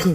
Good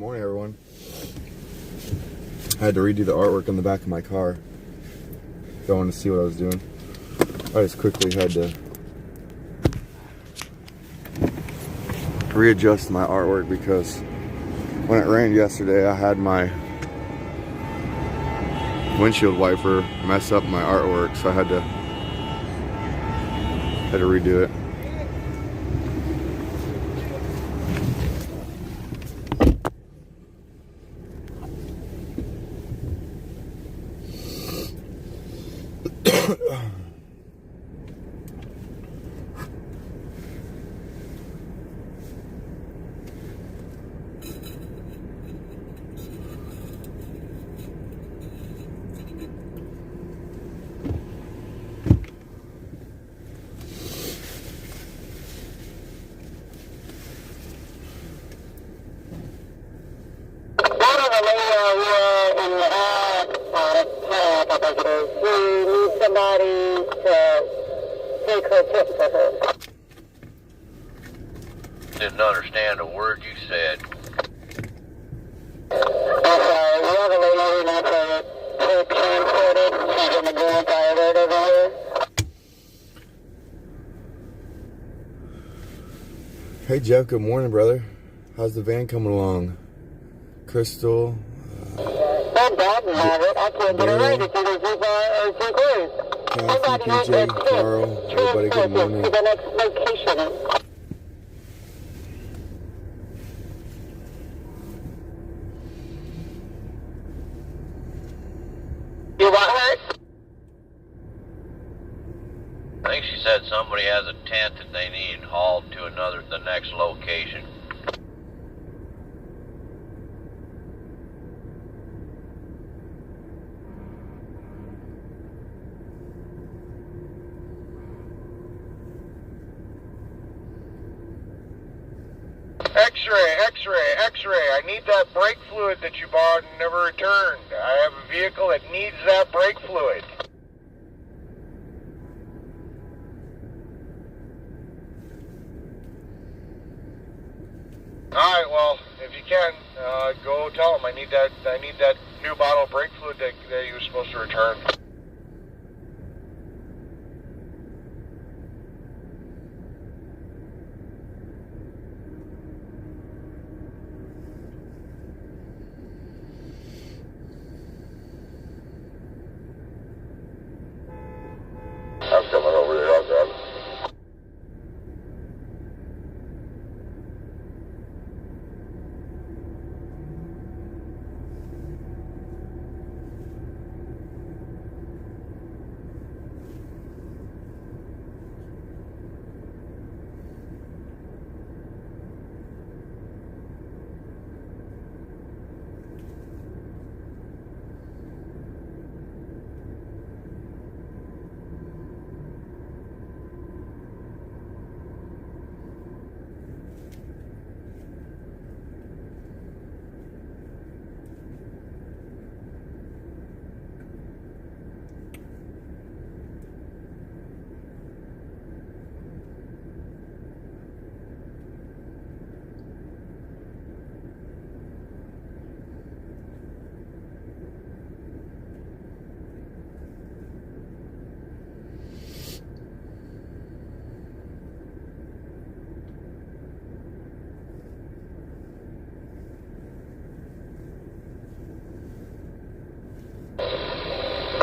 morning, everyone. I had to redo the artwork on the back of my car. Y'all want to see what I was doing? I just quickly had to readjust my artwork because when it rained yesterday, I had my windshield wiper mess up my artwork, so I had to redo it. Didn't understand a word you said. Hey Jeff, good morning, brother. How's the van coming along? Crystal? Kathy, PJ, Carl, everybody, good morning. To the next location. You want her? I think she said somebody has a tent that they need hauled to the next location. X-ray. I need that brake fluid that you bought and never returned. I have a vehicle that needs that brake fluid. Alright, well, if you can, go tell them I need that new bottle of brake fluid that you were supposed to return. I'm coming over there, I'll grab it.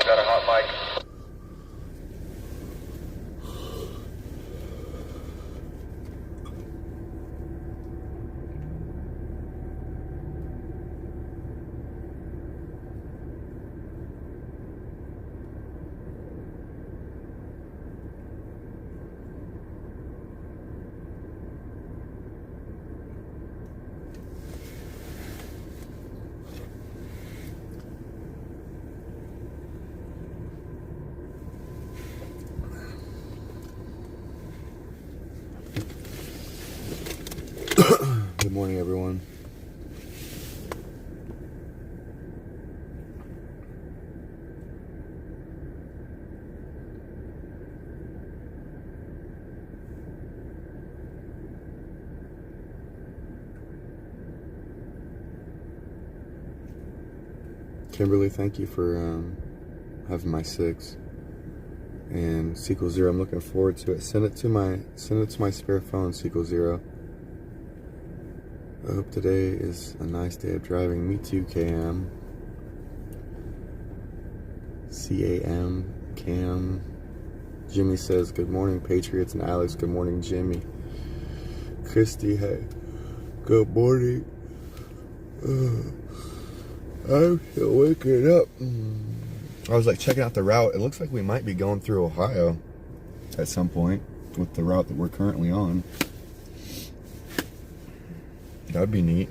Got a hot mic. Good morning, everyone. Kimberly, thank you for having my 6. And Sequel Zero, I'm looking forward to it. Send it to my spare phone, Sequel Zero. I hope today is a nice day of driving. Me too, Cam. Cam. Jimmy says, good morning, Patriots. And Alex, good morning, Jimmy. Christy, hey, good morning. I'm still waking up. I was like checking out the route. It looks like we might be going through Ohio at some point with the route that we're currently on. That would be neat.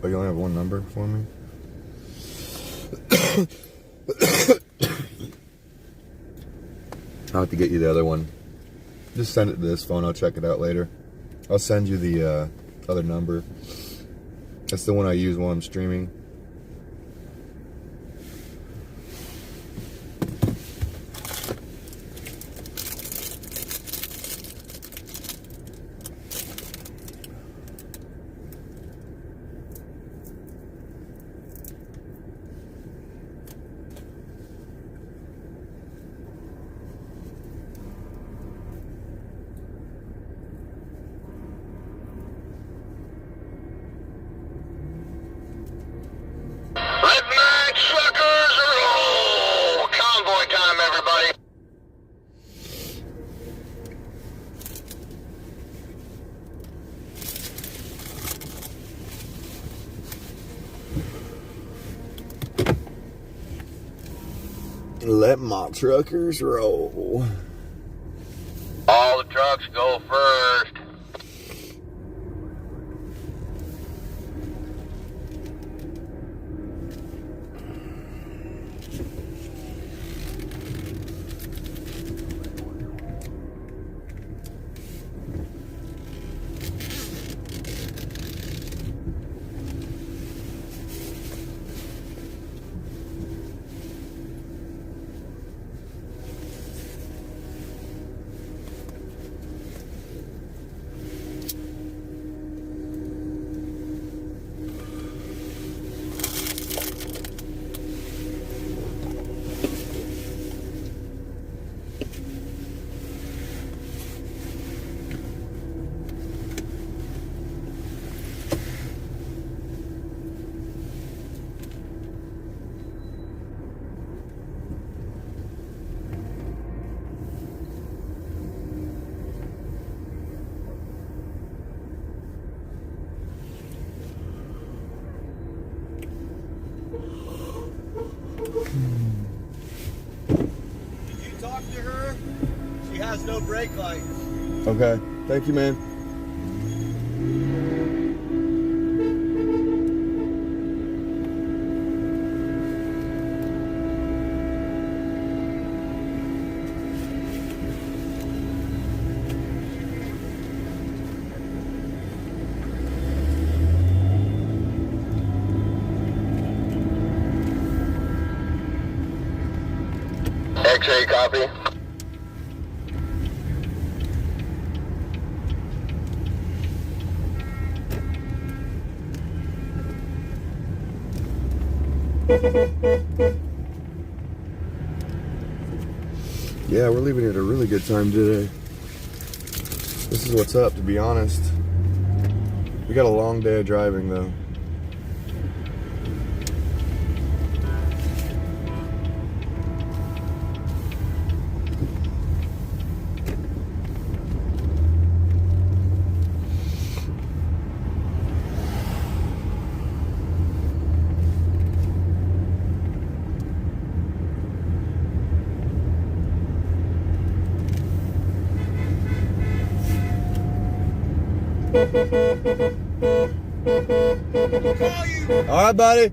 Oh, you only have one number for me? I'll have to get you the other one. Just send it to this phone. I'll check it out later. I'll send you the other number. That's the one I use while I'm streaming. Let my truckers roll. All the trucks go first. Talk to her. She has no brake lights. Okay. Thank you, man. X-ray copy. Yeah, we're leaving at a really good time today. This is what's up, to be honest. We got a long day of driving, though. All right, buddy.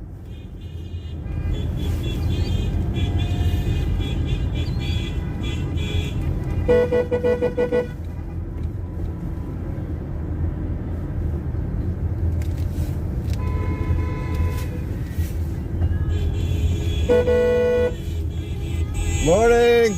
Morning.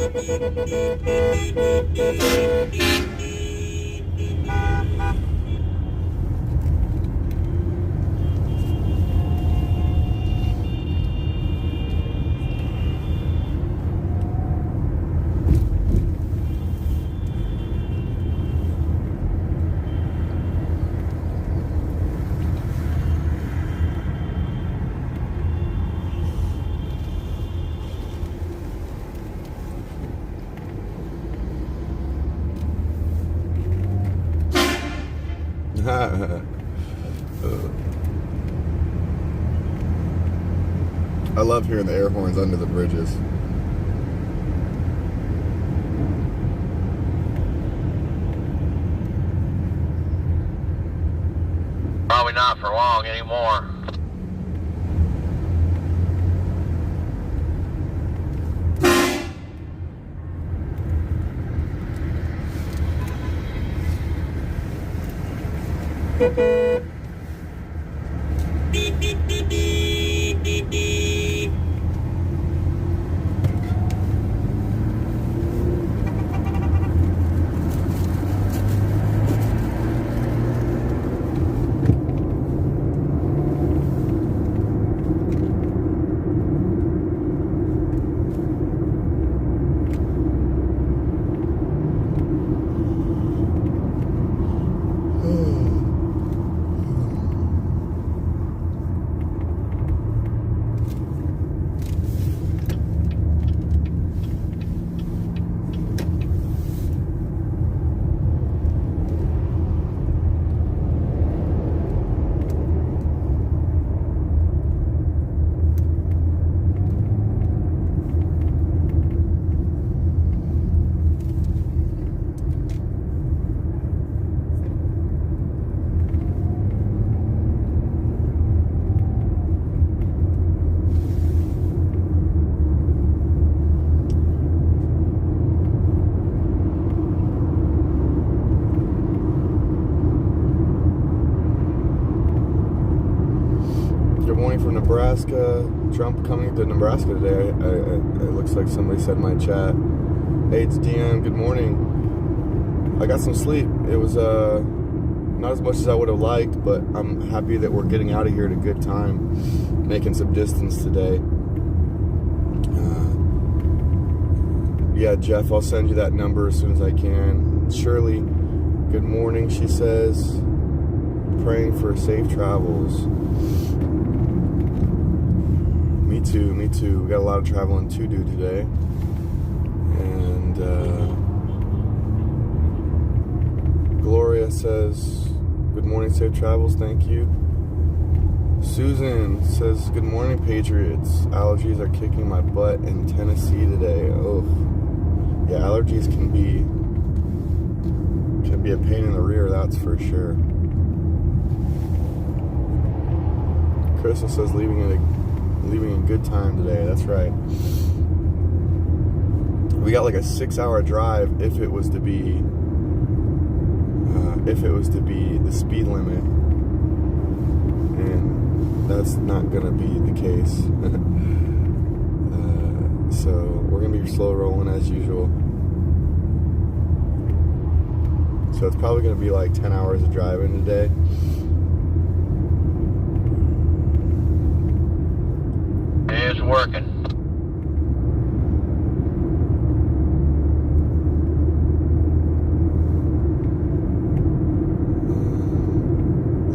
I love hearing the air horns under the bridges. Probably not for long anymore. Nebraska, Trump coming to Nebraska today. It looks like somebody said in my chat. Hey, it's DM, good morning. I got some sleep. It was not as much as I would have liked, but I'm happy that we're getting out of here at a good time, making some distance today. Yeah, Jeff, I'll send you that number as soon as I can. Shirley, good morning, she says. Praying for safe travels. Me too. We got a lot of traveling to do today. And Gloria says, good morning, safe travels, thank you. Susan says, good morning, Patriots. Allergies are kicking my butt in Tennessee today. Oh, yeah, allergies can be a pain in the rear, that's for sure. Crystal says, leaving in good time today. That's right. We got like a 6-hour drive if it was to be the speed limit, and that's not gonna be the case. So we're gonna be slow rolling as usual. So it's probably gonna be like 10 hours of driving today. It's working.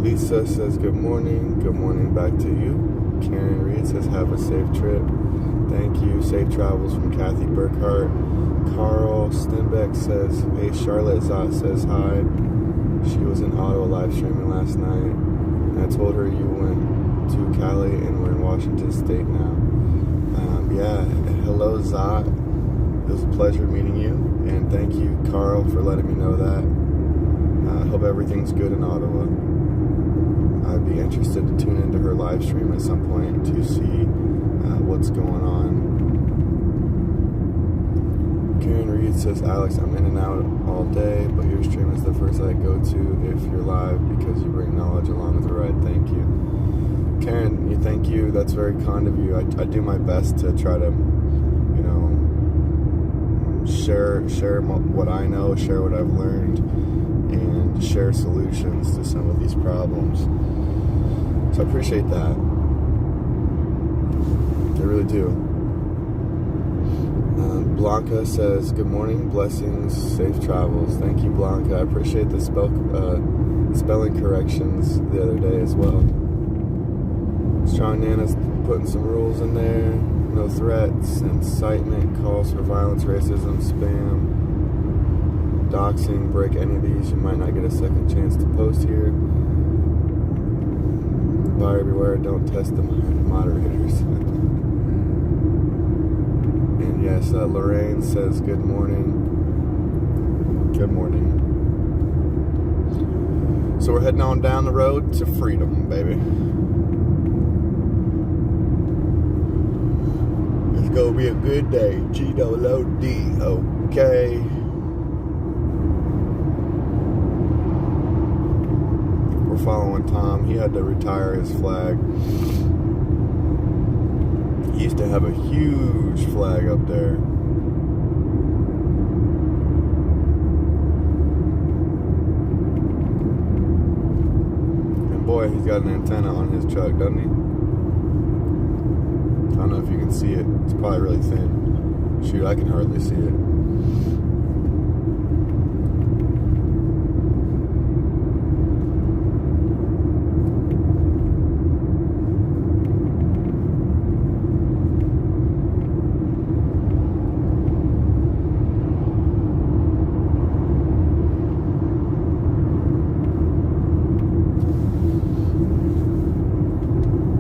Lisa says, good morning. Good morning back to you. Karen Reed says, have a safe trip. Thank you. Safe travels from Kathy Burkhart. Carl Stenbeck says, hey, Charlotte Zott says hi. She was in Ottawa live streaming last night. And I told her you went to Cali and we're in Washington State now. Yeah, hello, Zott. It was a pleasure meeting you. And thank you, Carl, for letting me know that. I hope everything's good in Ottawa. I'd be interested to tune into her live stream at some point to see what's going on. Karen Reed says, Alex, I'm in and out all day, but your stream is the first I go to if you're live because you bring knowledge along with the ride. Thank you. Karen, thank you. That's very kind of you. I do my best to try to, share what I know, share what I've learned, and share solutions to some of these problems. So I appreciate that. I really do. Blanca says, good morning, blessings, safe travels. Thank you, Blanca. I appreciate the spelling corrections the other day as well. Strong Nana's putting some rules in there. No threats, incitement, calls for violence, racism, spam, doxing. Break any of these, you might not get a second chance to post here. Buyer beware, don't test the moderators. And yes, Lorraine says good morning. Good morning. So we're heading on down the road to freedom, baby. It's gonna be a good day. G-O-O-D, okay. We're following Tom. He had to retire his flag. He used to have a huge flag up there. And boy, he's got an antenna on his truck, doesn't he? I don't know if you can see it. It's probably really thin. Shoot, I can hardly see it.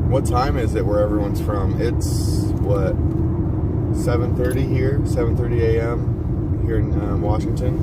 What time is it where everyone's from? It's, what, 7:30 here? 7:30 a.m. here in Washington.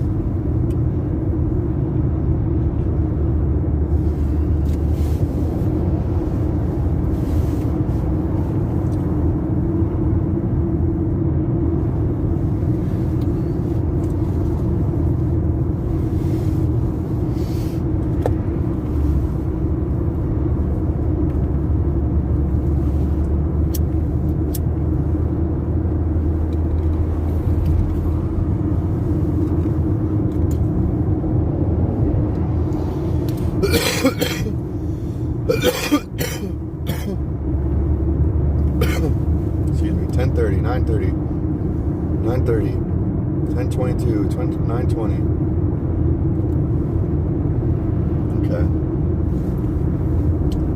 10:30, 9:30, 9:30, 10:22, 9:20. Okay.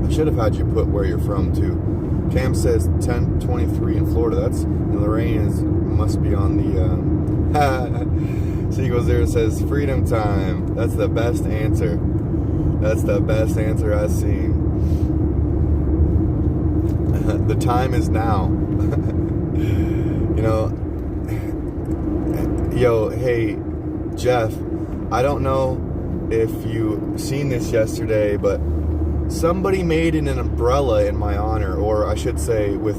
I should have had you put where you're from too. Cam says 10:23 in Florida. And Lorraine must be on the. Seagulls there says freedom time. That's the best answer. That's the best answer I've seen. The time is now. Hey, Jeff, I don't know if you seen this yesterday, but somebody made an umbrella in my honor, or I should say with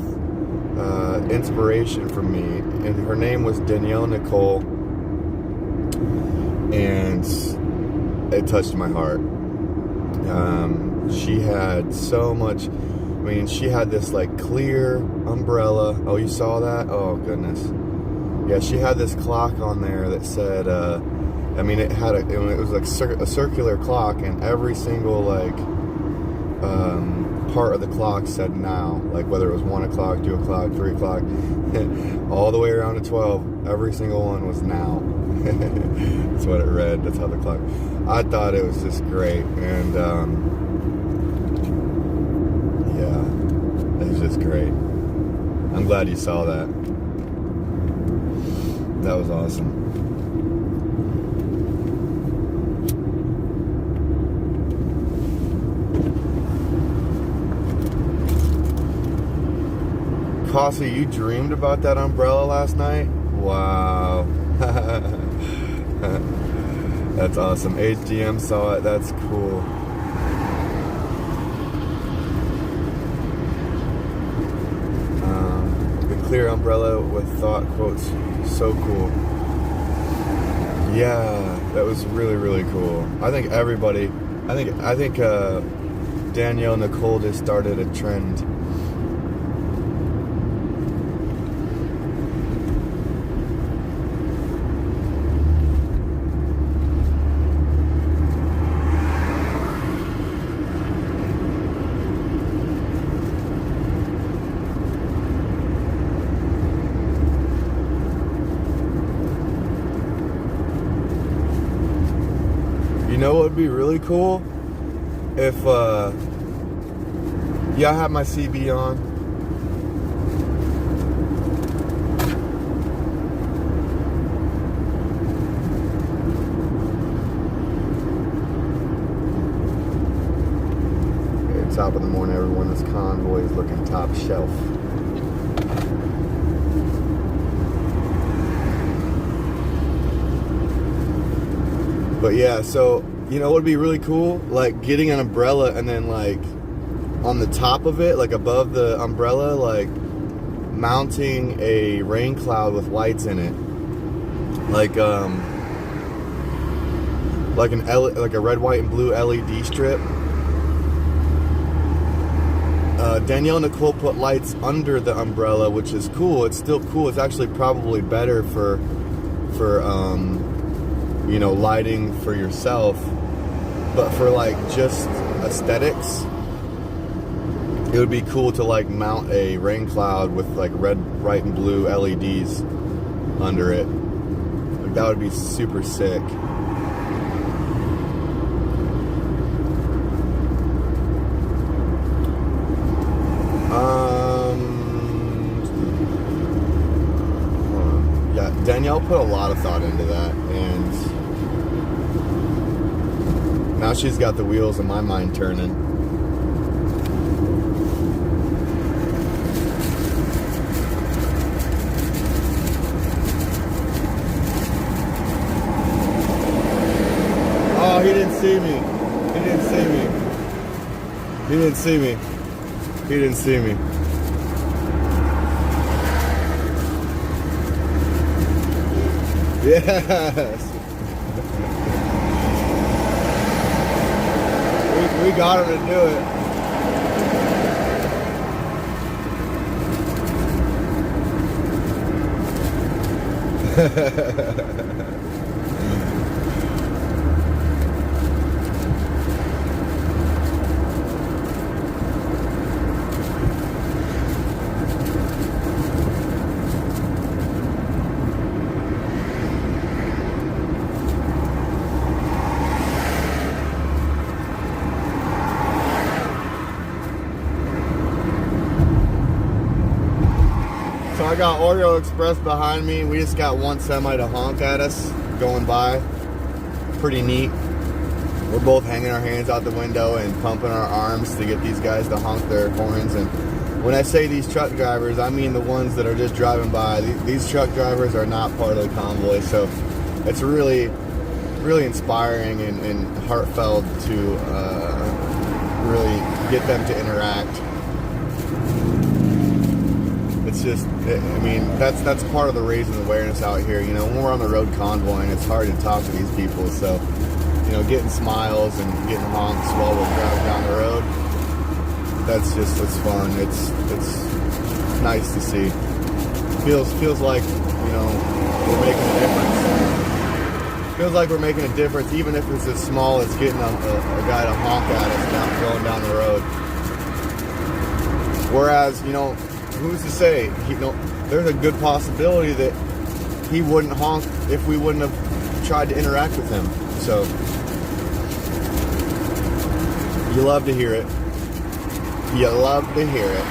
inspiration from me, and her name was Danielle Nicole, and it touched my heart. She had so much. She had this like clear umbrella. Oh, you saw that? Oh goodness. Yeah, she had this clock on there that said, it was like a circular clock, and every single like part of the clock said now, like whether it was 1 o'clock, 2 o'clock, 3 o'clock, all the way around to 12. Every single one was now. That's what it read. That's how the clock. I thought it was just great, and it was just great. I'm glad you saw that. That was awesome. Cassie, you dreamed about that umbrella last night? Wow. That's awesome. HGM saw it. That's cool. The clear umbrella with thought quotes. So cool. Yeah, that was really, really cool. I think everybody, I think Danielle Nicole just started a trend. You know what would be really cool? If, I have my CB on. Okay, top of the morning, everyone. This Convoy is looking top shelf. But yeah, so, what would be really cool? Like getting an umbrella and then like on the top of it, like above the umbrella, like mounting a rain cloud with lights in it. Like a red, white, and blue LED strip. Danielle Nicole put lights under the umbrella, which is cool. It's still cool. It's actually probably better for lighting for yourself, but for like just aesthetics, it would be cool to like mount a rain cloud with like red, white, and blue LEDs under it. Like, that would be super sick. Yeah, Danielle put a lot of thought into that, and now she's got the wheels in my mind turning. Oh, he didn't see me. He didn't see me. He didn't see me. He didn't see me. Yes. We got him to do it. I got Oreo Express behind me. We just got one semi to honk at us going by. Pretty neat. We're both hanging our hands out the window and pumping our arms to get these guys to honk their horns. And when I say these truck drivers, I mean the ones that are just driving by. These truck drivers are not part of the convoy, so it's really, really inspiring and heartfelt to really get them to interact. It's just, I mean, that's part of the raising awareness out here. You know, when we're on the road convoying, it's hard to talk to these people, so, you know, getting smiles and getting honks while we're driving down the road, it's fun. It's nice to see. Feels like, you know, we're making a difference. Feels like we're making a difference, even if it's as small as getting a guy to honk at us going down the road. Whereas, you know, who's to say? There's a good possibility that he wouldn't honk if we wouldn't have tried to interact with him. So, you love to hear it. You love to hear it.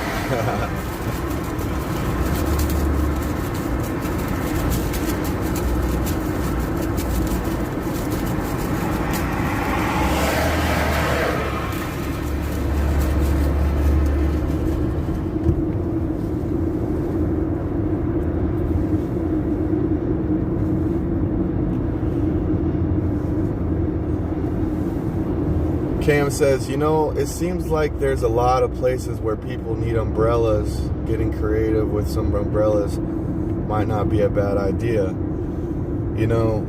Cam says, you know, it seems like there's a lot of places where people need umbrellas. Getting creative with some umbrellas might not be a bad idea. You know,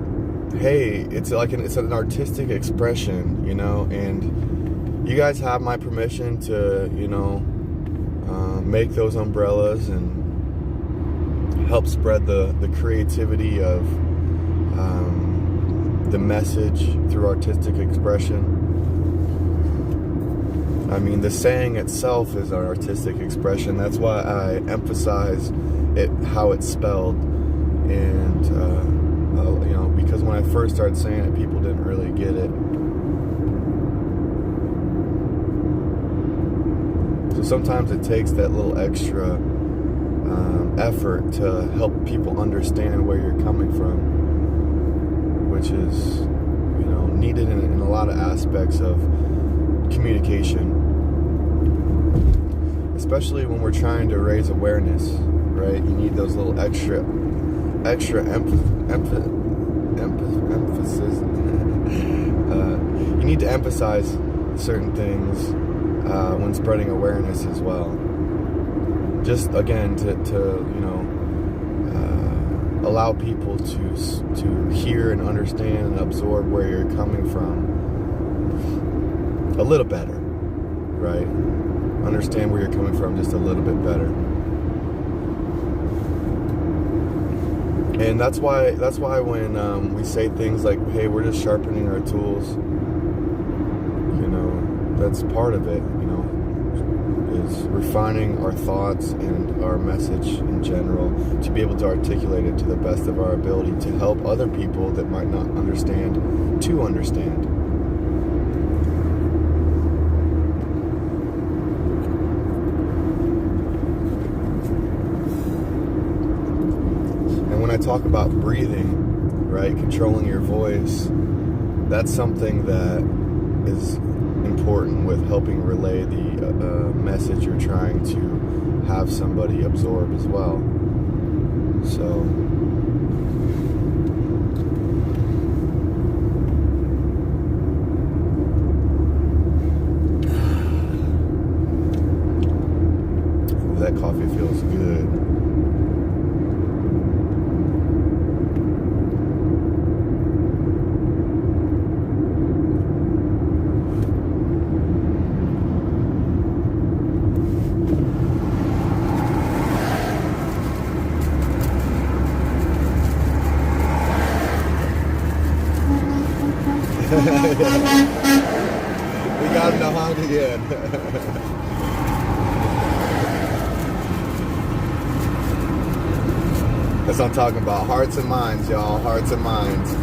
hey, it's an artistic expression, you know, and you guys have my permission to, you know, make those umbrellas and help spread the creativity of the message through artistic expression. I mean, the saying itself is an artistic expression. That's why I emphasize it, how it's spelled. And, you know, because when I first started saying it, people didn't really get it. So sometimes it takes that little extra effort to help people understand where you're coming from, which is, you know, needed in a lot of aspects of communication, especially when we're trying to raise awareness, right? You need those little extra emphasis. You need to emphasize certain things when spreading awareness as well. Just again to you know, allow people to hear and understand and absorb where you're coming from a little better, right? Understand where you're coming from just a little bit better. And that's why when we say things like, hey, we're just sharpening our tools, you know, that's part of it, you know, is refining our thoughts and our message in general to be able to articulate it to the best of our ability to help other people that might not understand to understand. I talk about breathing, right, controlling your voice, that's something that is important with helping relay the message you're trying to have somebody absorb as well. So ooh, that coffee feels good. We got him to honk again. That's what I'm talking about. Hearts and minds, y'all. Hearts and minds.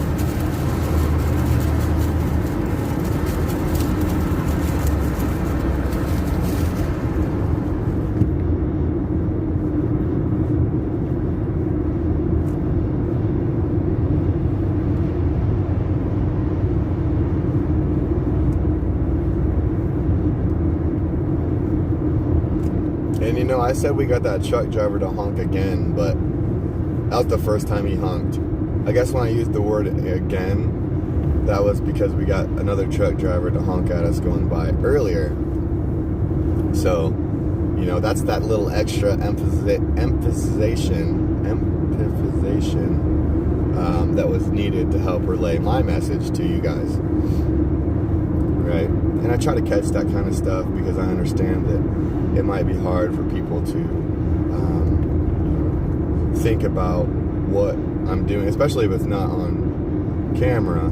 I said we got that truck driver to honk again, but that was the first time he honked. I guess when I used the word again, that was because we got another truck driver to honk at us going by earlier. So, you know, that's that little extra emphasization that was needed to help relay my message to you guys. Right? And I try to catch that kind of stuff because I understand that it might be hard for people to think about what I'm doing, especially if it's not on camera,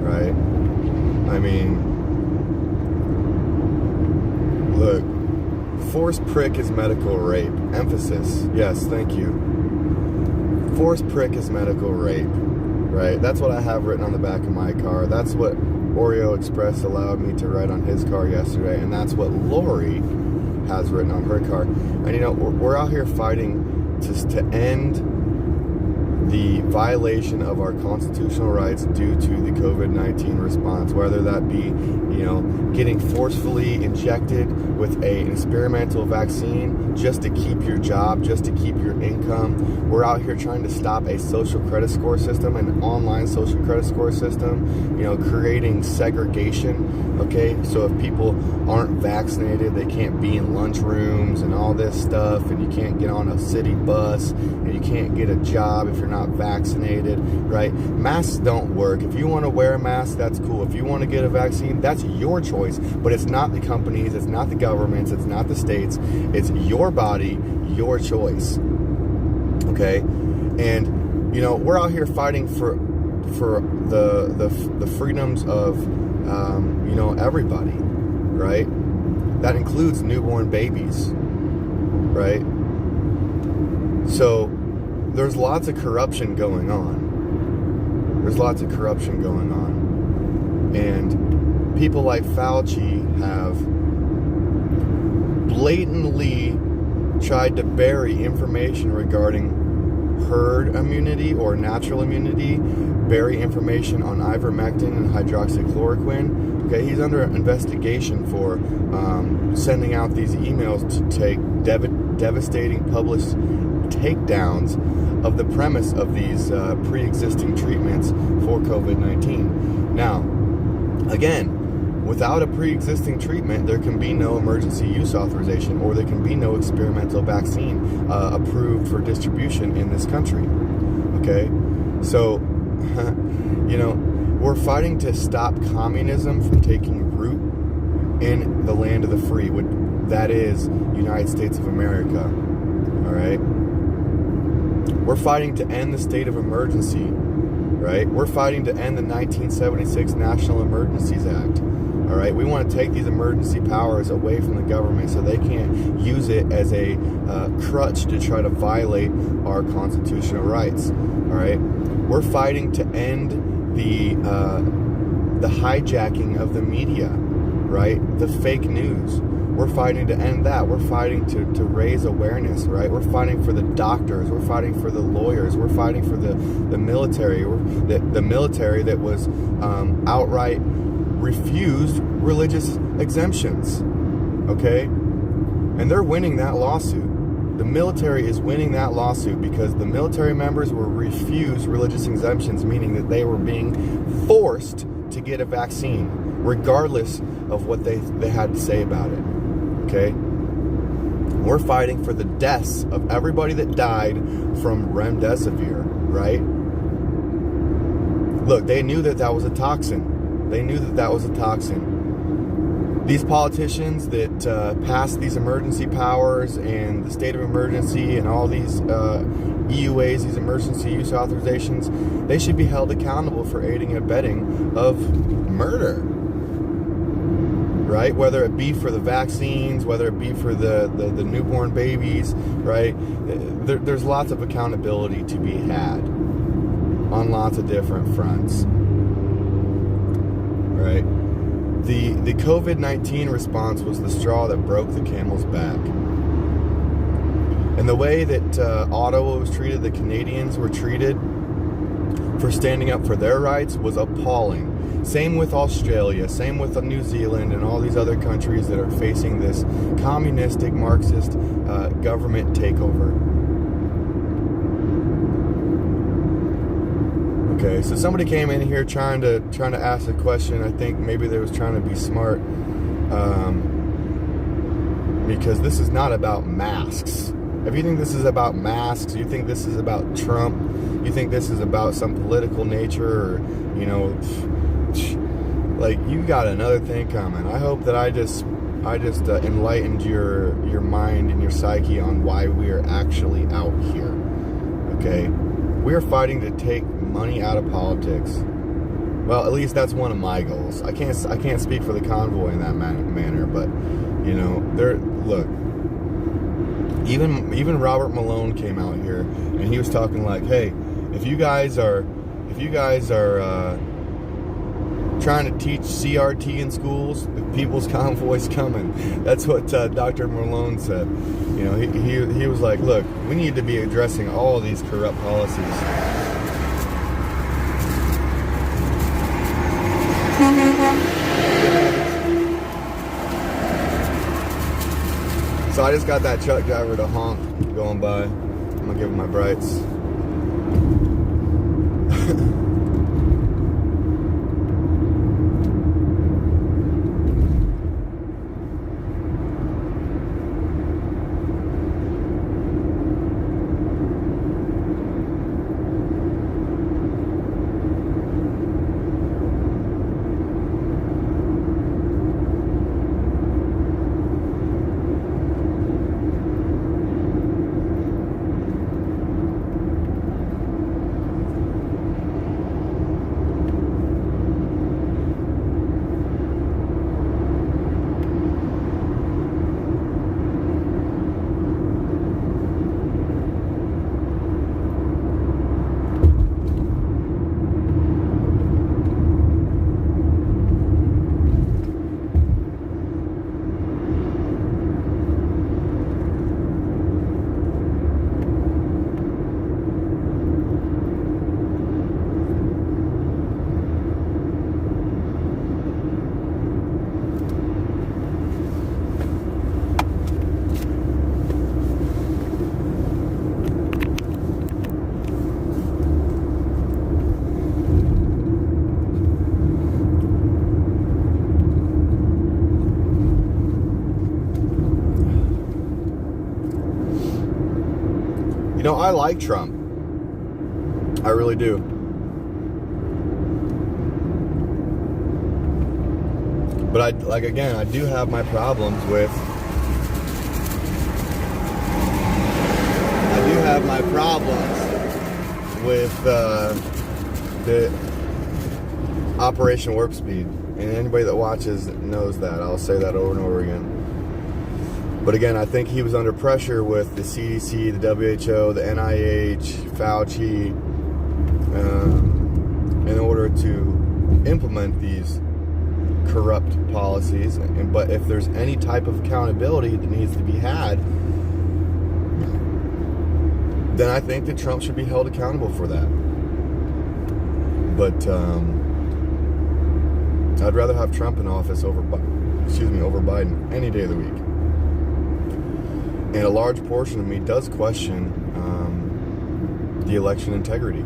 right? I mean, look, forced prick is medical rape. Emphasis. Yes, thank you. Forced prick is medical rape, right? That's what I have written on the back of my car. That's what Oreo Express allowed me to write on his car yesterday, and that's what Lori has written on her car. And you know, we're out here fighting to end the violation of our constitutional rights due to the COVID-19 response, whether that be, you know, getting forcefully injected with an experimental vaccine just to keep your job, just to keep your income. We're out here trying to stop a social credit score system, an online social credit score system, you know, creating segregation, okay? So if people aren't vaccinated, they can't be in lunchrooms and all this stuff, and you can't get on a city bus, and you can't get a job if you're not vaccinated, right? Masks don't work. If you want to wear a mask, that's cool. If you want to get a vaccine, that's your choice, but it's not the companies, it's not the governments, it's not the states, it's your body, your choice, okay? And, you know, we're out here fighting for the freedoms of, you know, everybody, right? That includes newborn babies, right? So there's lots of corruption going on. And people like Fauci have blatantly tried to bury information regarding herd immunity or natural immunity, bury information on ivermectin and hydroxychloroquine. Okay, he's under investigation for sending out these emails to take devastating published takedowns of the premise of these pre-existing treatments for COVID-19. Now, again, without a pre-existing treatment, there can be no emergency use authorization, or there can be no experimental vaccine approved for distribution in this country. Okay? So, you know, we're fighting to stop communism from taking root in the land of the free, that is United States of America. All right? We're fighting to end the state of emergency, right? We're fighting to end the 1976 National Emergencies Act, all right? We want to take these emergency powers away from the government so they can't use it as a crutch to try to violate our constitutional rights, all right? We're fighting to end the hijacking of the media, right? The fake news. We're fighting to end that. We're fighting to raise awareness, right? We're fighting for the doctors. We're fighting for the lawyers. We're fighting for the military. The military that was outright refused religious exemptions, okay? And they're winning that lawsuit. The military is winning that lawsuit because the military members were refused religious exemptions, meaning that they were being forced to get a vaccine, regardless of what they had to say about it. Okay? We're fighting for the deaths of everybody that died from remdesivir, right? Look, they knew that was a toxin. These politicians that passed these emergency powers and the state of emergency and all these EUAs, these emergency use authorizations, they should be held accountable for aiding and abetting of murder. Right? Whether it be for the vaccines, whether it be for the newborn babies, right? There's lots of accountability to be had on lots of different fronts, right? The COVID-19 response was the straw that broke the camel's back. And the way that Ottawa was treated, the Canadians were treated, for standing up for their rights was appalling. Same with Australia, same with New Zealand and all these other countries that are facing this communistic, Marxist government takeover. Okay, so somebody came in here trying to ask a question. I think maybe they was trying to be smart, because this is not about masks. If you think this is about masks, you think this is about Trump, you think this is about some political nature, or, you know, like, you got another thing coming. I hope that I just enlightened your mind and your psyche on why we are actually out here. Okay, we are fighting to take money out of politics. Well, at least that's one of my goals. I can't speak for the convoy in that manner, but, you know, look. Even Robert Malone came out here and he was talking like, hey, if you guys are trying to teach CRT in schools, the People's Convoy's coming. That's what Dr. Malone said. You know, he was like, look, we need to be addressing all of these corrupt policies. So I just got that truck driver to honk going by. I'm gonna give him my brights. You know, I like Trump. I really do. But I do have my problems with the Operation Warp Speed. And anybody that watches knows that. I'll say that over and over again. But again, I think he was under pressure with the CDC, the WHO, the NIH, Fauci, in order to implement these corrupt policies. But if there's any type of accountability that needs to be had, then I think that Trump should be held accountable for that. But I'd rather have Trump in office over Biden any day of the week. And a large portion of me does question the election integrity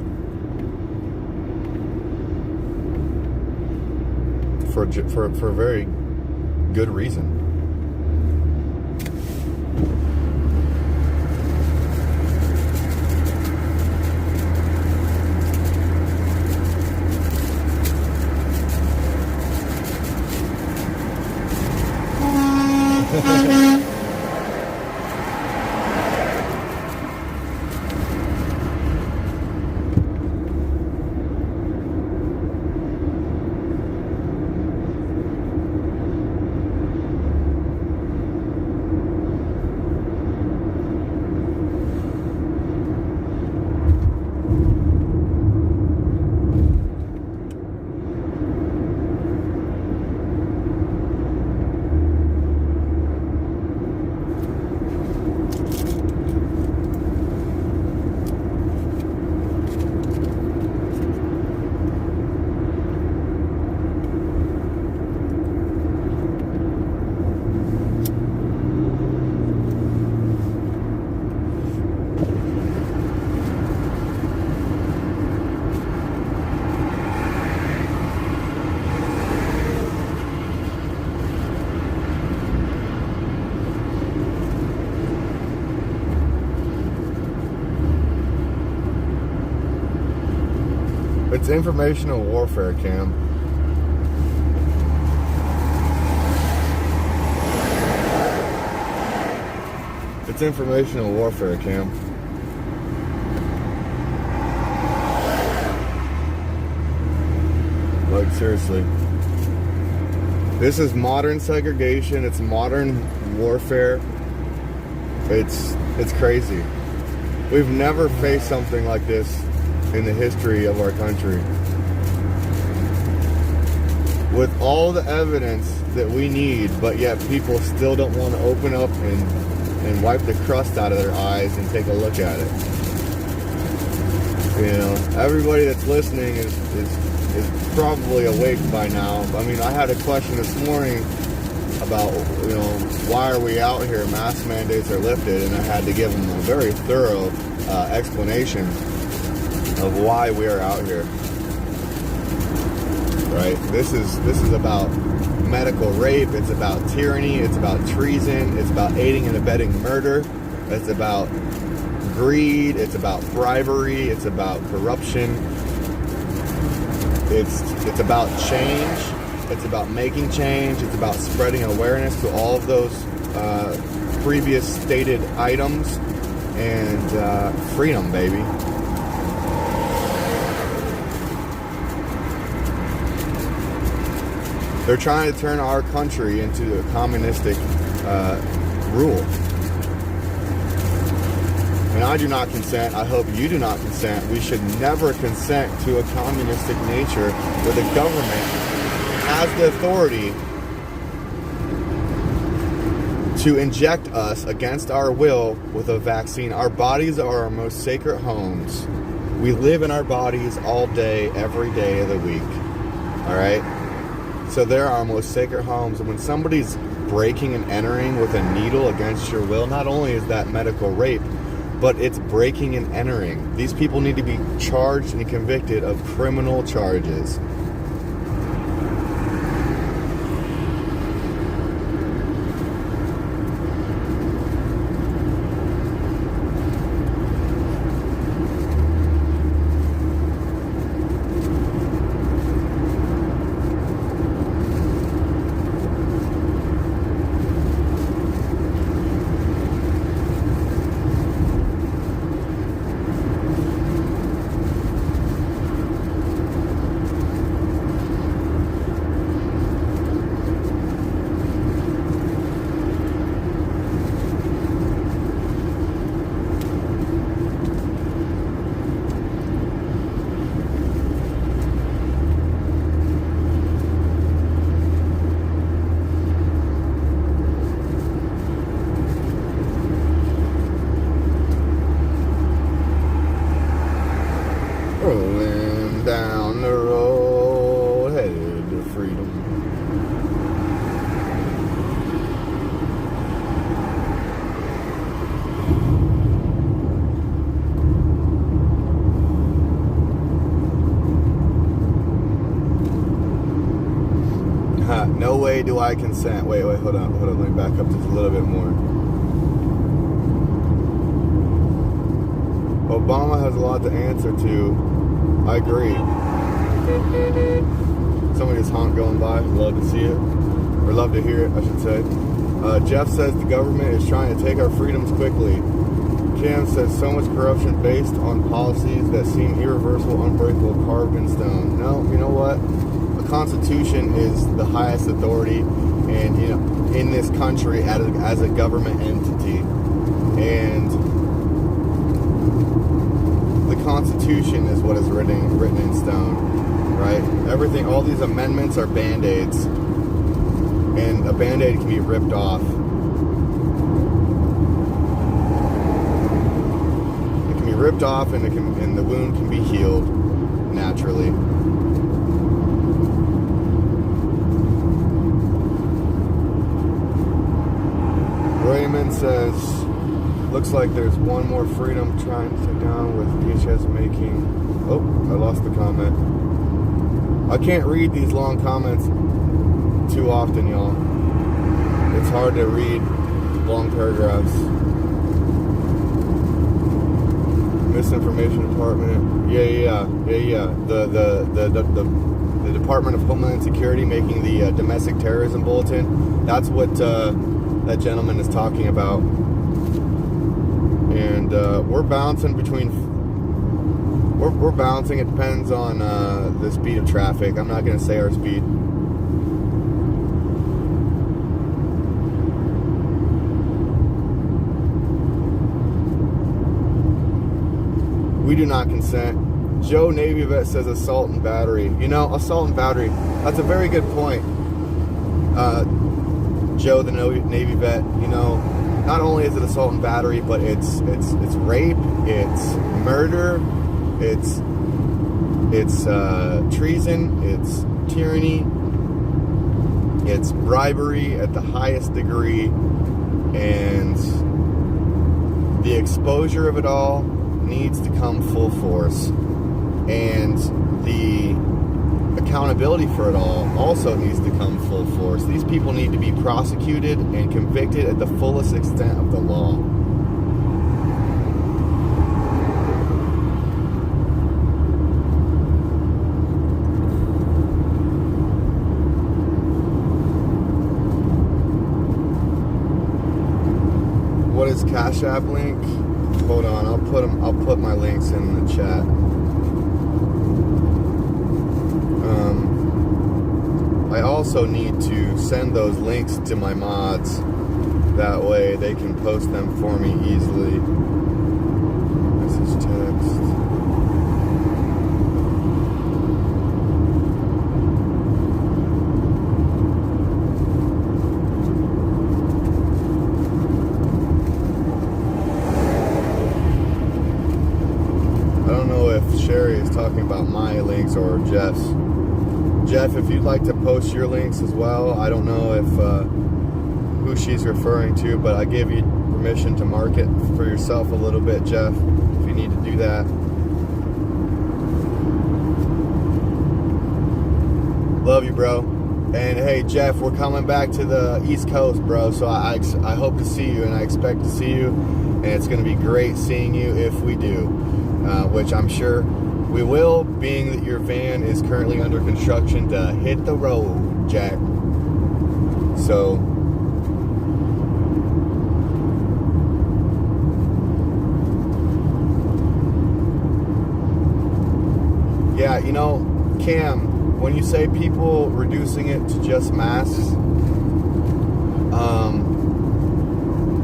for a very good reason. It's informational warfare, Cam. It's informational warfare, Cam. Like, seriously. This is modern segregation. It's modern warfare. It's crazy. We've never faced something like this in the history of our country. With all the evidence that we need, but yet people still don't want to open up and wipe the crust out of their eyes and take a look at it. You know, everybody that's listening is probably awake by now. I mean, I had a question this morning about, you know, why are we out here? Mask mandates are lifted, and I had to give them a very thorough explanation of why we are out here. Right? This is about medical rape. It's about tyranny. It's about treason. It's about aiding and abetting murder. It's about greed. It's about bribery. It's about corruption. It's about change. It's about making change. It's about spreading awareness to all of those previous stated items, and freedom, baby. They're trying to turn our country into a communistic rule. And I do not consent. I hope you do not consent. We should never consent to a communistic nature where the government has the authority to inject us against our will with a vaccine. Our bodies are our most sacred homes. We live in our bodies all day, every day of the week. All right? So they're our most sacred homes. And when somebody's breaking and entering with a needle against your will, not only is that medical rape, but it's breaking and entering. These people need to be charged and convicted of criminal charges. Rolling down the road, headed to freedom. No way do I consent. Wait, hold on, let me back up just a little bit more. Obama has a lot to answer to. I agree. Somebody's honk going by. Love to see it. Or love to hear it, I should say. Jeff says the government is trying to take our freedoms quickly. Cam says so much corruption based on policies that seem irreversible, unbreakable, carved in stone. No, you know what? The Constitution is the highest authority, and you know, in this country as a government entity. And the Constitution is what is written in stone, right? Everything, all these amendments are band-aids, and a band-aid can be ripped off. It can be ripped off, and the wound can be healed naturally. Raymond says, looks like there's one more freedom trying to take down with DHS making... Oh, I lost the comment. I can't read these long comments too often, y'all. It's hard to read long paragraphs. Disinformation Department. Yeah. The Department of Homeland Security making the domestic terrorism bulletin. That's what that gentleman is talking about. And we're bouncing between. We're bouncing. It depends on the speed of traffic. I'm not going to say our speed. We do not consent. Joe Navy Vet says assault and battery. You know, assault and battery, that's a very good point. Joe the Navy Vet, you know, not only is it assault and battery, but it's rape, it's murder, it's treason, it's tyranny, it's bribery at the highest degree, and the exposure of it all needs to come full force, and the accountability for it all also needs to come full force. These people need to be prosecuted and convicted at the fullest extent of the law. What is Cash App link? Hold on, I'll put my links in the chat. I also need to send those links to my mods. That way they can post them for me easily. Message text. Sherry is talking about my links or Jeff's. Jeff, if you'd like to post your links as well, I don't know if who she's referring to, but I give you permission to market for yourself a little bit, Jeff, if you need to do that. Love you, bro. And hey, Jeff, we're coming back to the East Coast, bro, so I hope to see you, and I expect to see you, and it's going to be great seeing you if we do. Which I'm sure we will, being that your van is currently under construction to hit the road, Jack. So, yeah, you know, Cam, when you say people reducing it to just masks,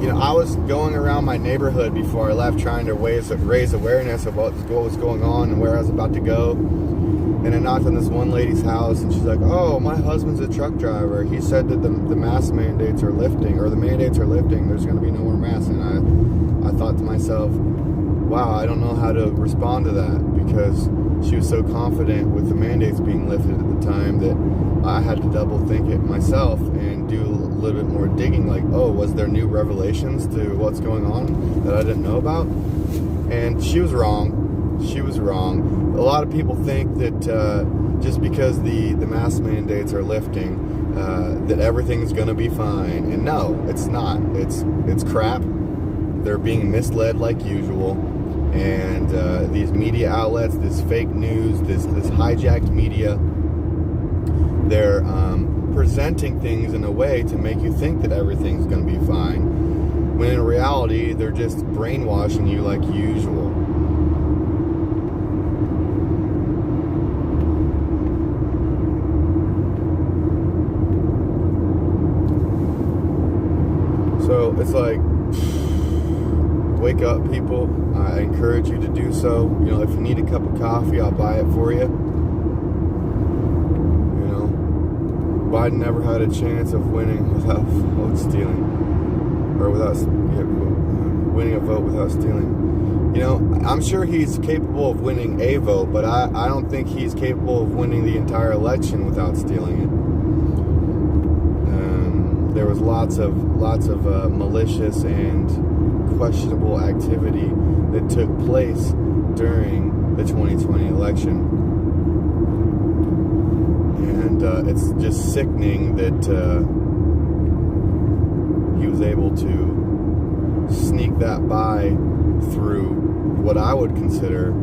you know, I was going around my neighborhood before I left trying to raise awareness of what was going on and where I was about to go. And I knocked on this one lady's house, and she's like, oh, my husband's a truck driver. He said that the mask mandates are lifting, or the mandates are lifting. There's going to be no more masks. And I thought to myself, wow, I don't know how to respond to that, because she was so confident with the mandates being lifted at the time that I had to double think it myself and do a little bit more digging, like, oh, was there new revelations to what's going on that I didn't know about? And she was wrong. She was wrong. A lot of people think that just because the mask mandates are lifting, that everything's going to be fine. And no, it's not. It's crap. They're being misled like usual. And these media outlets, this fake news, this hijacked media, they're presenting things in a way to make you think that everything's going to be fine, when in reality, they're just brainwashing you like usual. So it's like, wake up, people. I encourage you to do so. You know, if you need a cup of coffee, I'll buy it for you. You know, Biden never had a chance of winning without vote stealing, or without winning a vote without stealing. You know, I'm sure he's capable of winning a vote, but I don't think he's capable of winning the entire election without stealing it. There was lots of malicious and questionable activity that took place during the 2020 election, and it's just sickening that he was able to sneak that by through what I would consider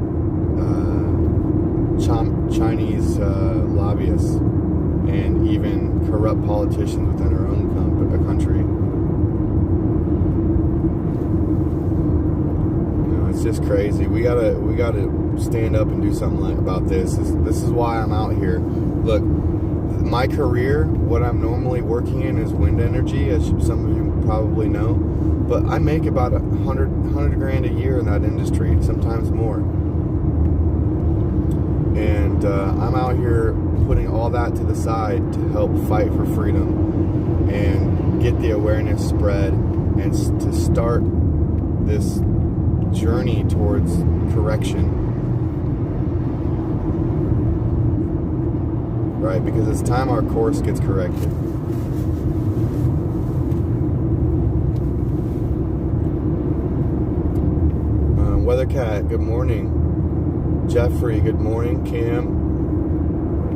Chinese lobbyists and even corrupt politicians within our own country. It's just crazy. We gotta stand up and do something about this. This is why I'm out here. Look, my career, what I'm normally working in is wind energy, as some of you probably know. But I make about $100 grand a year in that industry, sometimes more. And I'm out here putting all that to the side to help fight for freedom and get the awareness spread and to start this journey towards correction. Right? Because it's time our course gets corrected. Weathercat, good morning. Jeffrey, good morning. Cam,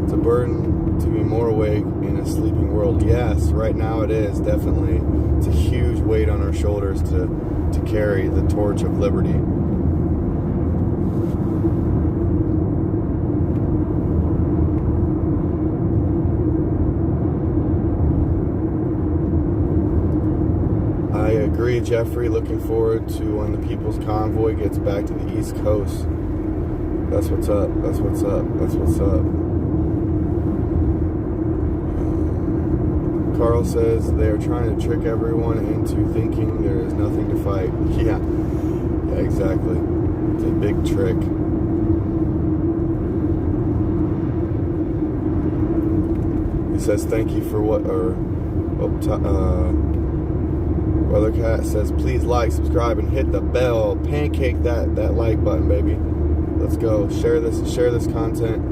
it's a burden to be more awake in a sleeping world. Yes, right now it is, definitely. It's a huge weight on our shoulders to carry the torch of liberty. I agree, Jeffrey. Looking forward to when the People's Convoy gets back to the East Coast. That's what's up. That's what's up. That's what's up. Carl says they are trying to trick everyone into thinking there is nothing to fight. Yeah, exactly. It's a big trick. He says thank you for what, Weathercat says please like, subscribe, and hit the bell. Pancake that like button, baby. Let's go. Share this content.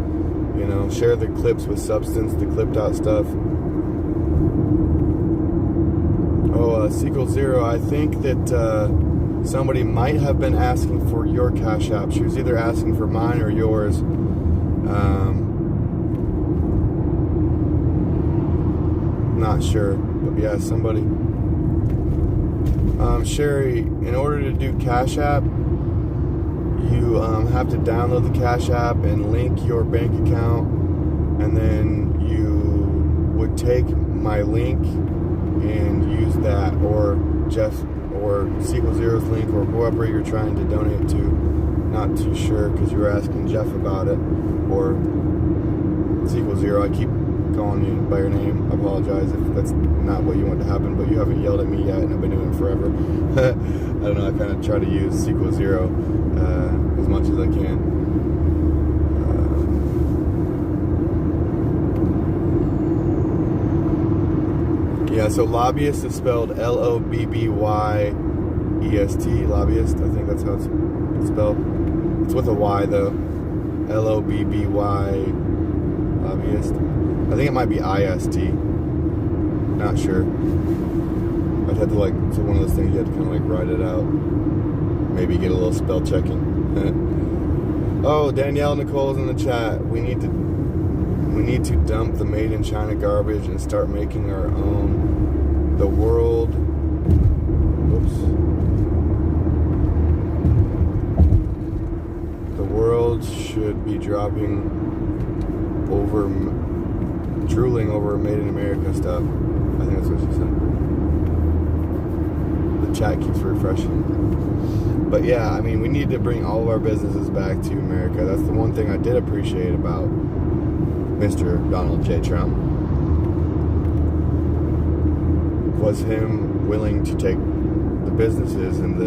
You know, share the clips with substance, the clipped out stuff. Sequel Zero, I think that somebody might have been asking for your Cash App. She was either asking for mine or yours. Not sure, but yeah, somebody. Sherry, in order to do Cash App, you have to download the Cash App and link your bank account, and then you would take my link and use that, or Jeff or Sequel Zero's link, or whoever you're trying to donate to. Not too sure because you were asking Jeff about it, or Sequel Zero. I keep calling you by your name. I apologize if that's not what you want to happen, but you haven't yelled at me yet, and I've been doing it forever. I don't know. I kind of try to use Sequel Zero as much as I can. Yeah, so lobbyist is spelled Lobbyest. Lobbyist, I think that's how it's spelled. It's with a Y though. Lobby, lobbyist. I think it might be IST. Not sure. I'd have to it's one of those things you have to kind of write it out. Maybe get a little spell checking. Oh, Danielle Nicole's in the chat. We need to dump the made in China garbage and start making our own. The world should be drooling over made in America stuff. I think that's what she said. The chat keeps refreshing. But yeah, I mean, we need to bring all of our businesses back to America. That's the one thing I did appreciate about Mr. Donald J. Trump, was him willing to take the businesses and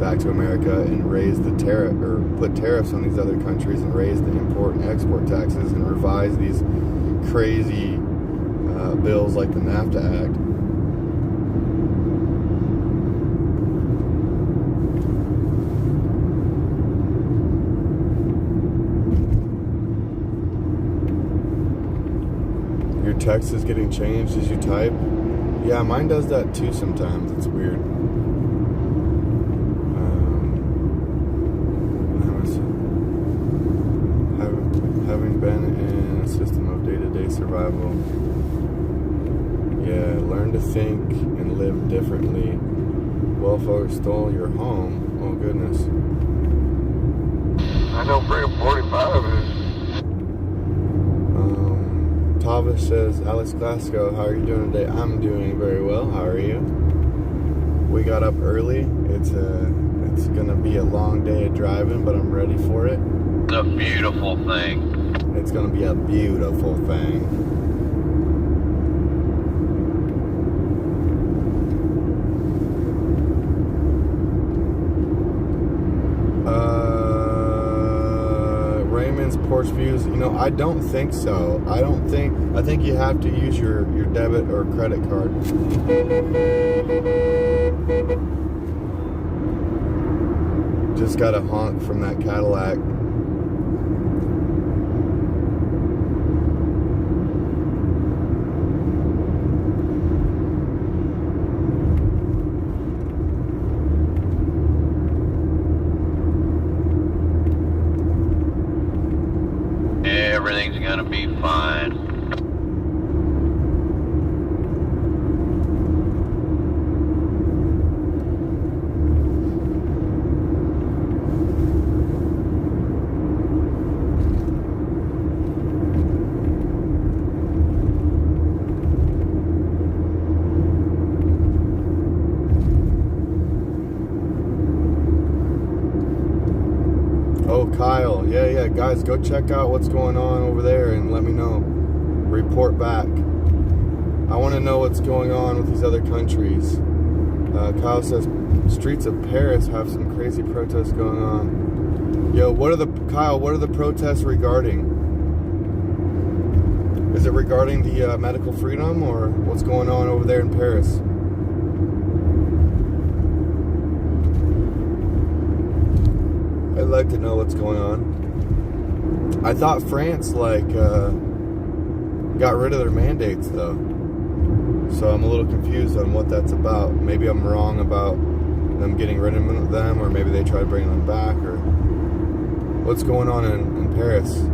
back to America and raise the tariff, or put tariffs on these other countries, and raise the import and export taxes, and revise these crazy bills like the NAFTA Act. Your text is getting changed as you type. Yeah, mine does that too sometimes. It's weird. Having been in a system of day-to-day survival, yeah, learn to think and live differently. Well, folks stole your home. Oh, goodness. know Freedom 45 is. Tavish says, Alex Glasgow, how are you doing today? I'm doing very well. How are you? We got up early. It's gonna be a long day of driving, but I'm ready for it. It's a beautiful thing. It's gonna be a beautiful thing. Raymond's porch views. You know, I don't think so. I think you have to use your debit or credit card. Just got a honk from that Cadillac. Everything's gonna be fine. Oh, Kyle. Yeah, guys, go check out what's going on over there and let me know. Report back. I want to know what's going on with these other countries. Kyle says, streets of Paris have some crazy protests going on. Yo, what are the protests regarding? Is it regarding the medical freedom, or what's going on over there in Paris? I'd like to know what's going on. I thought France got rid of their mandates though, so I'm a little confused on what that's about. Maybe I'm wrong about them getting rid of them, or maybe they try to bring them back, or what's going on in Paris.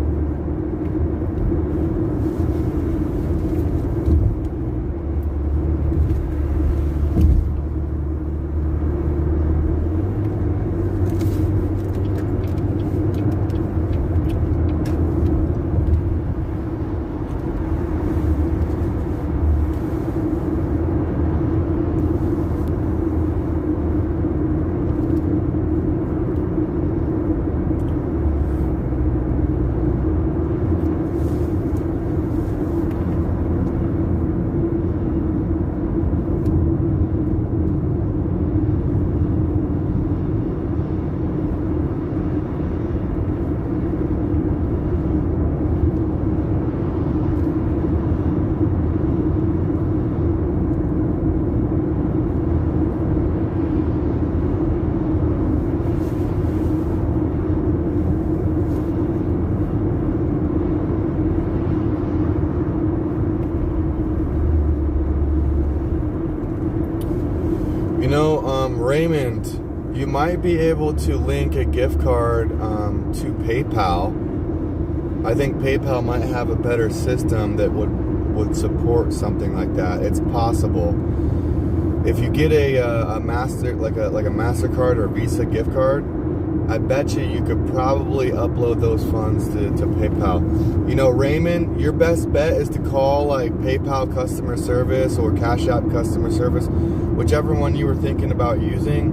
Raymond, you might be able to link a gift card to PayPal. I think PayPal might have a better system that would support something like that. It's possible. If you get a master like a MasterCard or Visa gift card, I bet you could probably upload those funds to PayPal. You know, Raymond, your best bet is to call like PayPal customer service or Cash App customer service, whichever one you were thinking about using,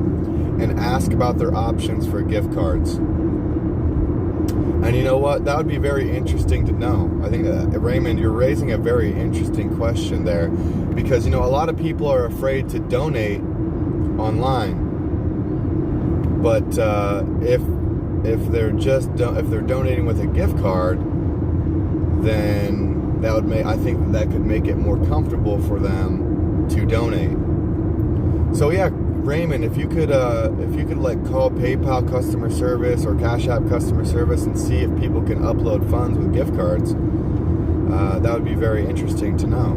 and ask about their options for gift cards. And you know what? That would be very interesting to know. I think, Raymond, you're raising a very interesting question there, because, you know, a lot of people are afraid to donate online. But if they're donating with a gift card, then I think that could make it more comfortable for them to donate. So yeah, Raymond, if you could like call PayPal customer service or Cash App customer service and see if people can upload funds with gift cards, that would be very interesting to know.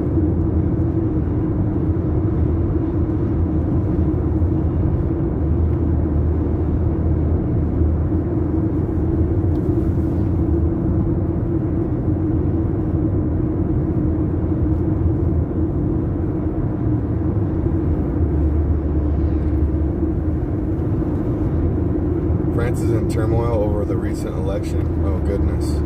France is in turmoil over the recent election. Oh, goodness.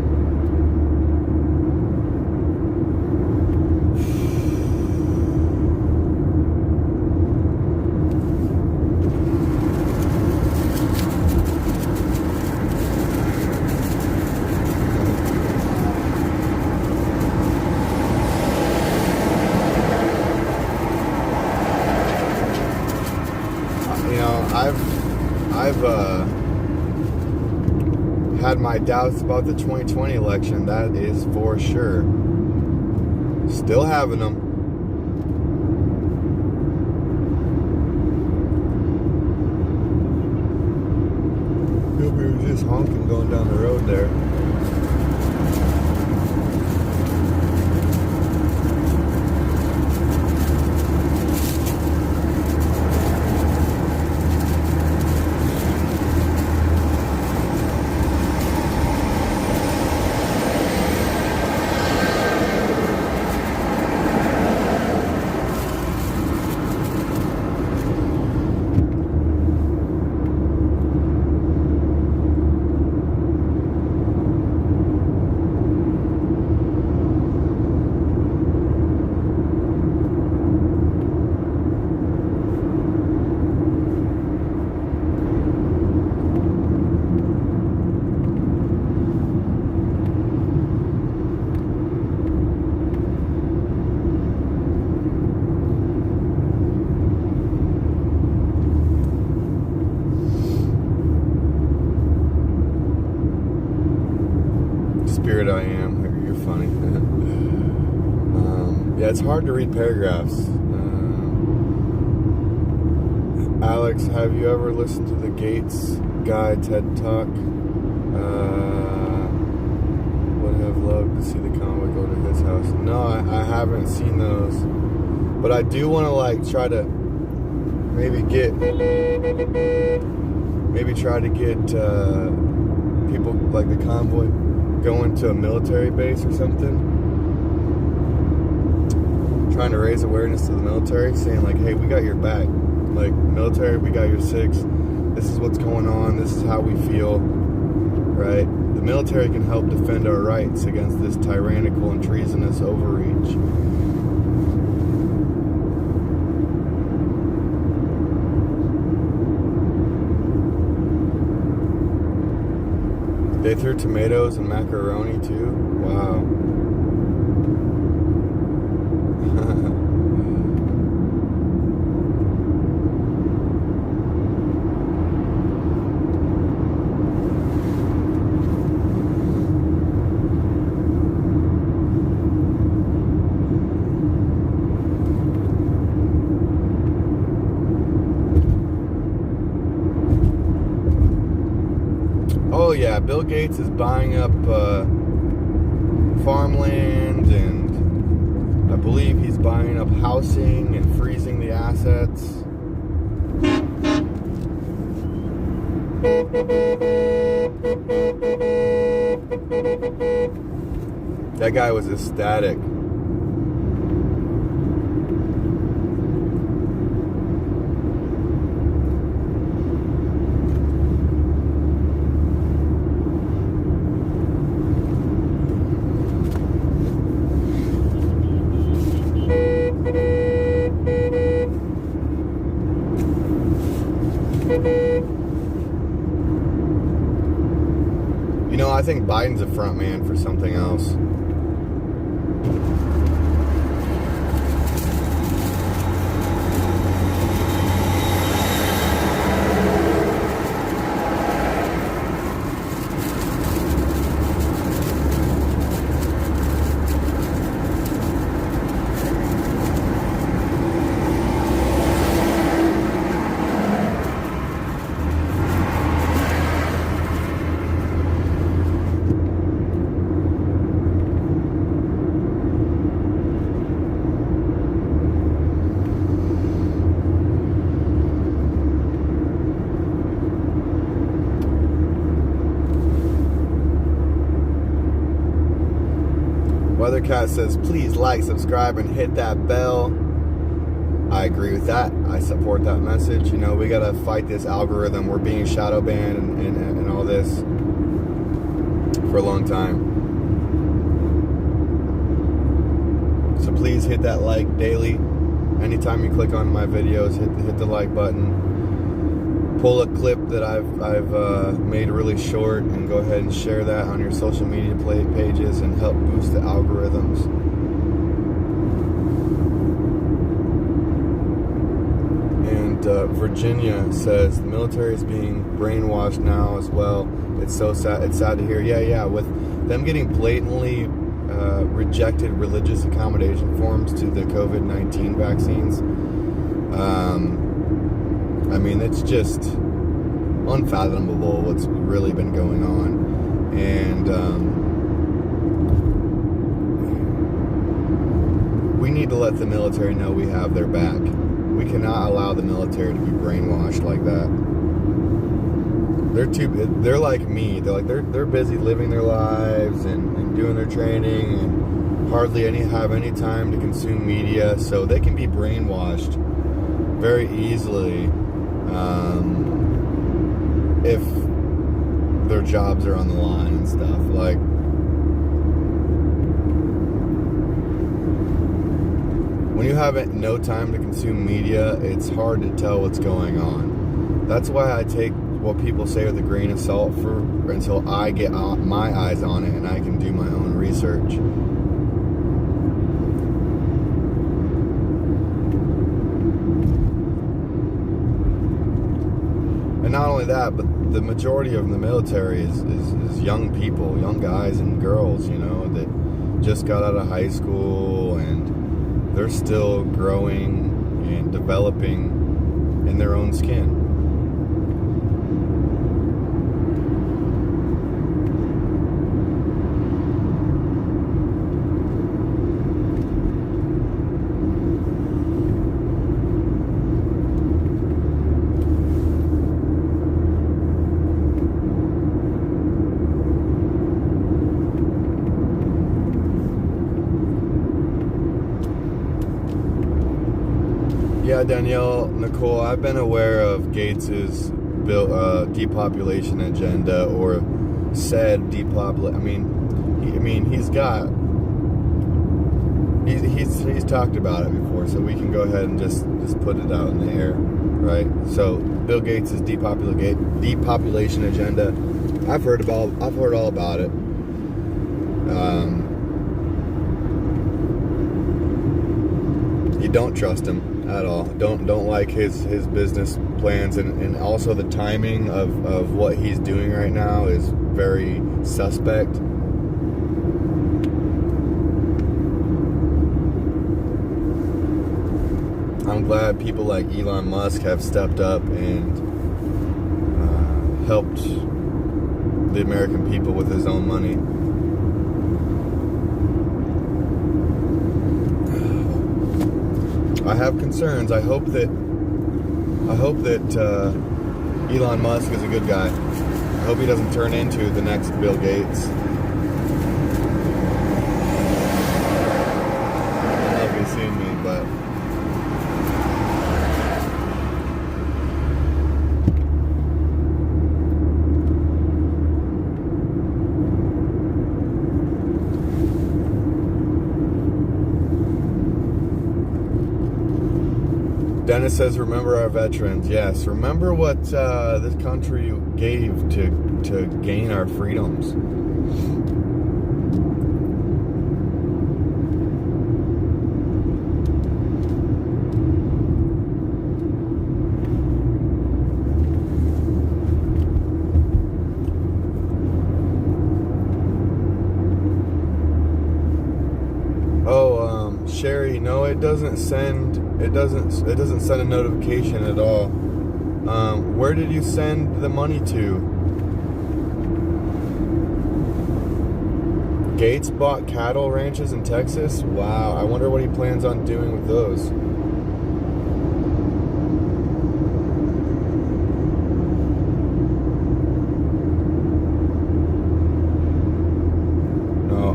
I've had my doubts about the 2020 election, that is for sure. Still having them. Nobody was just honking going down the road there. Spirit I am. You're funny. Yeah, it's hard to read paragraphs. Alex, have you ever listened to the Gates guy TED Talk? Would have loved to see the Convoy go to his house. No, I haven't seen those, but I do want to try to try to get people like the Convoy going to a military base or something, trying to raise awareness to the military, saying like, hey, we got your back, like military, we got your six, this is what's going on, this is how we feel, right? The military can help defend our rights against this tyrannical and treasonous overreach. They threw tomatoes and macaroni too? Wow. Oh yeah, Bill Gates is buying up farmland, and I believe he's buying up housing and freezing the assets. That guy was ecstatic. You know, I think Biden's a front man for something else. Weathercat says, please like, subscribe, and hit that bell. I agree with that. I support that message. You know, we gotta fight this algorithm. We're being shadow banned and all this. for a long time. So please hit that like daily. Anytime you click on my videos, hit the like button. Pull a clip that I've made really short and go ahead and share that on your social media pages and help boost the algorithms. And Virginia says the military is being brainwashed now as well. It's so sad. It's sad to hear. Yeah. With them getting blatantly rejected religious accommodation forms to the COVID-19 vaccines. I mean, it's just unfathomable what's really been going on. And we need to let the military know we have their back. We cannot allow the military to be brainwashed like that. They're like me. They're busy living their lives and doing their training and hardly have any time to consume media, so they can be brainwashed very easily if their jobs are on the line and stuff. Like, when you have no time to consume media, it's hard to tell what's going on. That's why I take what people say with a grain of salt until I get my eyes on it and I can do my own research. And not only that, but the majority of the military is young people, young guys and girls, that just got out of high school and they're still growing and developing in their own skin. Yeah, Danielle, Nicole, I've been aware of Gates's depopulation agenda, or said depopulation. He's talked about it before, so we can go ahead and just put it out in the air, right? So Bill Gates' depopulation agenda. I've heard all about it. You don't trust him at all. Don't like his business plans, and also the timing of what he's doing right now is very suspect. I'm glad people like Elon Musk have stepped up and helped the American people with his own money. I have concerns. I hope that Elon Musk is a good guy. I hope he doesn't turn into the next Bill Gates. I don't know if you've seen me, but Dennis says, remember our veterans. Yes, remember what this country gave to gain our freedoms. Sherry, no, it doesn't send a notification at all. Where did you send the money to? Gates bought cattle ranches in Texas? Wow, I wonder what he plans on doing with those.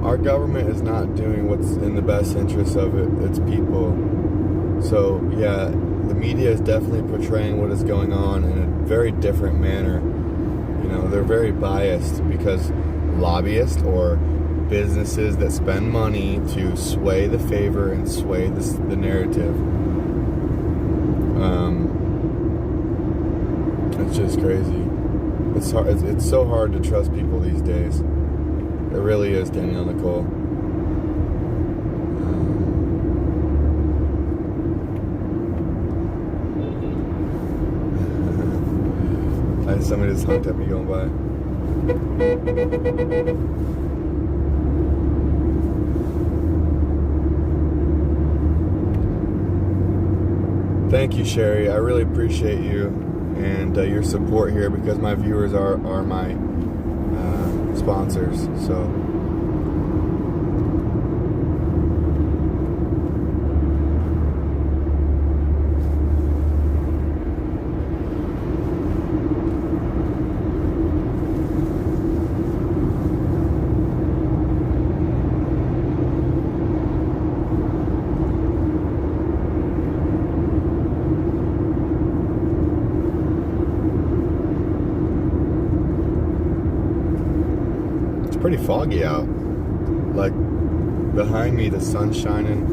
Our government is not doing what's in the best interest of its people. So, yeah, the media is definitely portraying what is going on in a very different manner. They're very biased because lobbyists or businesses that spend money to sway the favor and sway the narrative. It's just crazy. It's hard. It's so hard to trust people these days. It really is, Danielle Nicole. Somebody just honked at me going by. Thank you, Sherry. I really appreciate you and your support here, because my viewers are my sponsors. So. Pretty foggy out. Like behind me, the sun's shining.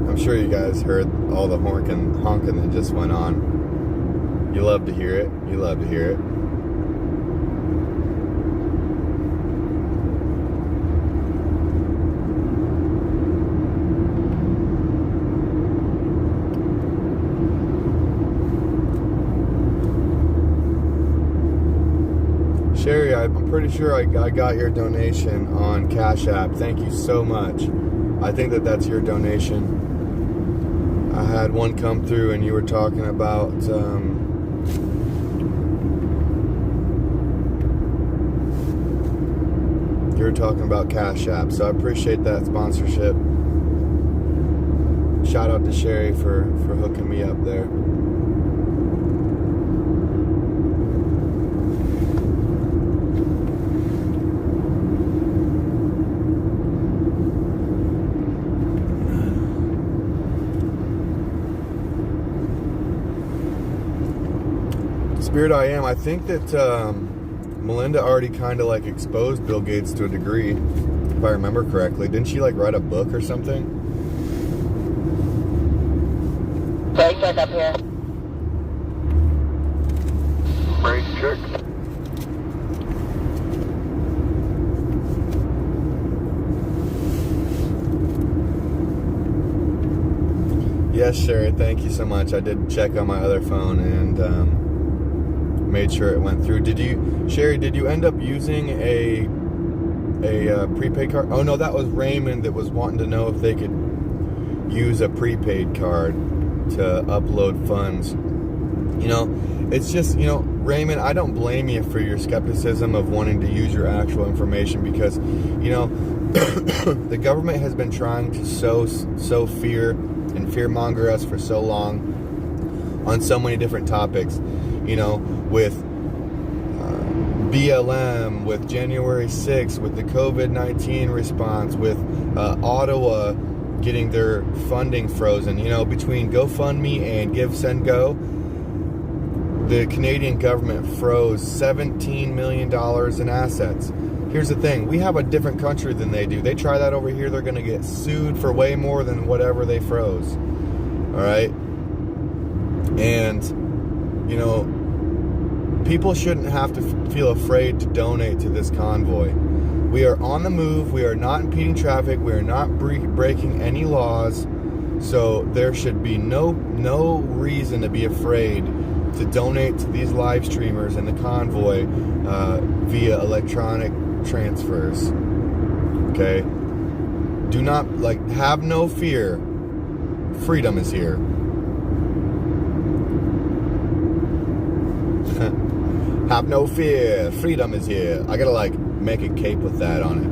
I'm sure you guys heard all the honking that just went on. You love to hear it. You love to hear it. Sherry, I'm pretty sure I got your donation on Cash App. Thank you so much. I think that's your donation. I had one come through and you were talking about Cash App, so I appreciate that sponsorship. Shout out to Sherry for hooking me up there. Spirit I Am, I think that Melinda already kind of like exposed Bill Gates to a degree, if I remember correctly. Didn't she like write a book or something? Brake check up here. Brake check. Yes, Sherry, thank you so much. I did check on my other phone and made sure it went through. Sherry, did you end up using a prepaid card? Oh no, that was Raymond that was wanting to know if they could use a prepaid card to upload funds. You know, it's just, you know, Raymond, I don't blame you for your skepticism of wanting to use your actual information, because, you know, the government has been trying to sow fear and fearmonger us for so long on so many different topics. You know, with BLM, with January 6th, with the COVID-19 response, with Ottawa getting their funding frozen. You know, between GoFundMe and GiveSendGo, the Canadian government froze $17 million in assets. Here's the thing, we have a different country than they do. They try that over here, they're going to get sued for way more than whatever they froze. All right? And, you know, people shouldn't have to feel afraid to donate to this convoy. We are on the move. We are not impeding traffic. We are not breaking any laws. So there should be no reason to be afraid to donate to these live streamers and the convoy via electronic transfers. Okay? Do not, have no fear. Freedom is here. Have no fear. Freedom is here. I gotta make a cape with that on it.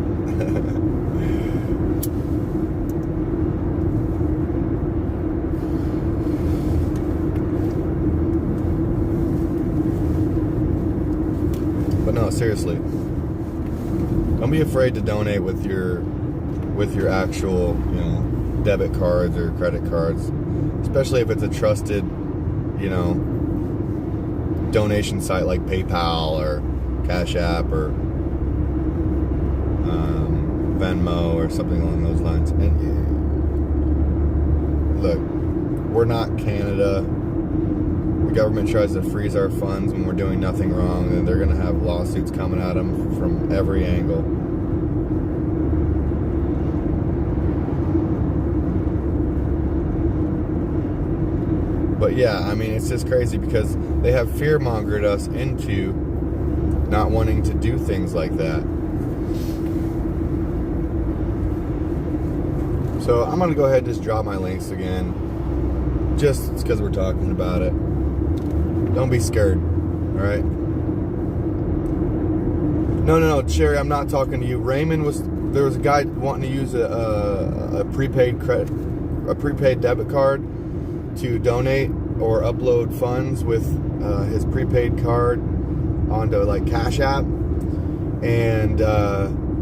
seriously. Don't be afraid to donate with your actual, debit cards or credit cards, especially if it's a trusted, donation site like PayPal or Cash App or Venmo or something along those lines. And look, we're not Canada. The government tries to freeze our funds when we're doing nothing wrong, and they're going to have lawsuits coming at them from every angle. But yeah, I mean, it's just crazy because they have fear-mongered us into not wanting to do things like that. So I'm going to go ahead and just drop my links again, just because we're talking about it. Don't be scared, all right? No, Sherry, I'm not talking to you. There was a guy wanting to use a prepaid debit card to donate or upload funds with his prepaid card onto like Cash App, and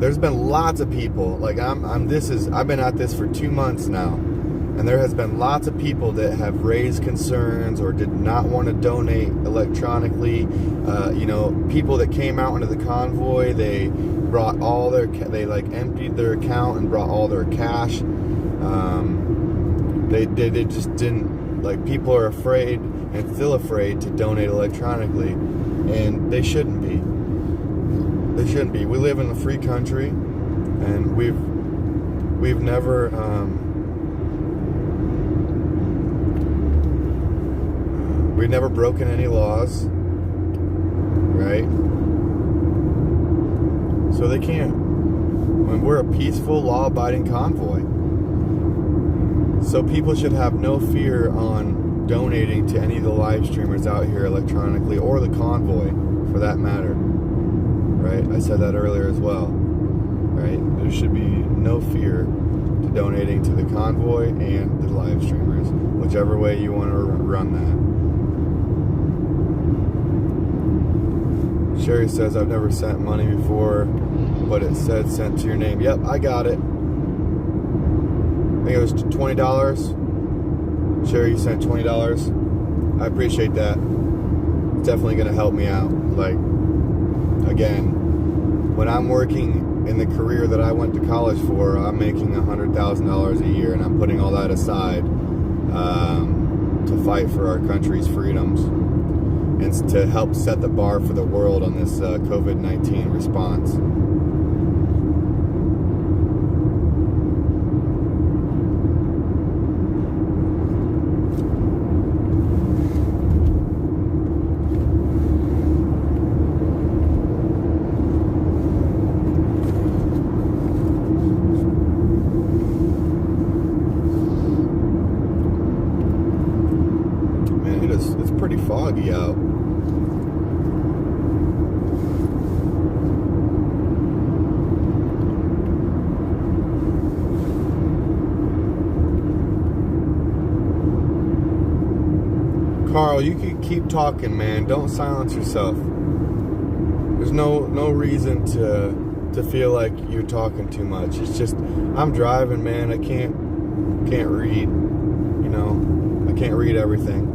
there's been lots of people. Like I've been at this for 2 months now, and there has been lots of people that have raised concerns or did not want to donate electronically. People that came out into the convoy, they brought they emptied their account and brought all their cash. They just didn't. Like, people are afraid and still afraid to donate electronically, and they shouldn't be. They shouldn't be. We live in a free country, and we've never broken any laws, right? So they can't. When we're a peaceful, law-abiding convoy. So people should have no fear on donating to any of the live streamers out here electronically, or the convoy for that matter, right? I said that earlier as well, right? There should be no fear to donating to the convoy and the live streamers, whichever way you want to run that. Sherry says, I've never sent money before, but it said sent to your name. Yep, I got it. I think it was $20. Sherry, you sent $20. I appreciate that. It's definitely going to help me out. Like, again, when I'm working in the career that I went to college for, I'm making $100,000 a year, and I'm putting all that aside to fight for our country's freedoms and to help set the bar for the world on this COVID-19 response. Foggy out. Carl, you can keep talking, man. Don't silence yourself. There's no reason to feel like you're talking too much. It's just, I'm driving, man. I can't read. I can't read everything.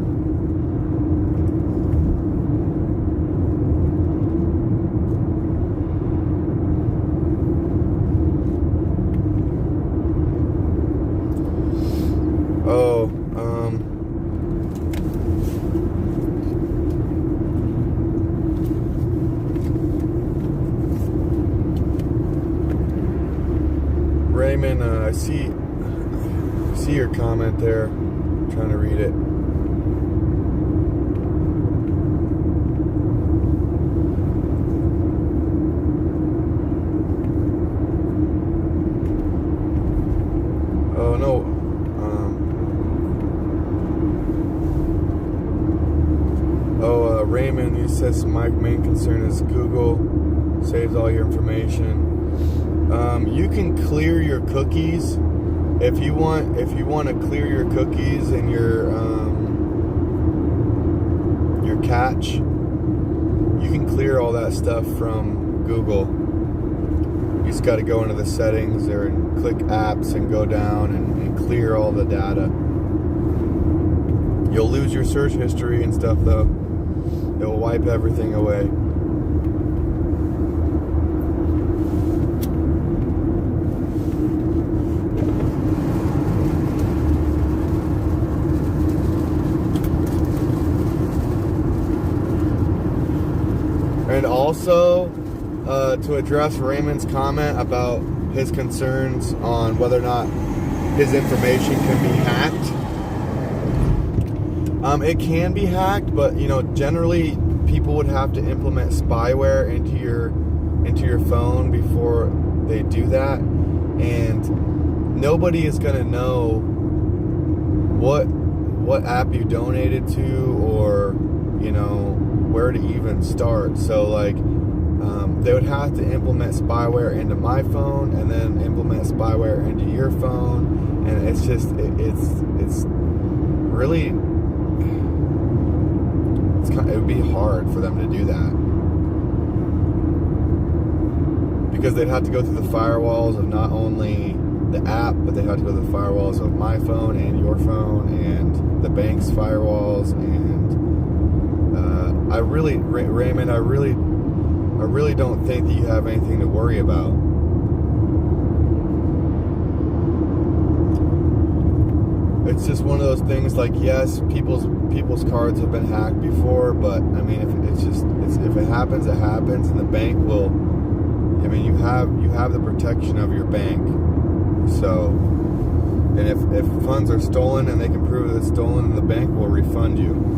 Raymond, I see your comment there. I'm trying to read it. Oh no. Raymond, you says my main concern is Google saves all your information. You can clear your cookies if you want to clear your cookies and your cache. You can clear clear all that stuff from Google. You just got to go into the settings there and click apps and go down and clear all the data. You'll lose your search history and stuff though. It will wipe everything away. And also, to address Raymond's comment about his concerns on whether or not his information can be hacked. It can be hacked, but generally people would have to implement spyware into your phone before they do that, and nobody is going to know what app you donated to, or where to even start. So they would have to implement spyware into my phone and then implement spyware into your phone, and it's just it's really it would be hard for them to do that, because they'd have to go through the firewalls of not only the app, but they have to go through the firewalls of my phone and your phone and the bank's firewalls. And Raymond, I really don't think that you have anything to worry about. It's just one of those things, yes, people's cards have been hacked before, but I mean, if it happens, it happens, and the bank will. I mean, you have the protection of your bank. So, and if funds are stolen and they can prove that it's stolen, the bank will refund you.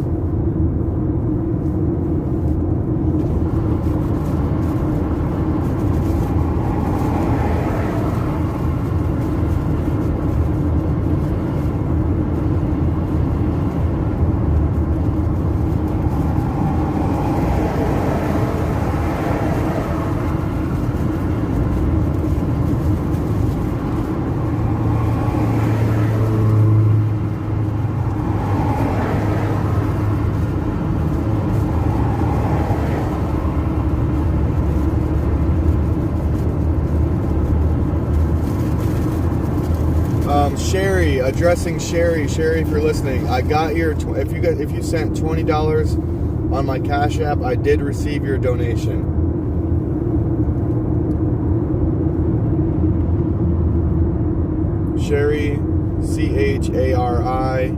Sherry, addressing Sherry, if you're listening, I got your, if you sent $20 on my Cash App, I did receive your donation. Sherry, CHARI,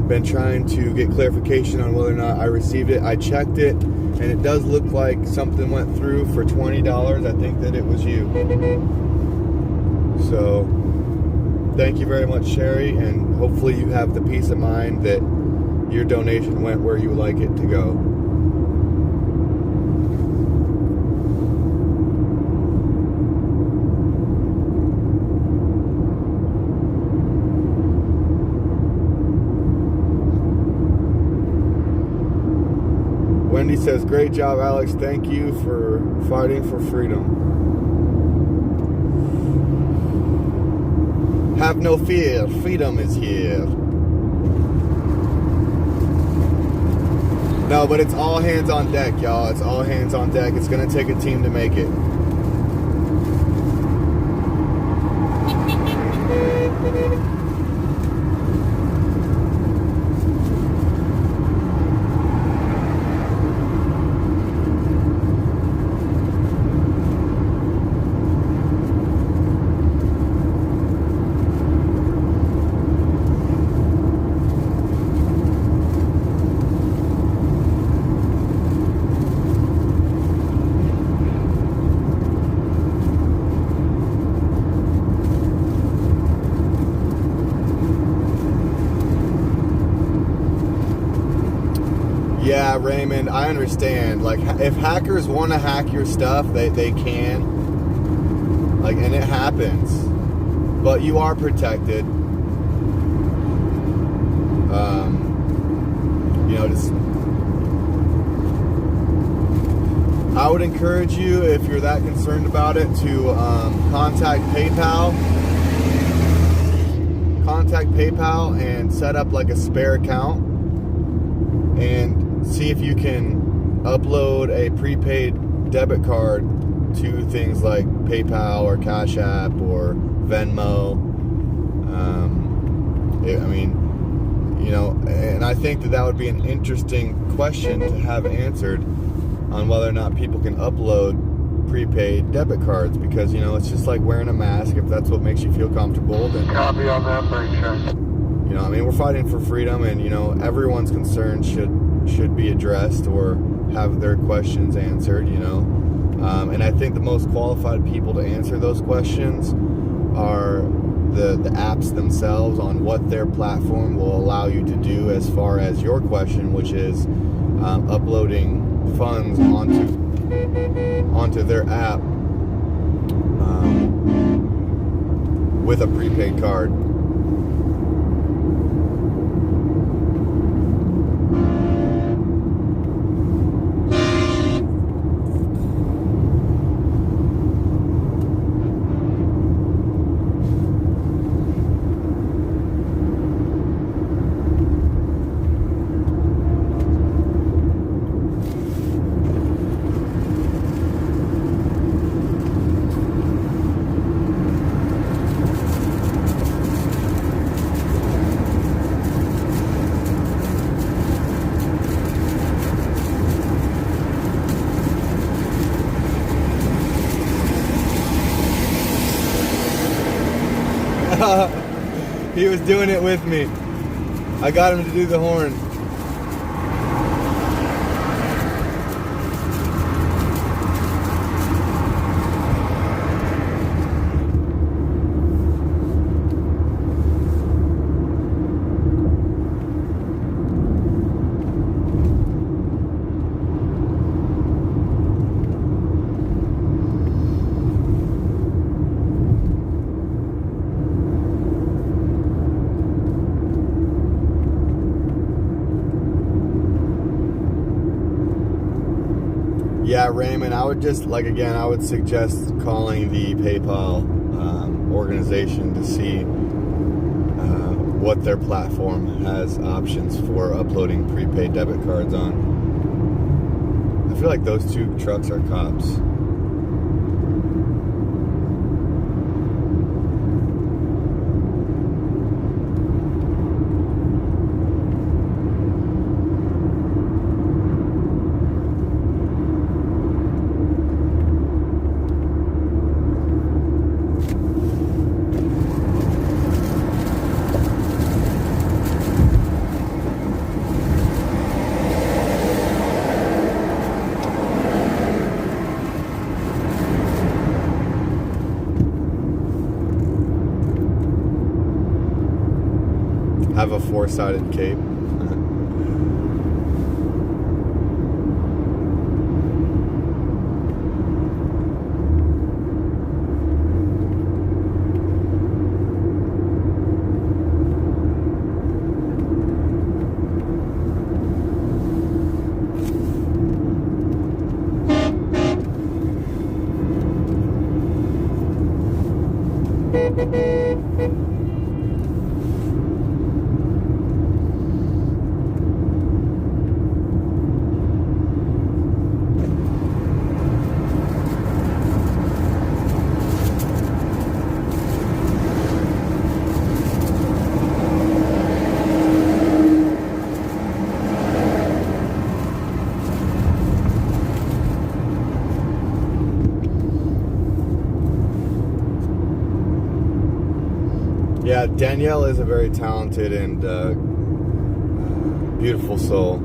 been trying to get clarification on whether or not I received it. I checked it, and it does look like something went through for $20. I think that it was you. So, thank you very much, Sherry, and hopefully you have the peace of mind that your donation went where you would like it to go. Wendy says, great job, Alex. Thank you for fighting for freedom. Have no fear, freedom is here. No, but it's all hands on deck, y'all. It's all hands on deck. It's gonna take a team to make it. Yeah, Raymond, I understand. If hackers want to hack your stuff, they can. And it happens. But you are protected. I would encourage you, if you're that concerned about it, to contact PayPal. Contact PayPal and set up a spare account. And see if you can upload a prepaid debit card to things like PayPal or Cash App or Venmo. And I think that would be an interesting question to have answered on whether or not people can upload prepaid debit cards, because, it's just like wearing a mask. If that's what makes you feel comfortable, then... Copy on that, break check. We're fighting for freedom, and, everyone's concerns should be addressed or have their questions answered, and I think the most qualified people to answer those questions are the apps themselves, on what their platform will allow you to do as far as your question, which is uploading funds onto their app with a prepaid card. He was doing it with me. I got him to do the horn. Yeah, Raymond, I would just, I would suggest calling the PayPal organization to see what their platform has options for uploading prepaid debit cards on. I feel like those two trucks are cops. Have a four-sided cape. Yeah, Danielle is a very talented and beautiful soul.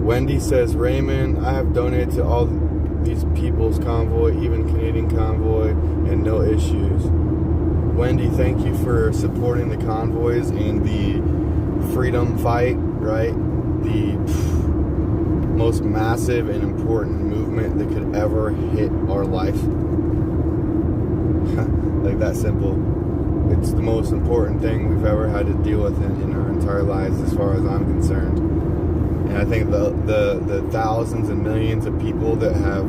Wendy says, Raymond, I have donated to all these people's convoy, even Canadian convoy, and no issues. Wendy, thank you for supporting the convoys and the freedom fight, right? The most massive and important movement that could ever hit our life. Like that simple. It's the most important thing we've ever had to deal with in our entire lives, as far as I'm concerned. And I think the thousands and millions of people that have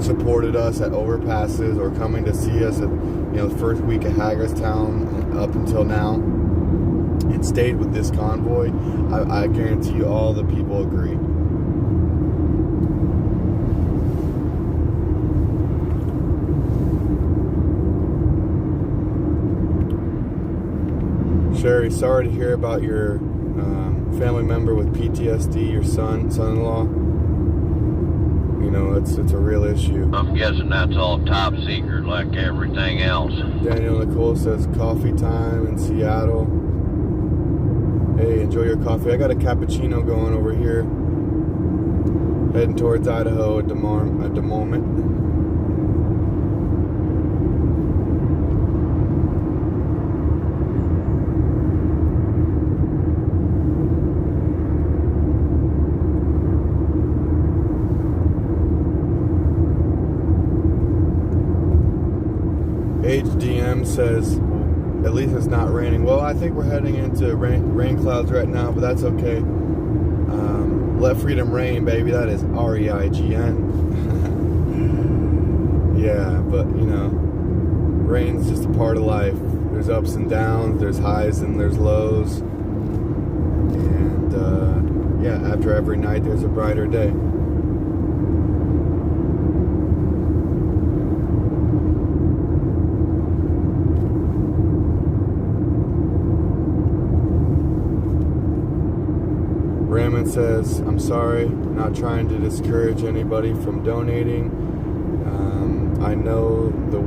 supported us at overpasses or coming to see us at, the first week of Hagerstown up until now and stayed with this convoy, I guarantee you all the people agree. Sherry, sorry to hear about your family member with PTSD, your son-in-law. It's a real issue. I'm guessing that's all top secret like everything else. Daniel Nicole says coffee time in Seattle. Hey, enjoy your coffee. I got a cappuccino going over here. Heading towards Idaho at the moment. HDM says, at least it's not raining. Well, I think we're heading into rain clouds right now, but that's okay. Let freedom reign, baby. That is REIGN. Yeah, but, rain's just a part of life. There's ups and downs, there's highs and there's lows. And, after every night, there's a brighter day. Raymond says, I'm sorry, not trying to discourage anybody from donating. I know the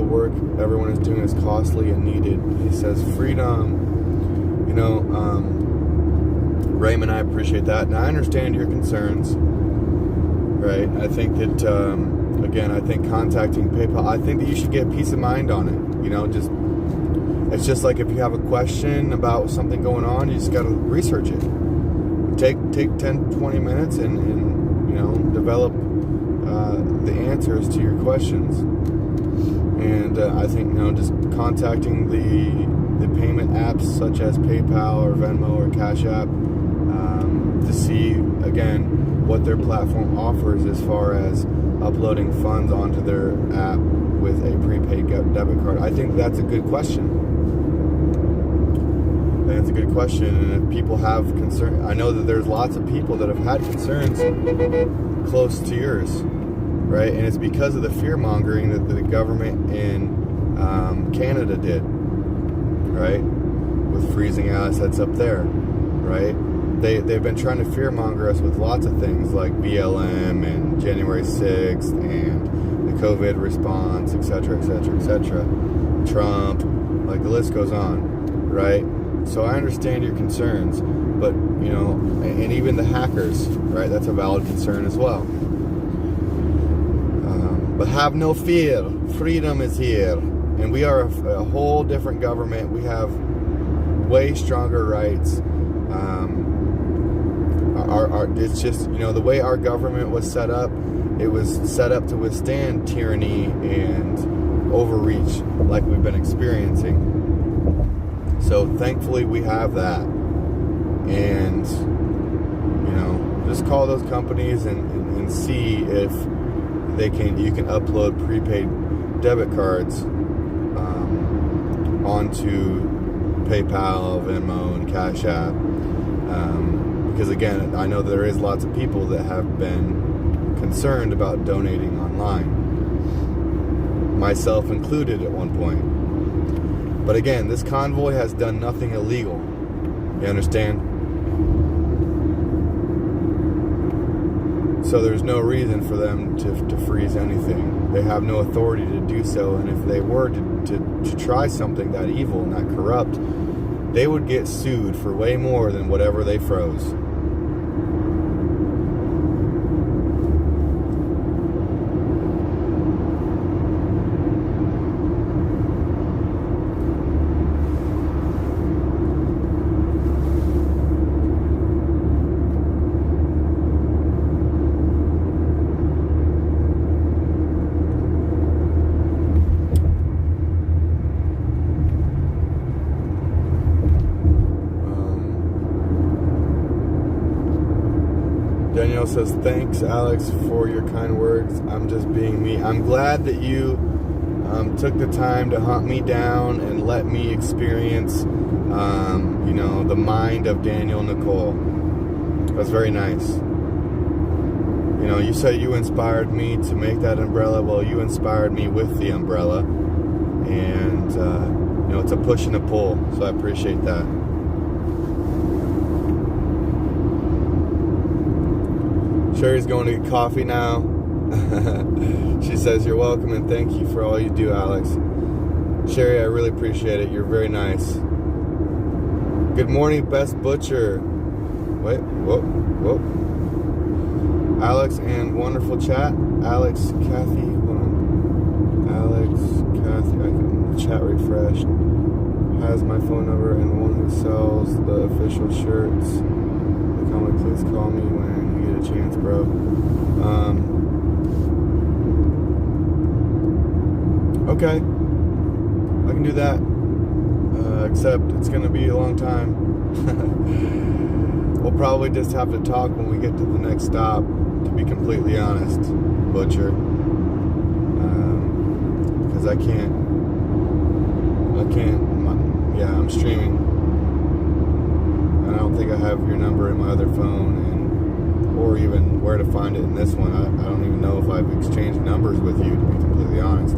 work everyone is doing is costly and needed. He says, freedom. Raymond, I appreciate that. And I understand your concerns, right? I think that, I think contacting PayPal, I think that you should get peace of mind on it. It's just like if you have a question about something going on, you just got to research it. Take 10, 20 minutes and develop the answers to your questions. And I think, just contacting the payment apps such as PayPal or Venmo or Cash App to see, again, what their platform offers as far as uploading funds onto their app with a prepaid debit card. I think that's a good question. That's a good question, and if people have concern, I know that there's lots of people that have had concerns close to yours, right? And it's because of the fear-mongering that the government in Canada did, right? With freezing assets up there, right? They've been trying to fear-monger us with lots of things like BLM and January 6th and the COVID response, etc., etc., etc. Trump, like the list goes on, right? So I understand your concerns, but, and even the hackers, right? That's a valid concern as well. But have no fear. Freedom is here. And we are a whole different government. We have way stronger rights. It's just, the way our government was set up, it was set up to withstand tyranny and overreach like we've been experiencing. So thankfully we have that, and just call those companies and see if you can upload prepaid debit cards onto PayPal, Venmo, and Cash App, because again, I know there is lots of people that have been concerned about donating online, myself included at one point. But again, this convoy has done nothing illegal. You understand? So there's no reason for them to freeze anything. They have no authority to do so. And if they were to try something that evil and that corrupt, they would get sued for way more than whatever they froze. says, thanks, Alex, for your kind words. I'm just being me. I'm glad that you took the time to hunt me down and let me experience, the mind of Daniel Nicole. That's very nice. You said you inspired me to make that umbrella. Well, you inspired me with the umbrella. And, it's a push and a pull. So I appreciate that. Sherry's going to get coffee now. She says, you're welcome and thank you for all you do, Alex. Sherry, I really appreciate it. You're very nice. Good morning, Best Butcher. Wait, whoa. Alex and wonderful chat. Alex, Kathy, hold on. Alex, Kathy, I can chat refreshed. Has my phone number and the one who sells the official shirts. Please call me when you get a chance, bro. Okay, I can do that. Except it's gonna be a long time. We'll probably just have to talk when we get to the next stop. To be completely honest, Butcher, because I can't. Yeah, I'm streaming. I don't think I have your number in my other phone, or even where to find it in this one. I don't even know if I've exchanged numbers with you, to be completely honest.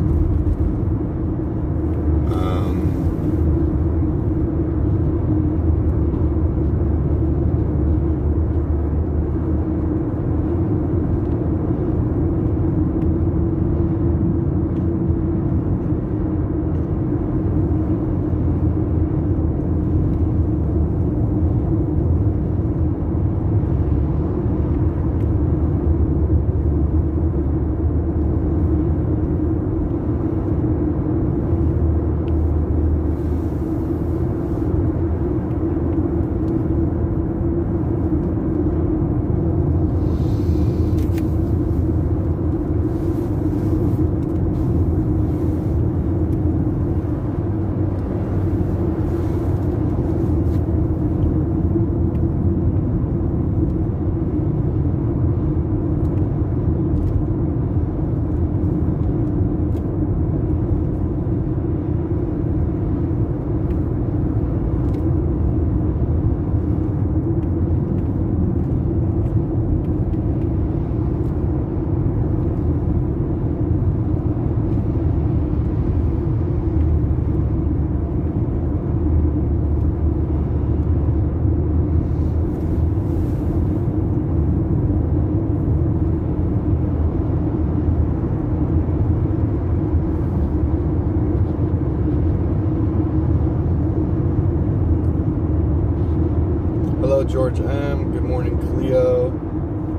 George M. Good morning, Cleo,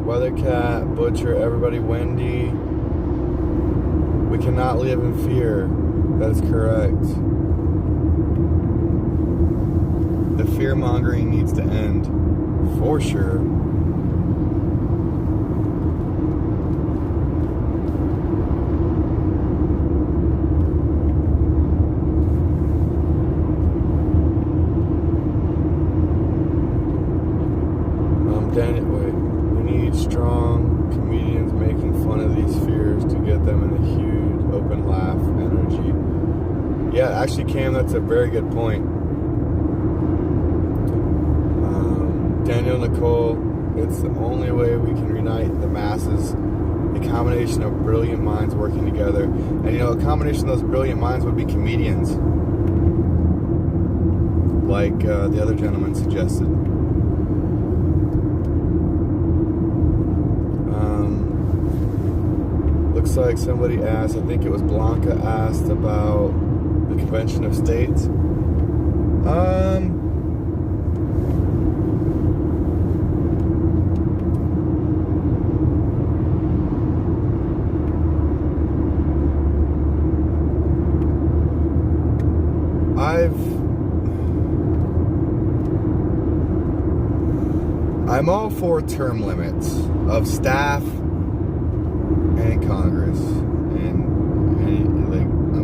Weathercat, Butcher, everybody, Wendy. We cannot live in fear. That is correct. The fear mongering needs to end, for sure. We need strong comedians making fun of these fears to get them in a huge open laugh energy. Yeah, actually, Cam, that's a very good point. Daniel Nicole, it's the only way we can unite the masses. A combination of brilliant minds working together. And a combination of those brilliant minds would be comedians. Like the other gentleman suggested. Looks like somebody asked, I think it was Blanca, asked about the Convention of States. I'm all for term limits of staff and Congress, and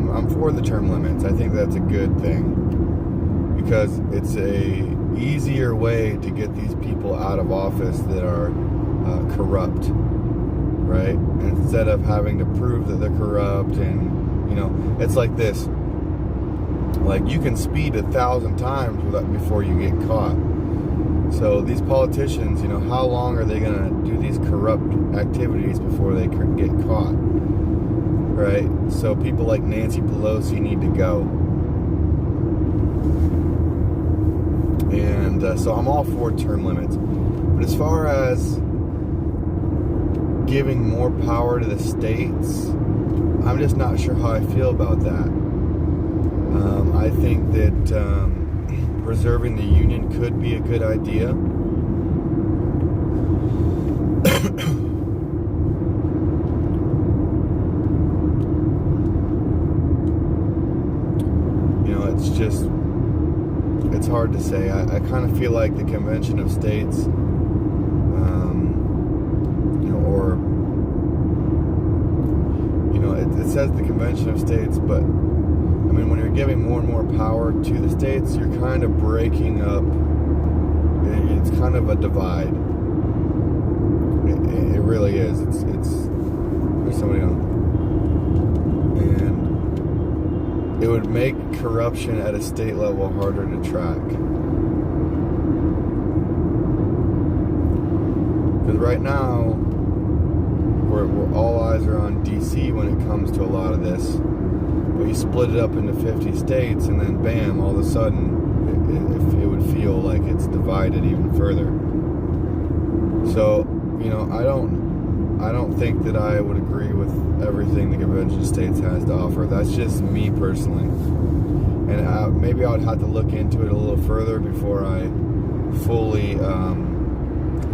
I'm for the term limits. I think that's a good thing because it's a easier way to get these people out of office that are corrupt, right? Instead of having to prove that they're corrupt. And it's like this, like you can speed 1,000 times before you get caught. So these politicians, how long are they going to do these corrupt activities before they get caught, right? So people like Nancy Pelosi need to go. And so I'm all for term limits. But as far as giving more power to the states, I'm just not sure how I feel about that. I think that preserving the union could be a good idea. It's hard to say. I kind of feel like the Convention of States, it says the Convention of States, but when you're giving more and more power to the states, you're kind of breaking up. It's kind of a divide. It really is. There's somebody on. And it would make corruption at a state level harder to track. Because right now, we're all eyes are on DC when it comes to a lot of this. But you split it up into 50 states, and then bam, all of a sudden, it would feel like it's divided even further. So, I don't think that I would agree with everything the Convention of States has to offer. That's just me personally. And maybe I would have to look into it a little further before I fully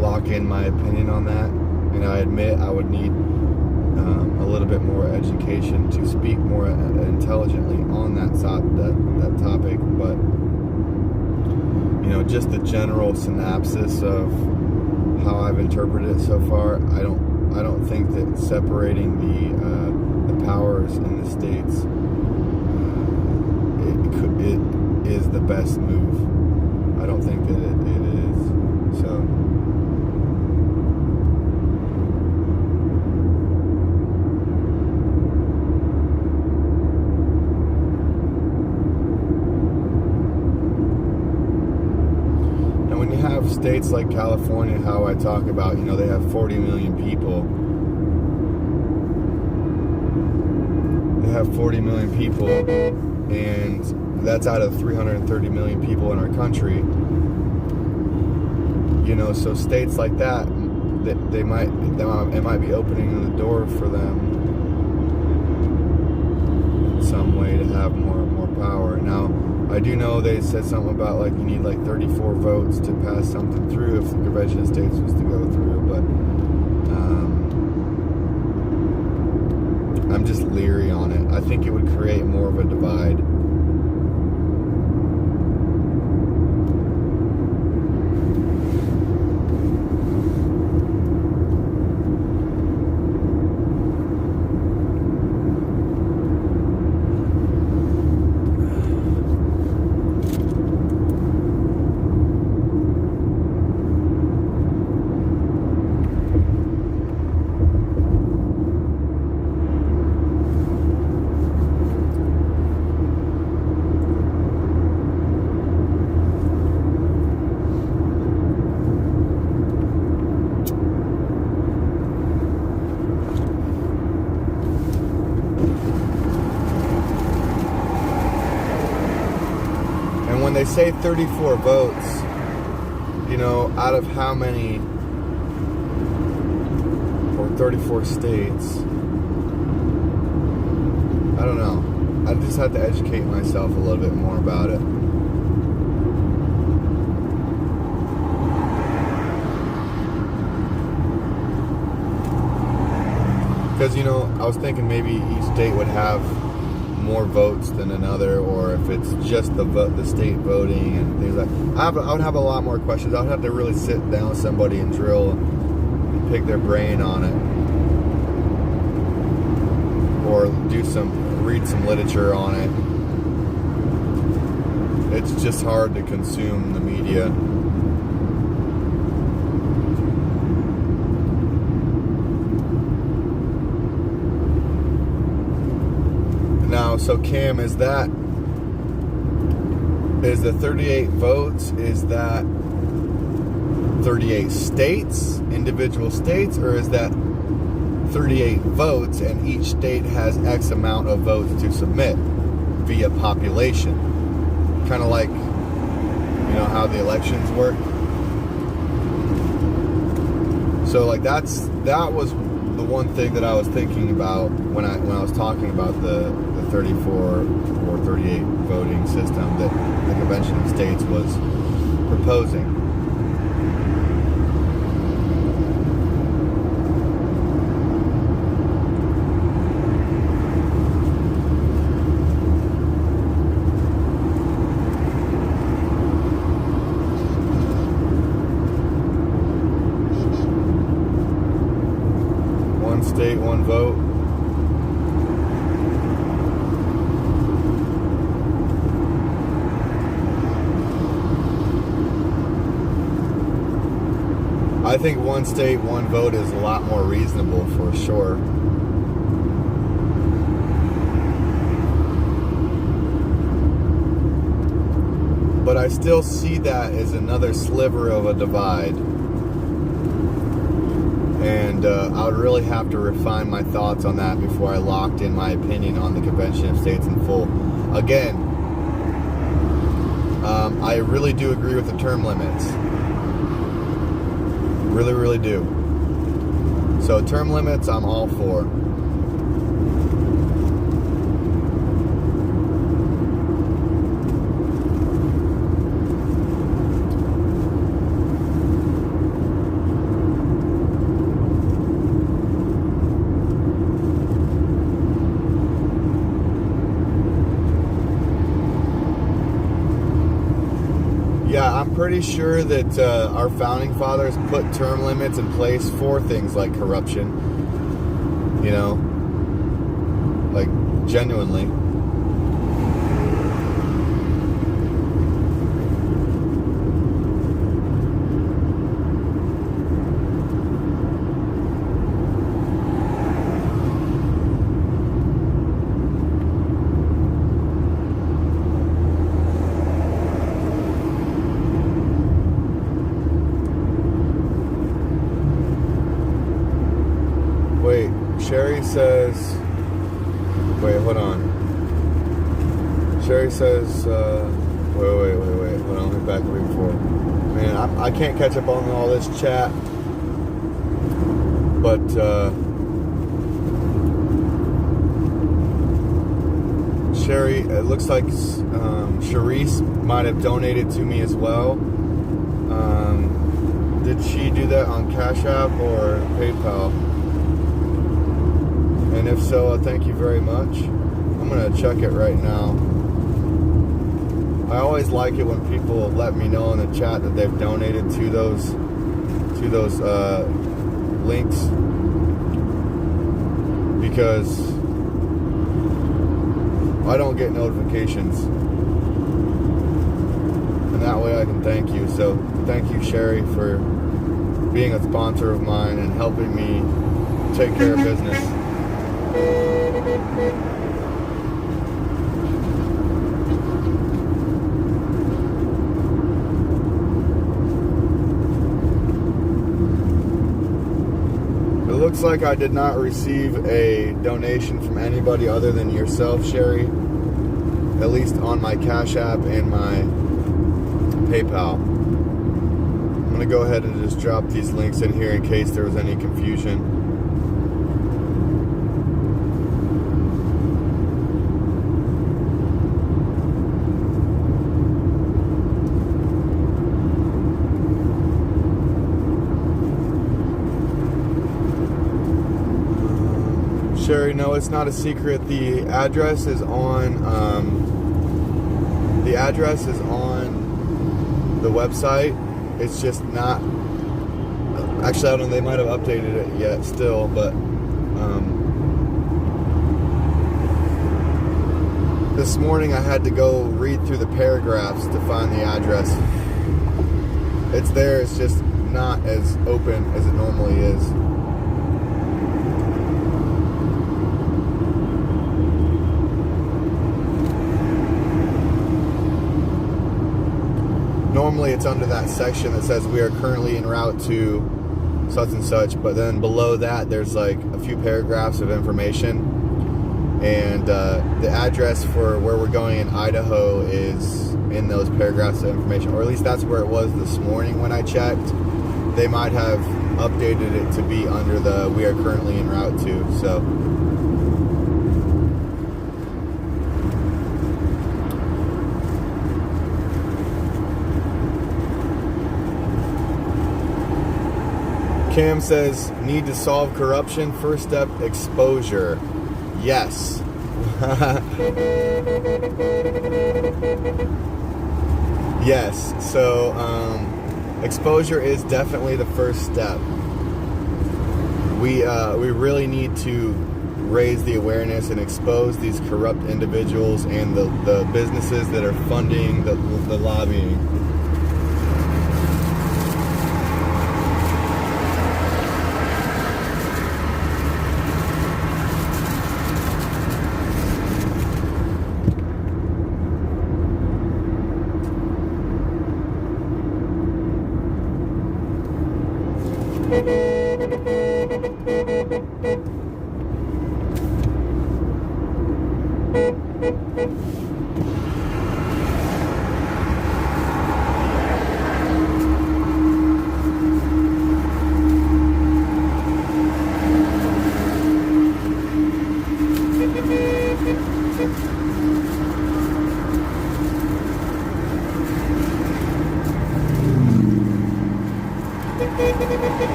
lock in my opinion on that. And I admit I would need a little bit more education to speak more intelligently on that topic. But just the general synopsis of how I've interpreted it so far, I don't think that separating the powers in the states it is the best move. I don't think that it is. So. States like California, how I talk about, they have 40 million people. They have 40 million people, and that's out of 330 million people in our country. So states like that, it might be opening the door for them in some way to have more power. Now, I do know they said something about you need 34 votes to pass something through if the Convention of States was to go through, but I'm just leery on it. I think it would create more of a divide. When they say 34 votes, out of how many, or 34 states, I don't know. I just have to educate myself a little bit more about it. Because, I was thinking maybe each state would have more votes than another, or if it's just the state voting and things like that. I would have a lot more questions. I would have to really sit down with somebody and drill and pick their brain on it, or read some literature on it. It's just hard to consume the media. so Cam, is the 38 votes, is that 38 states, individual states, or is that 38 votes and each state has X amount of votes to submit via population? Kind of like, how the elections work. So like that was the one thing that I was thinking about when I was talking about the 34 or 38 voting system that the Convention of States was proposing. One state, one vote. I think one state, one vote is a lot more reasonable for sure. But I still see that as another sliver of a divide. And I would really have to refine my thoughts on that before I locked in my opinion on the Convention of States in full. Again, I really do agree with the term limits. Really, really do. So term limits, I'm all for. Yeah, I'm pretty sure that our founding fathers put term limits in place for things like corruption. Like genuinely. Wait, Sherry says... Wait, hold on. Sherry says... Wait. Hold on, let me back away before. Man, I can't catch up on all this chat. But, Sherry, it looks like Charisse might have donated to me as well. Did she do that on Cash App or PayPal? And if so, thank you very much. I'm going to check it right now. I always like it when people let me know in the chat that they've donated to those links, because I don't get notifications, and that way I can thank you. So thank you, Sherry, for being a sponsor of mine and helping me take care of business. It looks like I did not receive a donation from anybody other than yourself, Sherry, at least on my Cash App and my PayPal. I'm going to go ahead and just drop these links in here in case there was any confusion. Sherry, no, it's not a secret. The address is on the website. It's just not. Actually, I don't know. They might have updated it yet, still, but this morning I had to go read through the paragraphs to find the address. It's there. It's just not as open as it normally is. normally it's under that section that says we are currently en route to such and such, but then below that there's like a few paragraphs of information, and the address for where we're going in Idaho is in those paragraphs of information, or at least that's where it was this morning when I checked. They might have updated it to be under the we are currently en route to. So Cam says, need to solve corruption. First step, exposure. Yes. Yes. So, exposure is definitely the first step. We really need to raise the awareness and expose these corrupt individuals and the businesses that are funding the lobbying.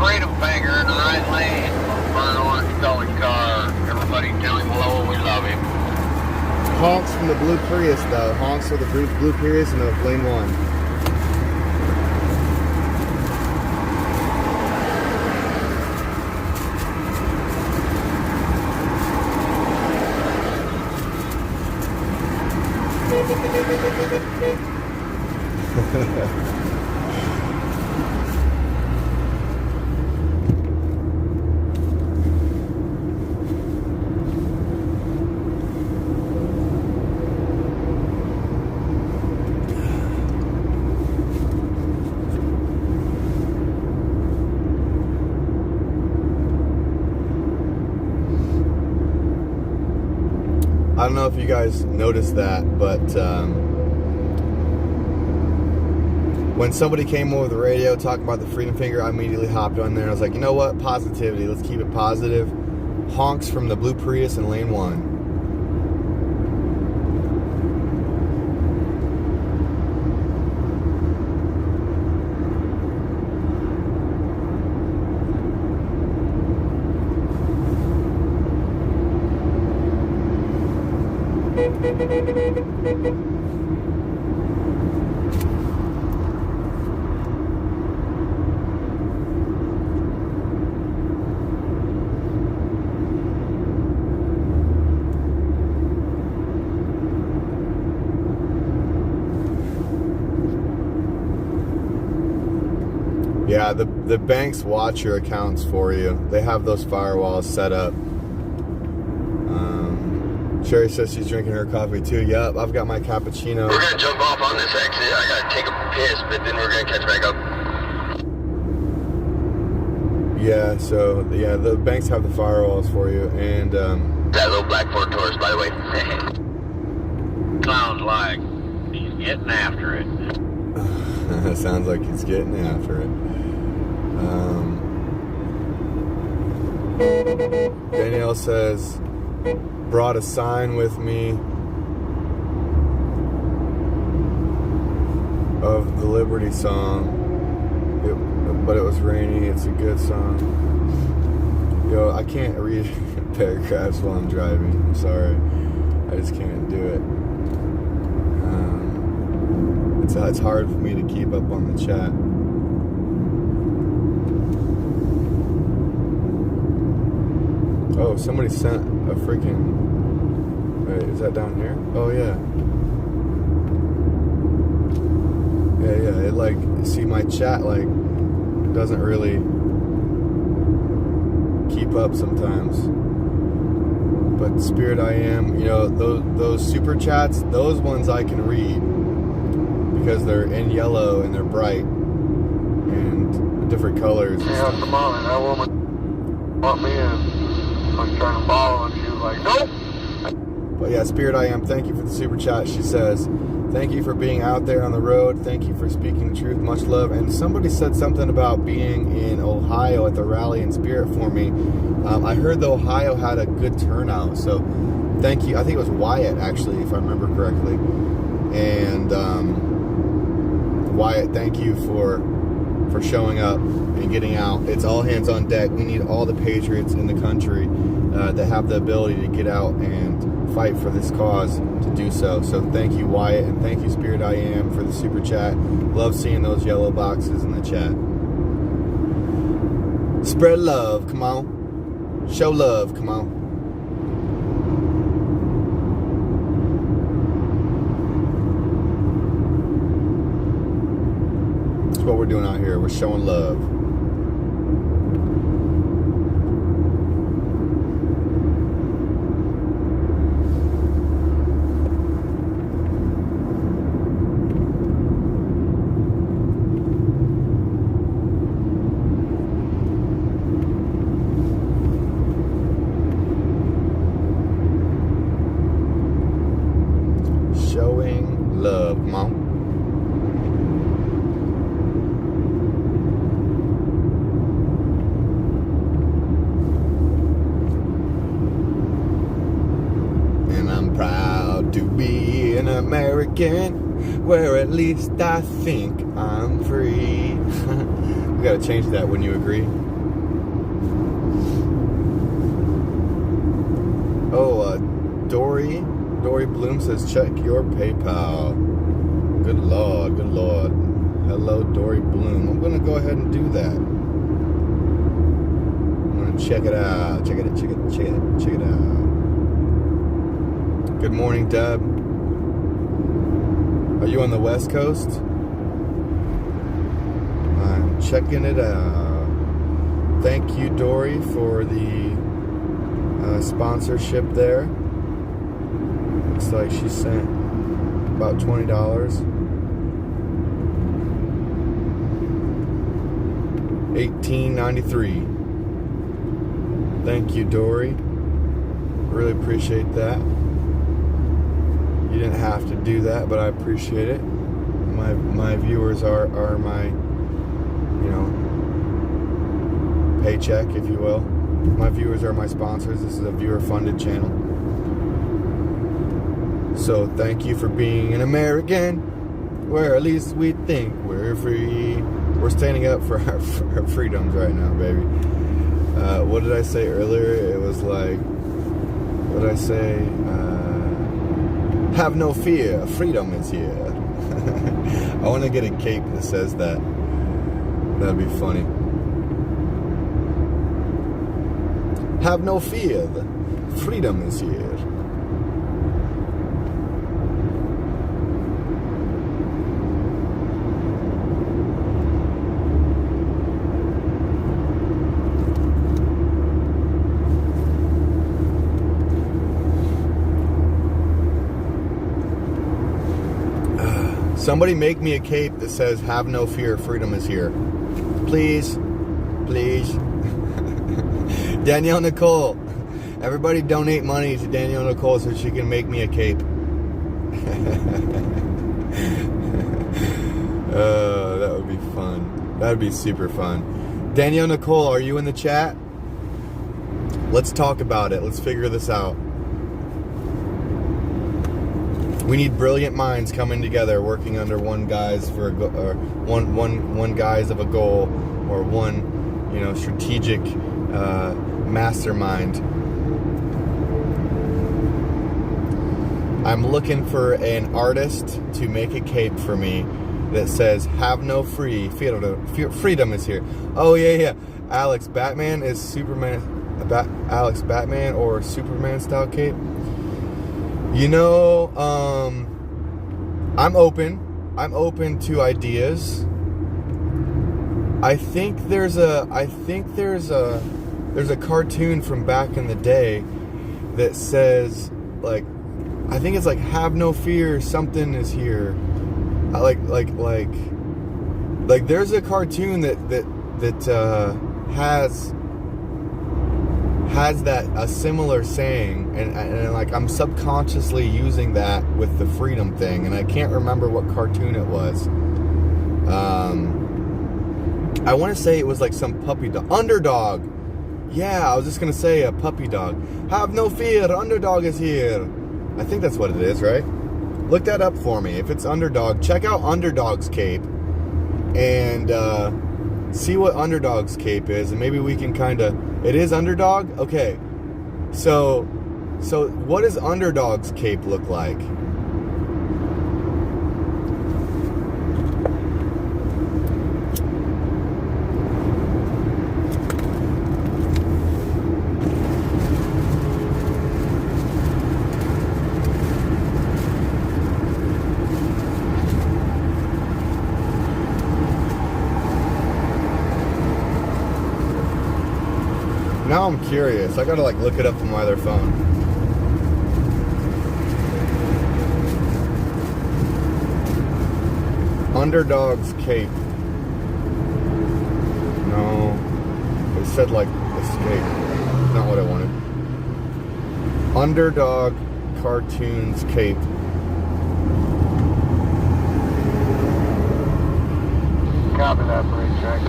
Freedom finger in the right lane. Burn orange colored car. Everybody tell him hello, we love him. Honks from the blue Prius, though. Honks for the blue Prius and the lane 1. I don't know if you guys noticed that, but when somebody came over the radio talking about the Freedom Finger, I immediately hopped on there and I was like, you know what? Positivity. Let's keep it positive. Honks from the blue Prius in lane 1. Yeah, the banks watch your accounts for you. They have those firewalls set up. Sherry says she's drinking her coffee too. Yup, I've got my cappuccino. We're gonna jump off on this exit. I gotta take a piss, but then we're gonna catch back up. Yeah, so yeah, the banks have the firewalls for you, and That little black Ford Taurus, by the way. Sounds like he's getting after it. sounds like he's getting after it. Danielle says, brought a sign with me of the Liberty song, but it was rainy. It's a good song. Yo, I can't read paragraphs while I'm driving. I'm sorry. I just can't do it. It's hard for me to keep up on the chat. Oh, somebody sent a freaking... Wait, is that down here? Oh, yeah. Yeah. It, like, see, my chat, like, doesn't really keep up sometimes. But Spirit I Am, you know, those super chats, those ones I can read because they're in yellow and they're bright and different colors. Yeah, come on, that woman brought me in. I was trying to follow and she was like, nope. But yeah, Spirit I Am, thank you for the super chat. She says, thank you for being out there on the road. Thank you for speaking the truth. Much love. And somebody said something about being in Ohio at the rally in spirit for me. I heard that Ohio had a good turnout. So thank you. I think it was Wyatt, actually, if I remember correctly. And Wyatt, thank you for showing up and getting out. It's all hands on deck. We need all the patriots in the country that have the ability to get out and fight for this cause to do so. So thank you, Wyatt, and thank you, Spirit I Am, for the super chat. Love seeing those yellow boxes in the chat. Spread love, come on. Show love, come on. That's what we're doing out here. We're showing love. Showing love, come on. And I'm proud to be an American, where at least I think I'm free. We gotta change that, wouldn't you agree? Oh, Dory Bloom says, check your PayPal. Good Lord, good Lord. Hello, Dory Bloom. I'm gonna go ahead and do that. I'm gonna check it out. Check it out. Good morning, Deb. Are you on the West Coast? I'm checking it out. Thank you, Dory, for the sponsorship there. Looks like she sent about $20. $18.93. Thank you, Dory. Really appreciate that. You didn't have to do that, but I appreciate it. My viewers are my, you know, paycheck, if you will. My viewers are my sponsors. This is a viewer-funded channel. So thank you for being an American, where at least we think we're free. We're standing up for our freedoms right now, baby. What did I say earlier? It was like, what did I say? Have no fear, freedom is here. I want to get a cape that says that. That'd be funny. Have no fear, freedom is here. Somebody make me a cape that says, have no fear, freedom is here. Please. Please. Danielle Nicole. Everybody donate money to Danielle Nicole so she can make me a cape. That would be fun. That would be super fun. Danielle Nicole, are you in the chat? Let's talk about it. Let's figure this out. We need brilliant minds coming together, working under one guise for one guise of a goal, or one, you know, strategic mastermind. I'm looking for an artist to make a cape for me that says, "Have no freedom is here." Oh yeah. Alex Batman is Superman. Alex Batman or Superman style cape. You know, I'm open. I'm open to ideas. I think there's a cartoon from back in the day that says, like, I think it's like, have no fear, something is here. Like there's a cartoon that has that, a similar saying, and like I'm subconsciously using that with the freedom thing, and I can't remember what cartoon it was. I want to say it was like some puppy dog. Underdog. Yeah, I was just going to say a puppy dog. Have no fear, Underdog is here. I think that's what it is, right? Look that up for me. If it's Underdog, check out Underdog's cape and see what Underdog's cape is, and maybe we can kind of... It is Underdog? Okay. So what does Underdog's cape look like? Now I'm curious. I gotta like look it up on my other phone. Underdog's cape. No. It said like escape. Not what I wanted. Underdog cartoons cape. Copy that, brake track.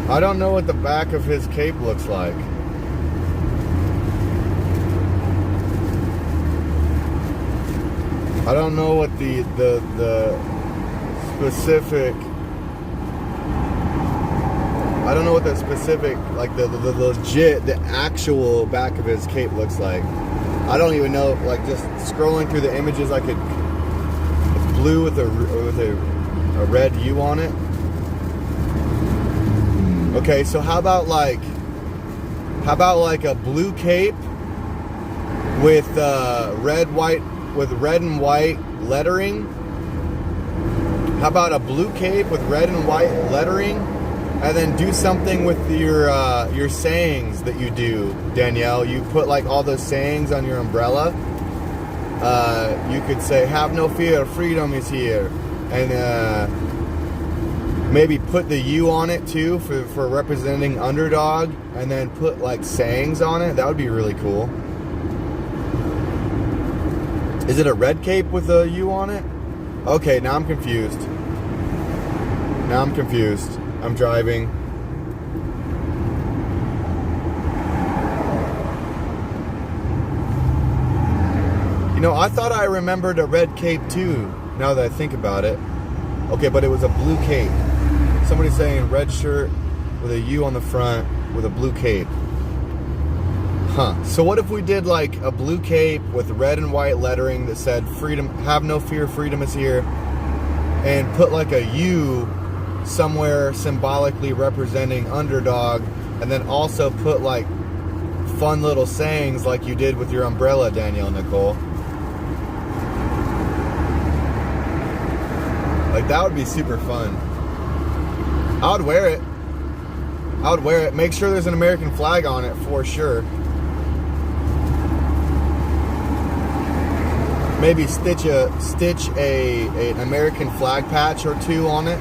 I don't know what the back of his cape looks like. I don't know what the specific... I don't know what the specific, like the legit, the actual back of his cape looks like. I don't even know, like just scrolling through the images, I could... It's blue with a red U on it. Okay, so how about like a blue cape with red and white lettering? How about a blue cape with red and white lettering, and then do something with your sayings that you do, Danielle. You put like all those sayings on your umbrella. You could say, "Have no fear, freedom is here," and maybe put the U on it too for representing Underdog, and then put like sayings on it. That would be really cool. Is it a red cape with a U on it? Okay, now I'm confused. I'm driving. You know, I thought I remembered a red cape too, now that I think about it. Okay, but it was a blue cape. Somebody's saying red shirt with a U on the front with a blue cape. Huh. So what if we did like a blue cape with red and white lettering that said freedom, have no fear, freedom is here, and put like a U somewhere symbolically representing Underdog, and then also put like fun little sayings like you did with your umbrella, Danielle Nicole. Like that would be super fun. I would wear it. Make sure there's an American flag on it for sure. Maybe stitch an American flag patch or two on it.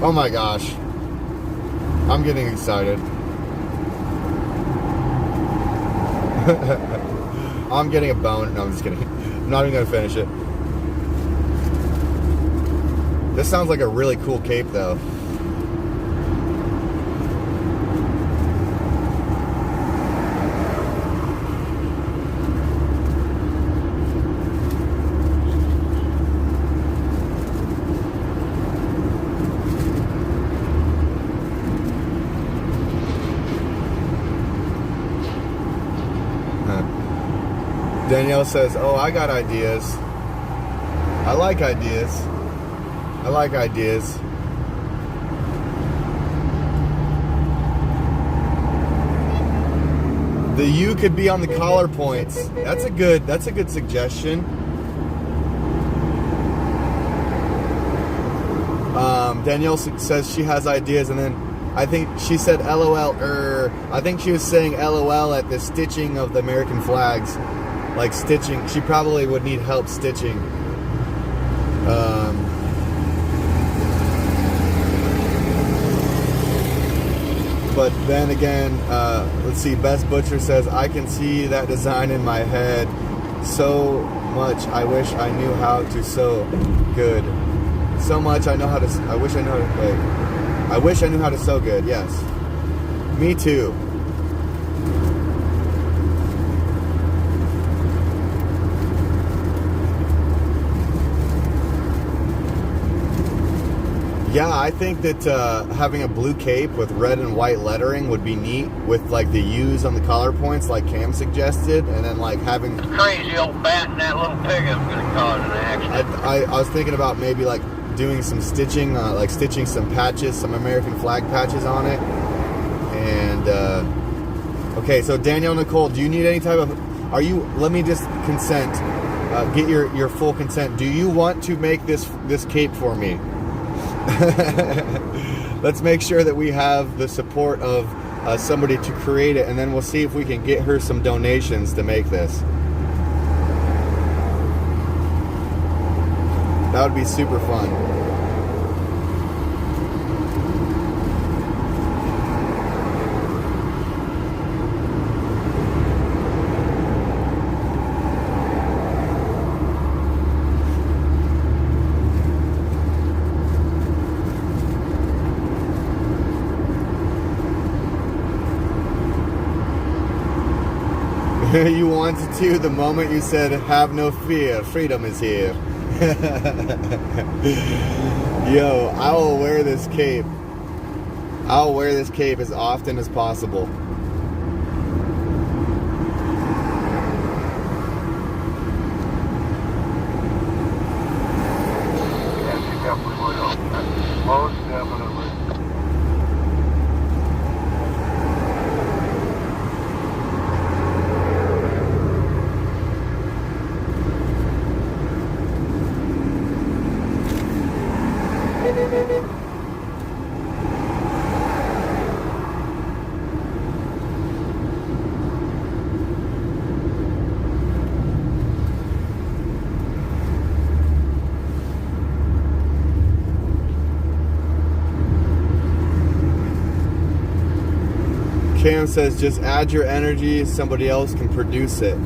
Oh my gosh. I'm getting excited. I'm getting a bone. No, I'm just kidding. I'm not even gonna finish it. This sounds like a really cool cape though. Danielle says, oh, I got ideas. I like ideas. I like ideas. The U could be on the collar points. That's a good suggestion. Danielle says she has ideas, and then I think she said LOL. I think she was saying LOL at the stitching of the American flags, like stitching. She probably would need help stitching. But then again, let's see. Best Butcher says I can see that design in my head so much. I wish I knew how to sew. Good. So much I know how to. I wish I knew how to. Wait. I wish I knew how to sew good. Yes. Me too. Yeah, I think that having a blue cape with red and white lettering would be neat, with like the U's on the collar points, like Cam suggested, and then like having Crazy old bat and that little pickup's gonna cause an accident. I was thinking about maybe like doing some stitching, like stitching some patches, some American flag patches on it. And okay, so Danielle Nicole, do you need any type of? Are you? Let me just consent. Get your full consent. Do you want to make this cape for me? Let's make sure that we have the support of somebody to create it, and then we'll see if we can get her some donations to make this. That would be super fun. You wanted to the moment you said, have no fear, freedom is here. Yo, I will wear this cape. I'll wear this cape as often as possible. Yes, you definitely will. Most definitely. Cam says, just add your energy, somebody else can produce it.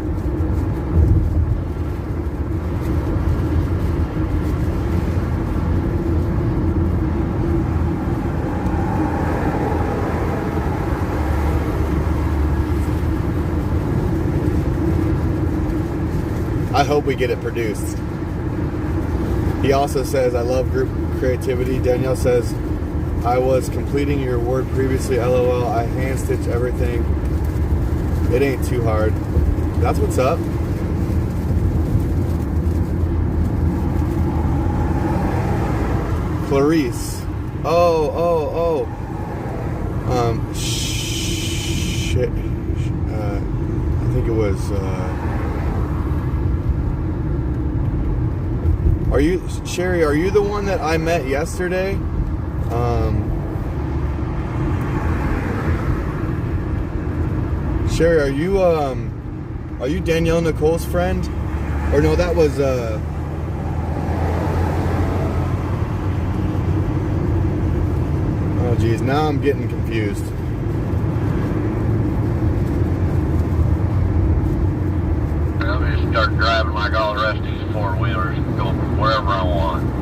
I hope we get it produced. He also says, I love group creativity. Danielle says, I was completing your word previously, LOL. I hand stitch everything. It ain't too hard. That's what's up. Clarice. Oh. Shit. I think it was, are you, Sherry, are you the one that I met yesterday? Sherry, are you Danielle Nicole's friend? Or no, that was, oh geez, now I'm getting confused. I'm gonna start driving like all the rest of these four-wheelers and go wherever I want.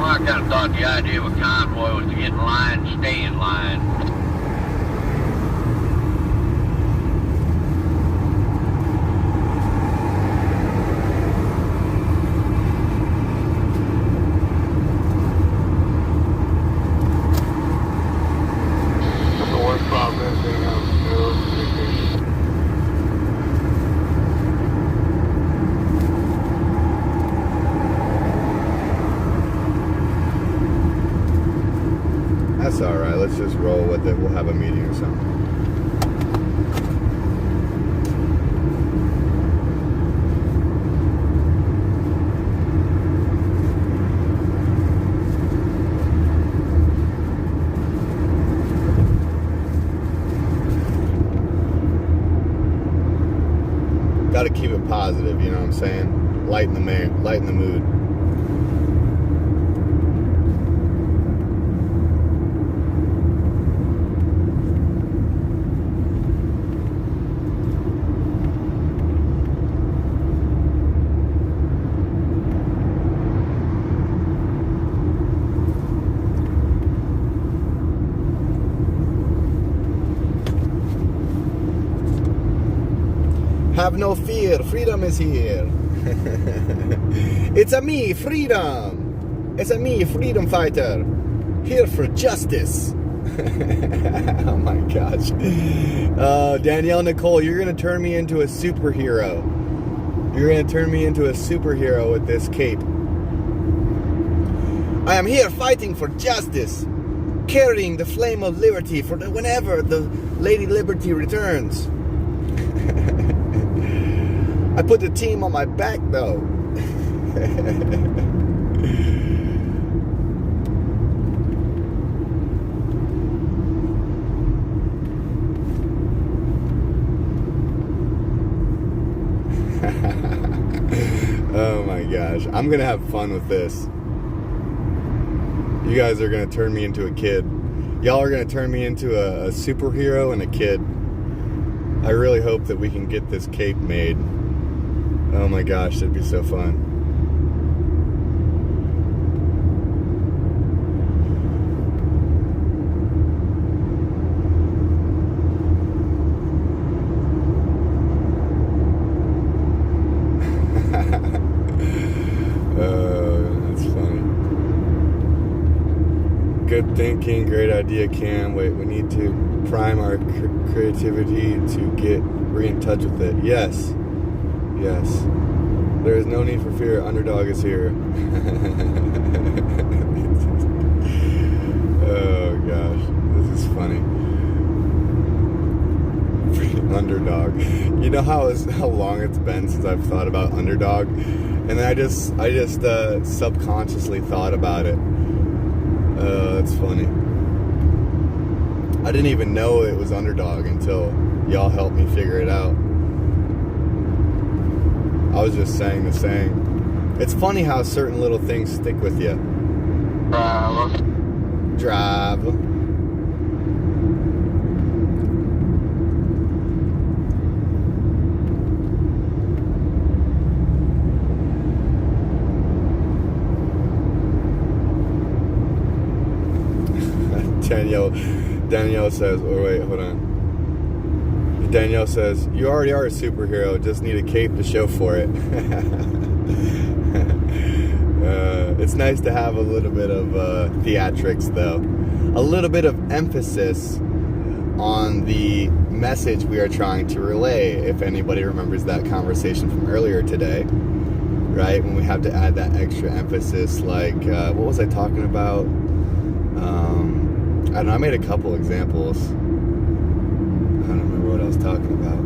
I kind of thought the idea of a convoy was to get in line and stay in line. North That's all right. Let's just roll with it. We'll have a meeting or something. Got to keep it positive, you know what I'm saying? Lighten the mood. Have no fear, freedom is here. It's a me, freedom. It's a me, freedom fighter. Here for justice. Oh my gosh. Danielle Nicole, you're going to turn me into a superhero. You're going to turn me into a superhero with this cape. I am here fighting for justice. Carrying the flame of liberty for whenever the Lady Liberty returns. I put the team on my back, though. Oh my gosh. I'm going to have fun with this. You guys are going to turn me into a kid. Y'all are going to turn me into a superhero and a kid. I really hope that we can get this cape made. Oh my gosh, it'd be so fun. That's funny. Good thinking, great idea, Cam. Wait, we need to prime our creativity to get in touch with it. Yes. Yes. There is no need for fear. Underdog is here. Oh gosh. This is funny. Underdog. You know how long it's been since I've thought about underdog? And then I just subconsciously thought about it. That's funny. I didn't even know it was underdog until y'all helped me figure it out. I was just saying the saying. It's funny how certain little things stick with you. Drive. Danielle says, oh wait, hold on. Danielle says, you already are a superhero, just need a cape to show for it. It's nice to have a little bit of theatrics, though. A little bit of emphasis on the message we are trying to relay, if anybody remembers that conversation from earlier today, right? When we have to add that extra emphasis, like, what was I talking about? I don't know, I made a couple examples. I don't remember what I was talking about.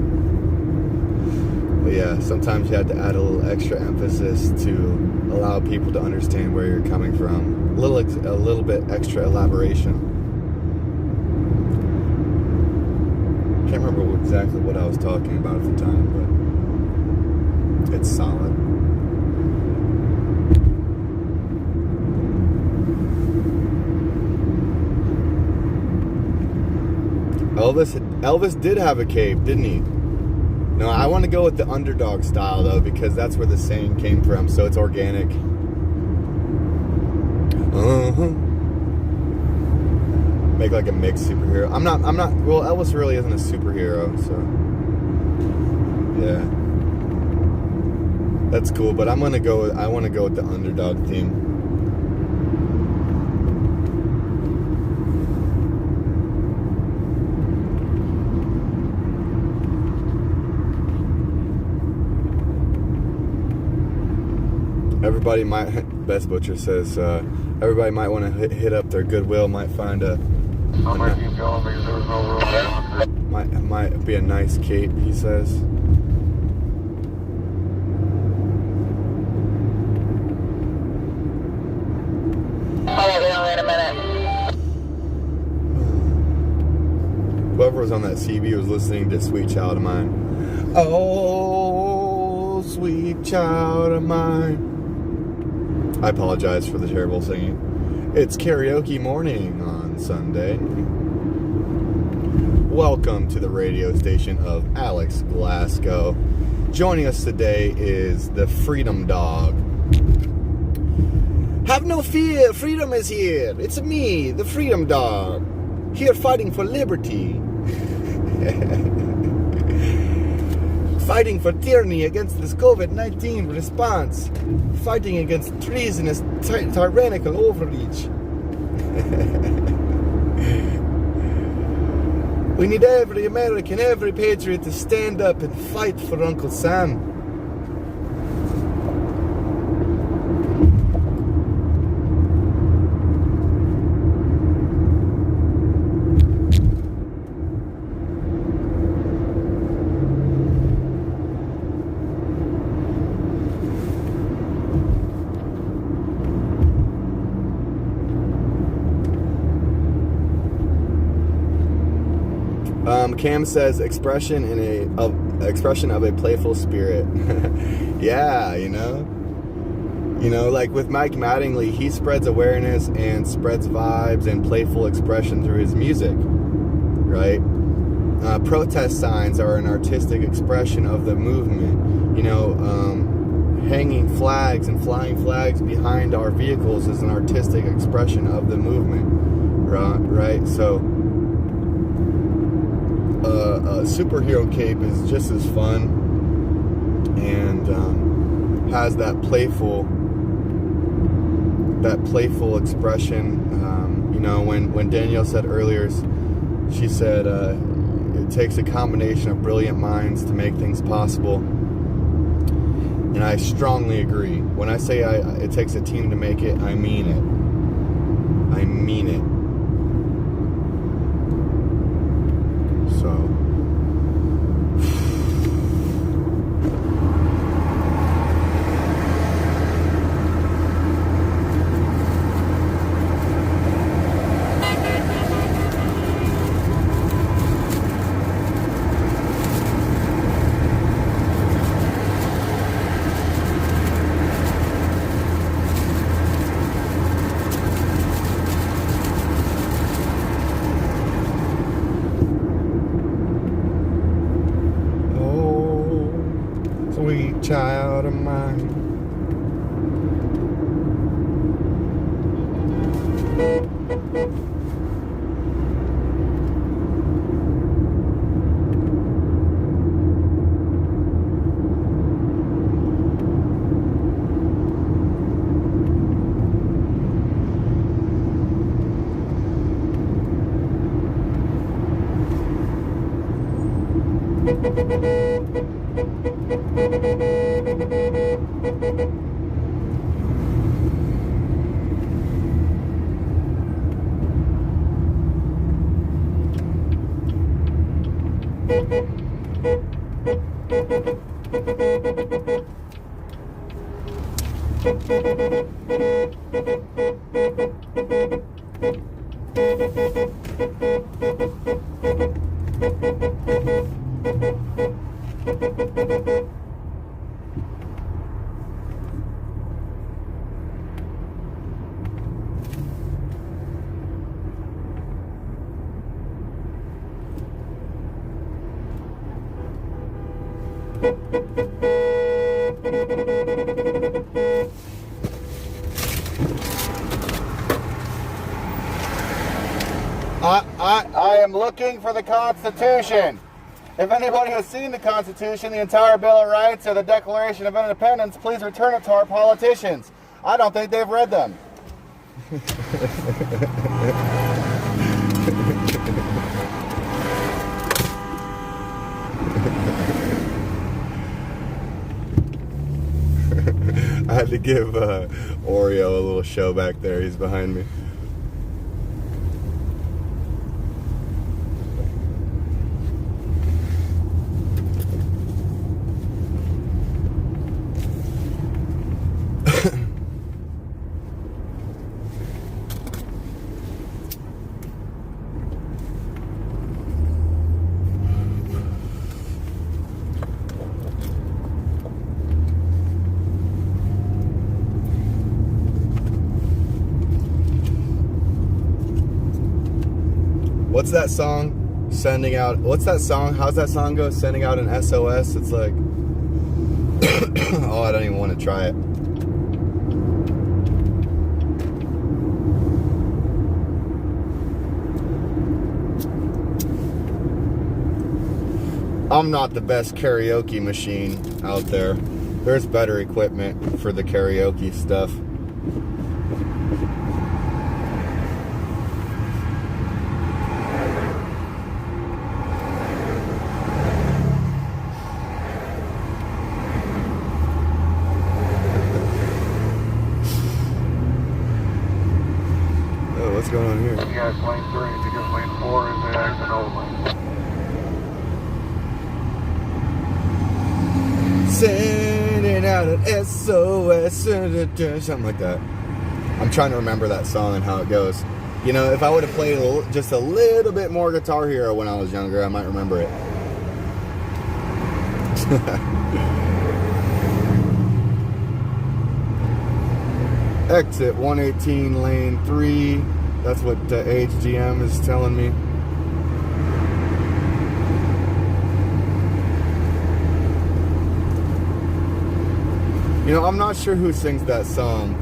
But yeah, sometimes you have to add a little extra emphasis to allow people to understand where you're coming from. A little bit extra elaboration. Can't remember exactly what I was talking about at the time, but it's solid. Elvis did have a cape, didn't he? No, I want to go with the underdog style, though, because that's where the saying came from, so it's organic. Make like a mixed superhero. I'm not, well, Elvis really isn't a superhero, so. Yeah. That's cool, but I want to go with the underdog theme. Everybody, my Best Butcher says, everybody might want to hit up their Goodwill. Might find a. I'm gonna keep going because there's no room. Might be a nice cape, he says. I'll be on in a minute. Whoever was on that CB was listening to Sweet Child of Mine. Oh, sweet child of mine. I apologize for the terrible singing. It's karaoke morning on Sunday. Welcome to the radio station of Alex Glasgow. Joining us today is the Freedom Dog. Have no fear, freedom is here. It's me, the Freedom Dog, here fighting for liberty. Fighting for tyranny against this COVID-19 response. Fighting against treasonous, tyrannical overreach. We need every American, every patriot to stand up and fight for Uncle Sam. Cam says expression of a playful spirit. Yeah, you know, like with Mike Mattingly, he spreads awareness and spreads vibes and playful expression through his music, right? Protest signs are an artistic expression of the movement. You know, hanging flags and flying flags behind our vehicles is an artistic expression of the movement, right? So a superhero cape is just as fun and has that playful expression. You know, when Danielle said earlier, she said it takes a combination of brilliant minds to make things possible, and I strongly agree. When I say it takes a team to make it, I mean it. I mean it. So child of mine. I am looking for the Constitution. If anybody has seen the Constitution, the entire Bill of Rights, or the Declaration of Independence, please return it to our politicians. I don't think they've read them. had to give Oreo a little show back there. He's behind me. What's that song? Sending out. What's that song? How's that song go? Sending out an SOS. It's like, oh, I don't even want to try it. I'm not the best karaoke machine out there. There's better equipment for the karaoke stuff. What's going on here? You guys lane 3, because lane 4 is the exit only. Sending out an SOS, something like that. I'm trying to remember that song and how it goes. You know, if I would have played just a little bit more Guitar Hero when I was younger, I might remember it. Exit 118, lane 3. That's what HGM is telling me. You know, I'm not sure who sings that song.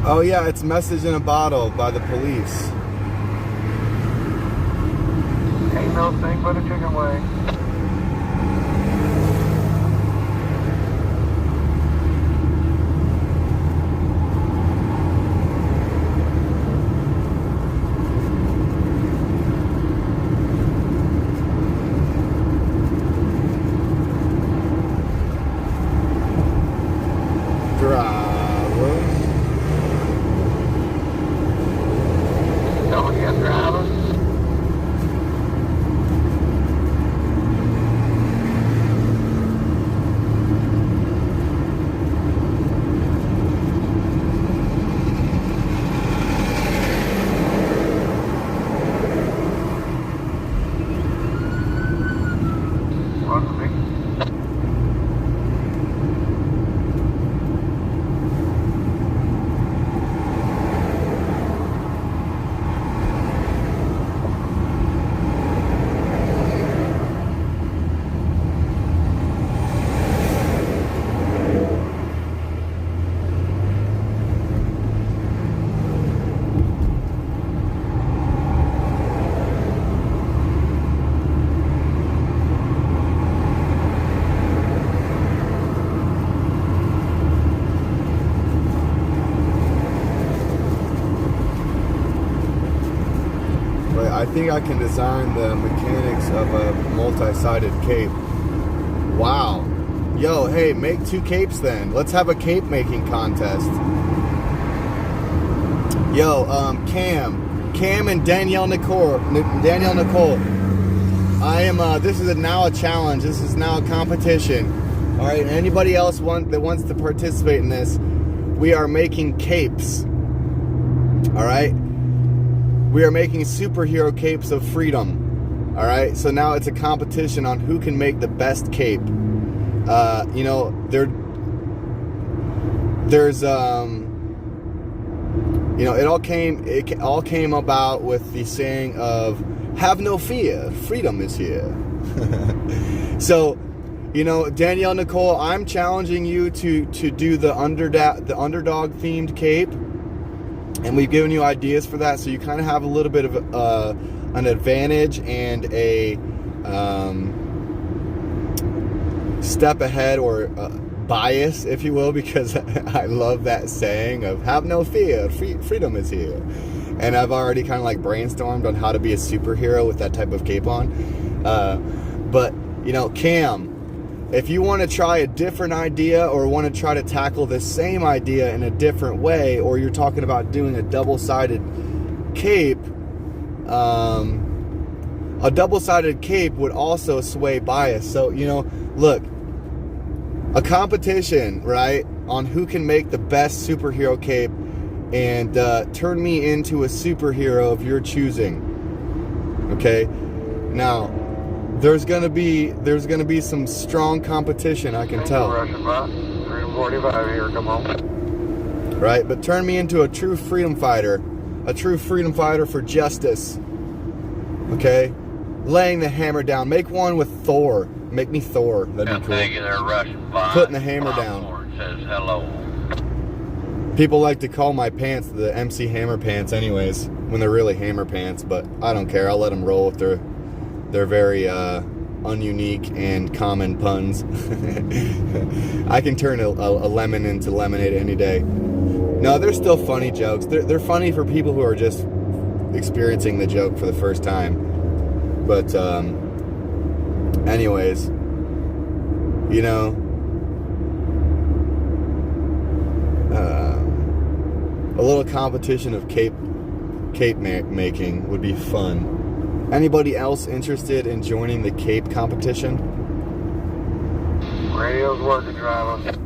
Oh yeah, it's Message in a Bottle by the Police. Ain't no thing but a chicken wing. I think I can design the mechanics of a multi-sided cape. Wow. Yo, hey, make 2 capes then. Let's have a cape making contest. Yo, Cam and Danielle Nicole. I am, this is now a challenge. This is now a competition. All right, anybody else that wants to participate in this, we are making capes. All right. we are making superhero capes of freedom. All right, so now it's a competition on who can make the best cape. You know, there's you know, it all came about with the saying of "Have no fear, freedom is here." So, you know, Danielle Nicole, I'm challenging you to do the underdog themed cape, and we've given you ideas for that, so you kind of have a little bit of an advantage and a step ahead, or bias, if you will, because I love that saying of "Have no fear, freedom is here." And I've already kind of like brainstormed on how to be a superhero with that type of cape on. But, you know, Cam, if you want to try a different idea or want to try to tackle the same idea in a different way, or you're talking about doing a double-sided cape, a double-sided cape would also sway bias. So, you know, look, a competition, right, on who can make the best superhero cape and turn me into a superhero of your choosing. Okay? Now, there's gonna be some strong competition, I can tell. Russian bot, 345 here, come on. Right? But turn me into a true freedom fighter for justice. Okay? Laying the hammer down. Make one with Thor. Make me Thor. That'd be cool. Russian bot. Putting the hammer down. Says hello. People like to call my pants the MC Hammer pants anyways, when they're really hammer pants, but I don't care. I'll let them roll with their very ununique and common puns. I can turn a lemon into lemonade any day. No, they're still funny jokes. They're funny for people who are just experiencing the joke for the first time. But anyways, you know, a little competition of cape making would be fun. Anybody else interested in joining the cape competition? Radio's working, driver.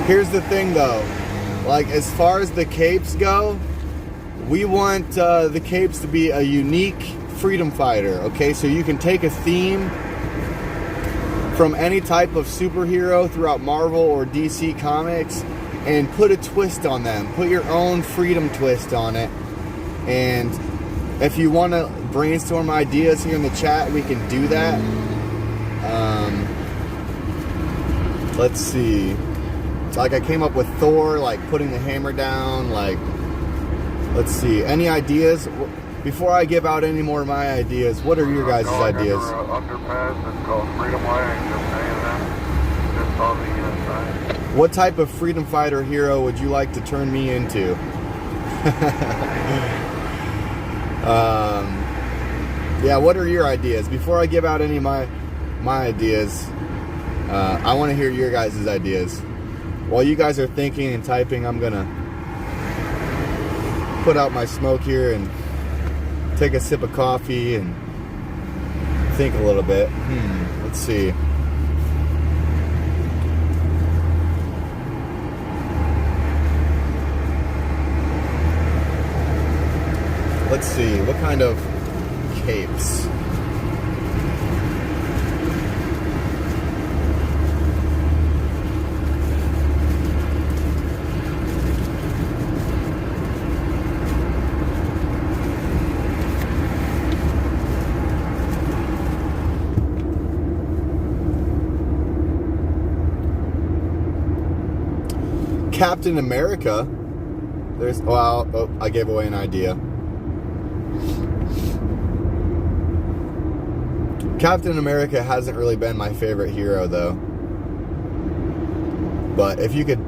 Here's the thing though, like as far as the capes go, we want the capes to be a unique freedom fighter, okay? So you can take a theme from any type of superhero throughout Marvel or DC Comics and put a twist on them. Put your own freedom twist on it. And if you want to brainstorm ideas here in the chat, we can do that. Let's see. Like I came up with Thor, like putting the hammer down, like, let's see, any ideas? Before I give out any more of my ideas, what are your guys' ideas? Underpass, it's called Freedom Way, just saying that, just on the inside. What type of freedom fighter hero would you like to turn me into? Yeah, what are your ideas? Before I give out any of my ideas, I want to hear your guys' ideas. While you guys are thinking and typing, I'm gonna put out my smoke here and take a sip of coffee and think a little bit. Let's see. Let's see, what kind of capes? Captain America. There's, well, oh, I gave away an idea. Captain America hasn't really been my favorite hero, though. But if we could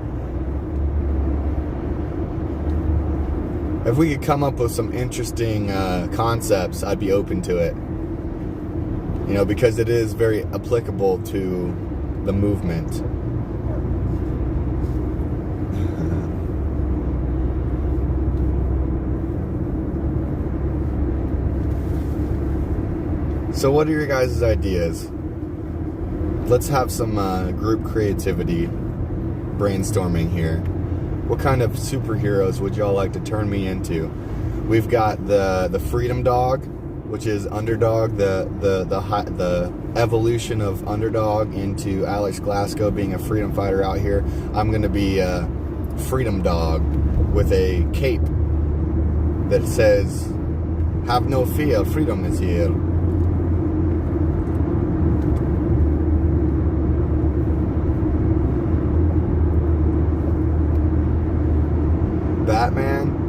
come up with some interesting concepts, I'd be open to it. You know, because it is very applicable to the movement. So what are your guys' ideas? Let's have some group creativity brainstorming here. What kind of superheroes would y'all like to turn me into? We've got the Freedom Dog, which is Underdog, the evolution of Underdog into Alex Glasgow being a freedom fighter out here. I'm going to be a Freedom Dog with a cape that says, "Have no fear, freedom is here." Batman?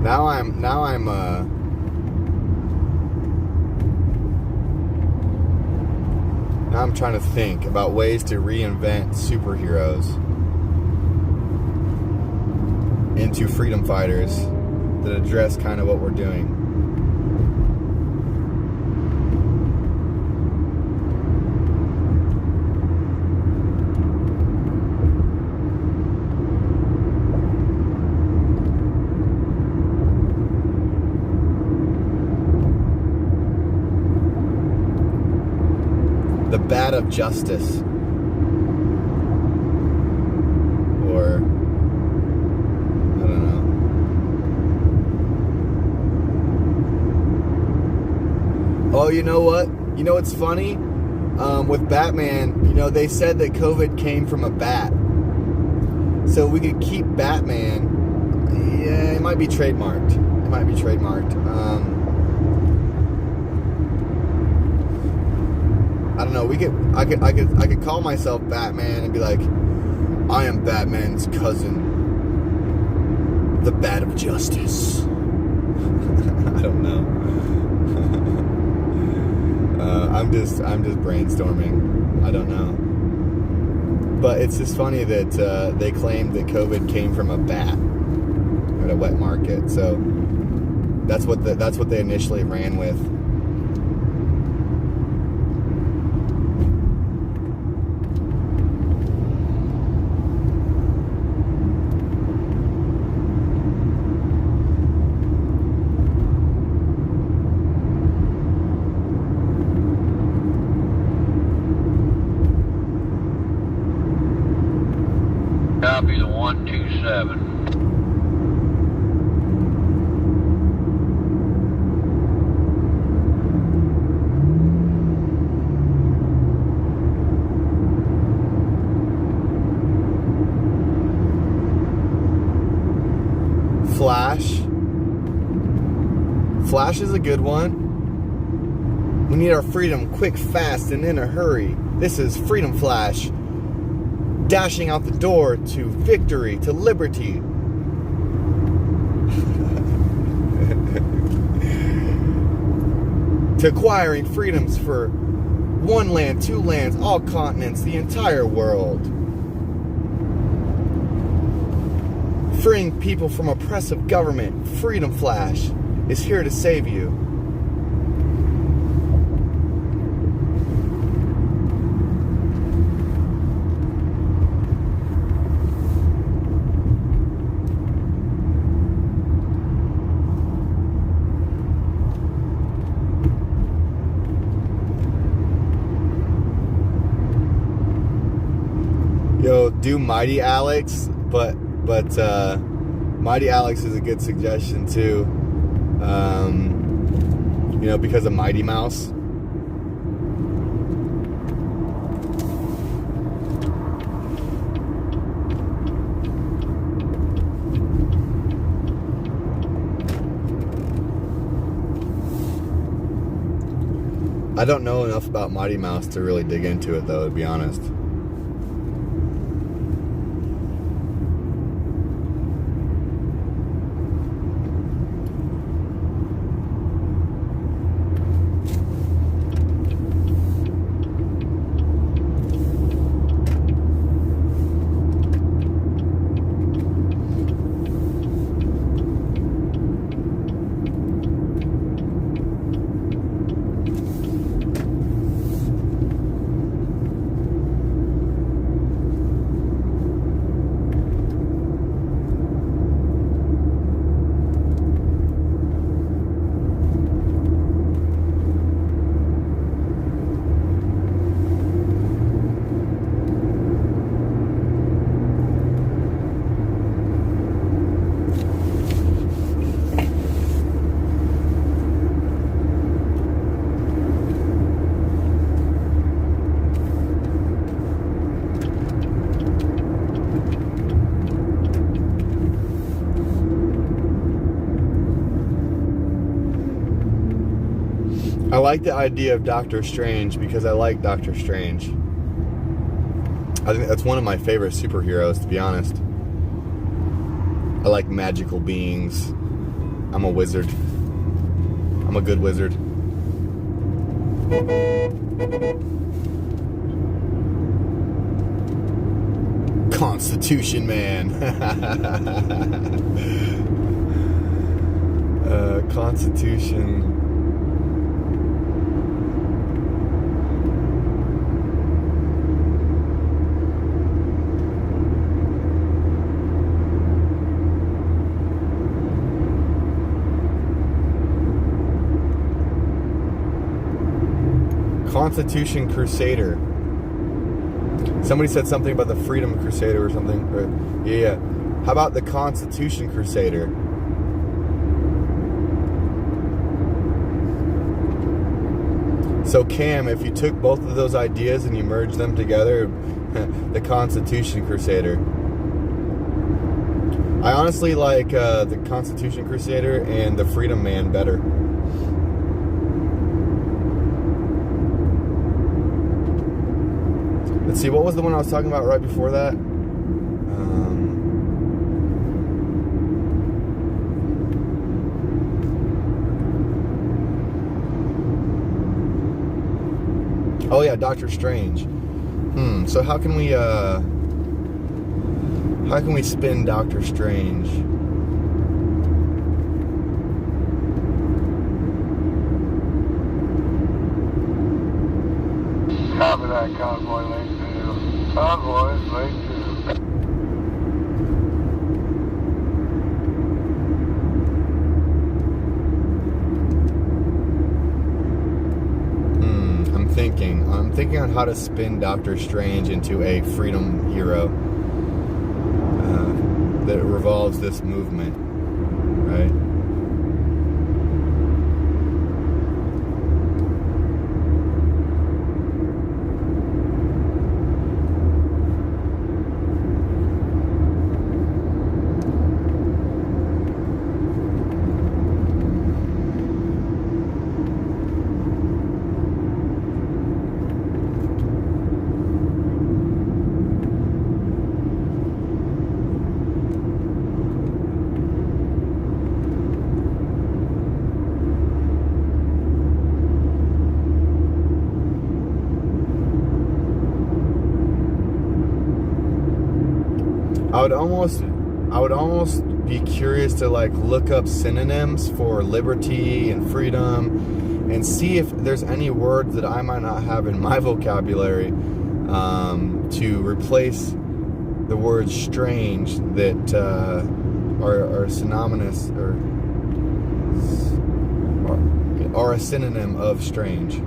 Now I'm trying to think about ways to reinvent superheroes into freedom fighters that address kind of what we're doing. The Bat of Justice, or I don't know. Oh, you know what? You know what's funny? With Batman, you know, they said that COVID came from a bat, so we could keep Batman. Yeah, it might be trademarked. It might be trademarked. I don't know. I could call myself Batman and be like, I am Batman's cousin, the Bat of Justice. I don't know. I'm just brainstorming. I don't know. But it's just funny that they claimed that COVID came from a bat at a wet market. So that's what they initially ran with. Copy the 127. Flash is a good one. We need our freedom quick, fast, and in a hurry. This is Freedom Flash, dashing out the door to victory, to liberty. To acquiring freedoms for one land, two lands, all continents, the entire world. Freeing people from oppressive government. Freedom Flash is here to save you. Yo, do Mighty Alex, but Mighty Alex is a good suggestion too. You know, because of Mighty Mouse. I don't know enough about Mighty Mouse to really dig into it, though, to be honest. I like the idea of Doctor Strange because I like Doctor Strange. I think that's one of my favorite superheroes, to be honest. I like magical beings. I'm a wizard. I'm a good wizard. Constitution Man. Constitution. Constitution Crusader. Somebody said something about the Freedom Crusader or something. Or, yeah. How about the Constitution Crusader? So Cam, if you took both of those ideas and you merged them together, the Constitution Crusader. I honestly like the Constitution Crusader and the Freedom Man better. Let's see, what was the one I was talking about right before that? Oh yeah, Doctor Strange. So how can we spin Doctor Strange? Copy that, Convoy lane 2. Convoy lane 2. I'm thinking on how to spin Doctor Strange into a freedom hero that revolves this movement, right? I would almost be curious to like look up synonyms for liberty and freedom and see if there's any words that I might not have in my vocabulary to replace the word strange that are synonymous or a synonym of strange.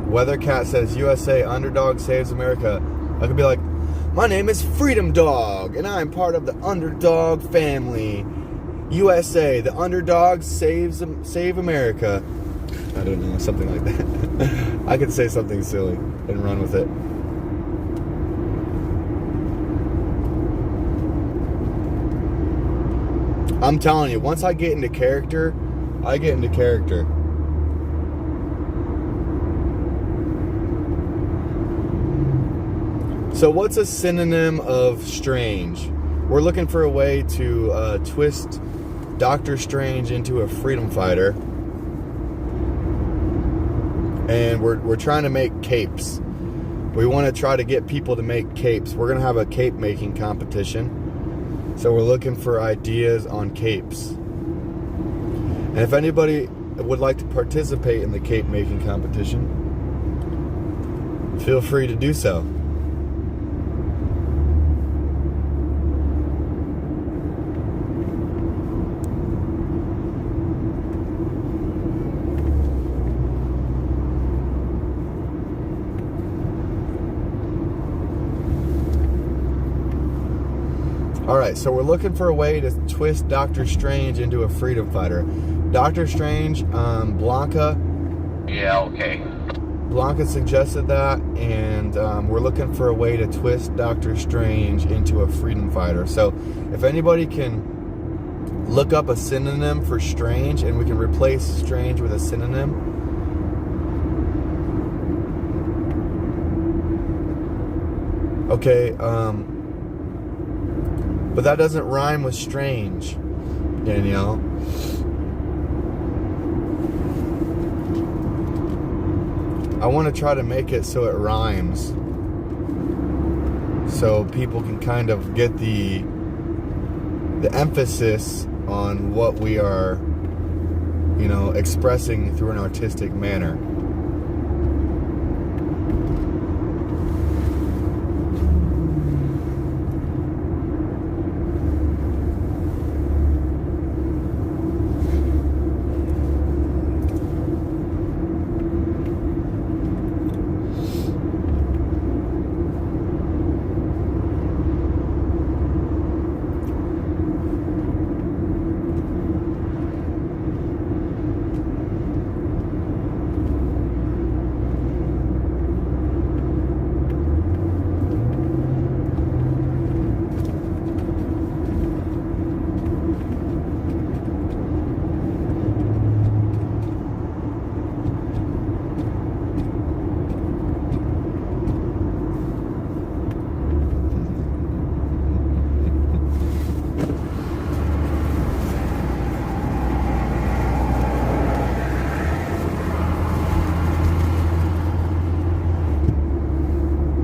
Weathercat says USA underdog saves America. I could be like, My name is Freedom Dog, and I'm part of the Underdog family. USA, the underdog save America. I don't know, something like that. I could say something silly and run with it. I'm telling you, once I get into character, I get into character. So what's a synonym of strange? We're looking for a way to twist Doctor Strange into a freedom fighter. And we're trying to make capes. We want to try to get people to make capes. We're going to have a cape making competition. So we're looking for ideas on capes. And if anybody would like to participate in the cape making competition, feel free to do so. Alright, so we're looking for a way to twist Doctor Strange into a freedom fighter. Doctor Strange, Blanca. Yeah, okay. Blanca suggested that, and we're looking for a way to twist Doctor Strange into a freedom fighter. So if anybody can look up a synonym for strange, and we can replace strange with a synonym. Okay, but that doesn't rhyme with strange, Danielle. I want to try to make it so it rhymes, so people can kind of get the emphasis on what we are, expressing through an artistic manner.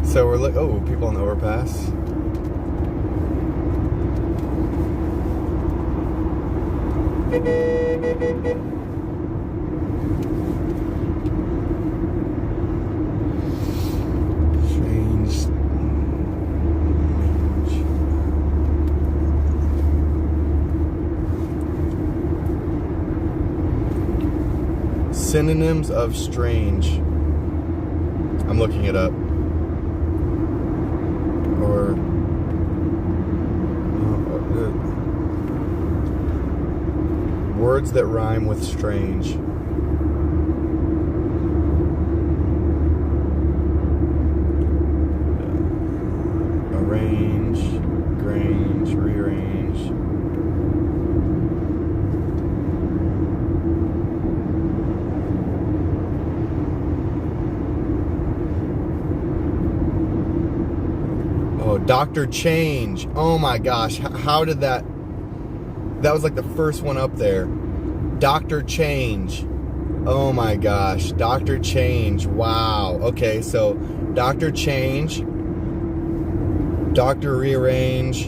So we're like, oh, people on the overpass. Strange. Synonyms of strange. I'm looking it up. Or words that rhyme with strange. Arrange, grange, rearrange. Oh, Dr. Change. Oh my gosh. How did that... That was like the first one up there. Dr. Change. Oh my gosh. Dr. Change. Wow. Okay, so Dr. Change. Dr. Rearrange.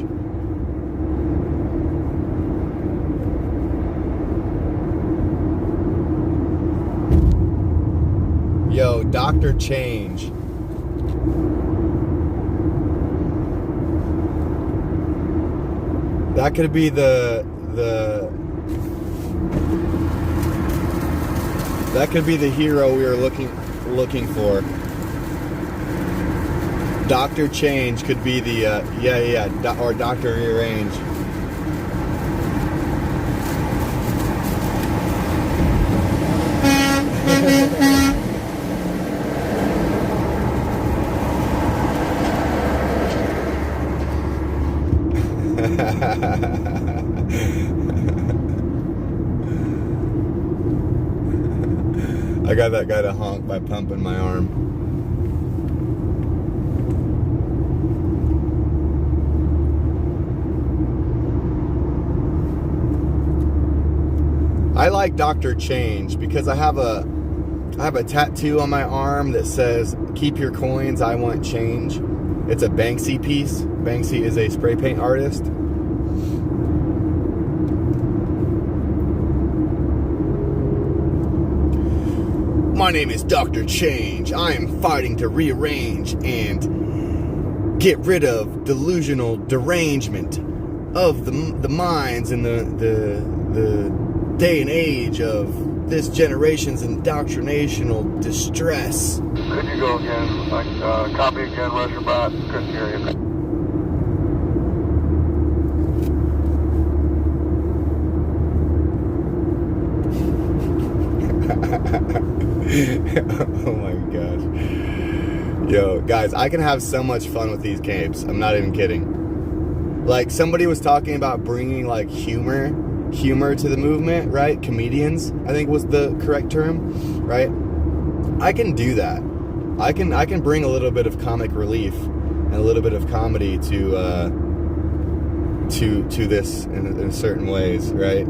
Yo, Dr. Change. That could be that could be the hero we were looking for. Dr. Change could be the, or Dr. Rearrange. I got that guy to honk by pumping my arm. I like Dr. Change because I have a tattoo on my arm that says, "Keep your coins, I want change." It's a Banksy piece. Banksy is a spray paint artist. My name is Dr. Change. I am fighting to rearrange and get rid of delusional derangement of the minds and the day and age of this generation's indoctrinational distress. Could you go again? Like, copy again, Russia bot. Couldn't hear you. Oh my gosh. Yo, guys, I can have so much fun with these capes. I'm not even kidding. Like, somebody was talking about bringing, like, humor to the movement, right? Comedians, I think was the correct term, right? I can do that. I can bring a little bit of comic relief and a little bit of comedy to this in certain ways, right?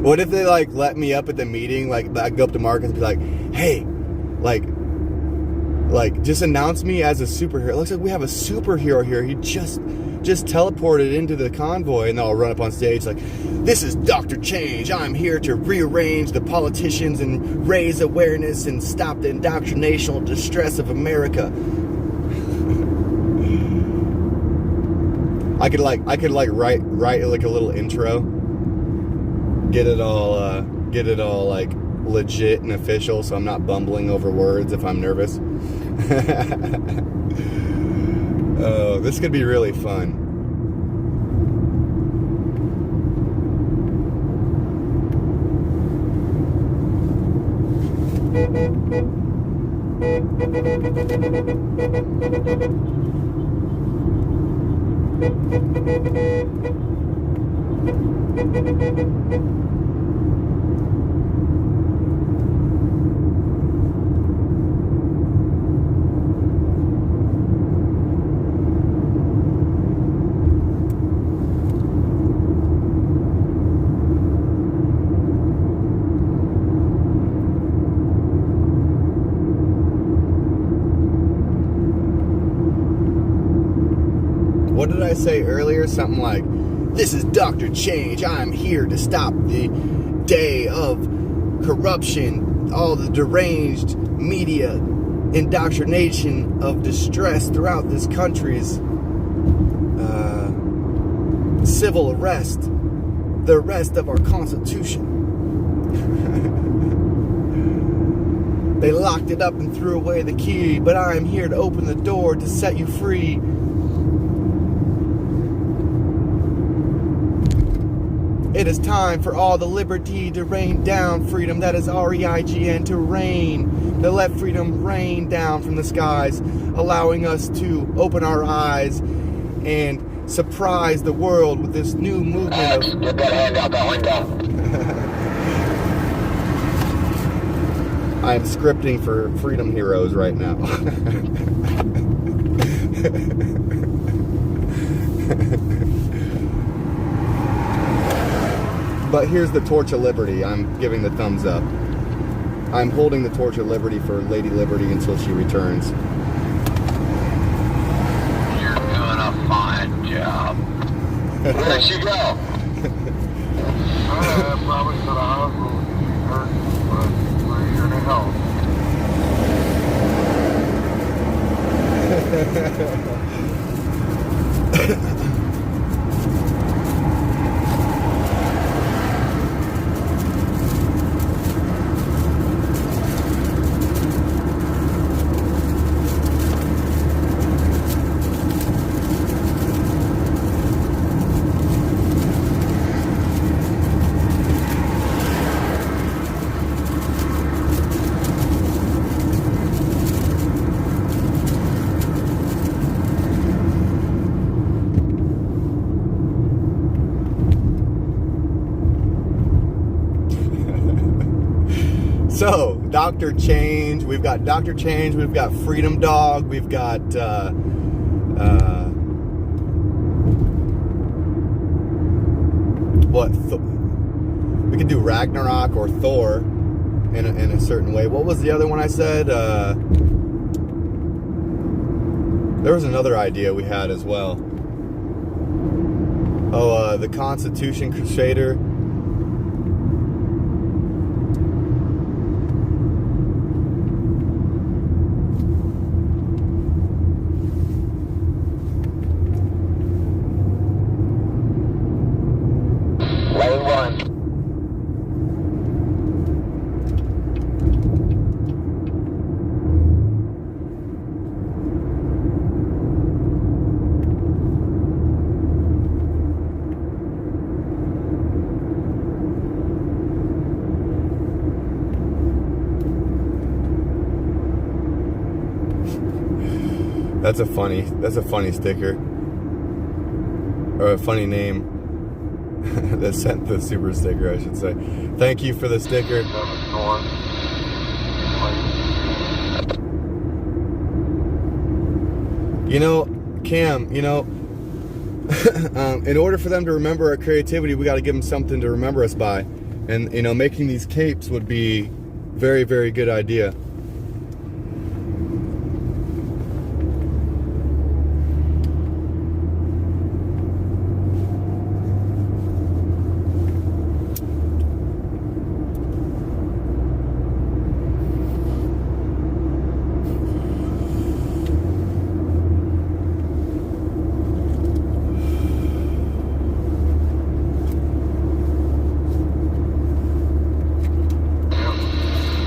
What if they, like, let me up at the meeting, like, I go up to Marcus and be like, "Hey, like, just announce me as a superhero. It looks like we have a superhero here. He just teleported into the convoy," and I'll run up on stage like, "This is Dr. Change. I'm here to rearrange the politicians and raise awareness and stop the indoctrinational distress of America." I could write like a little intro. Get it all like legit and official, so I'm not bumbling over words if I'm nervous. Oh, this could be really fun. What did I say earlier? Something like, "This is Dr. Change. I'm here to stop the day of corruption, all the deranged media indoctrination of distress throughout this country's civil arrest, the arrest of our Constitution." They locked it up and threw away the key, but I am here to open the door to set you free. It is time for all the liberty to rain down freedom. That is REIGN, to rain. To let freedom rain down from the skies, allowing us to open our eyes and surprise the world with this new movement of... Get that hand out that window. I'm scripting for Freedom Heroes right now. But here's the Torch of Liberty. I'm giving the thumbs up. I'm holding the Torch of Liberty for Lady Liberty until she returns. You're doing a fine job. Where'd she go? Probably to the hospital. She's hurt, but we're here to help. So, Dr. Change, we've got Dr. Change, we've got Freedom Dog, we've got, we could do Ragnarok or Thor in a certain way. What was the other one I said? There was another idea we had as well. Oh, the Constitution Crusader. Lane 1. That's a funny sticker. Or a funny name. That sent the super sticker, I should say. Thank you for the sticker. You know, Cam, you know, in order for them to remember our creativity, we got to give them something to remember us by. And, you know, making these capes would be very, very good idea.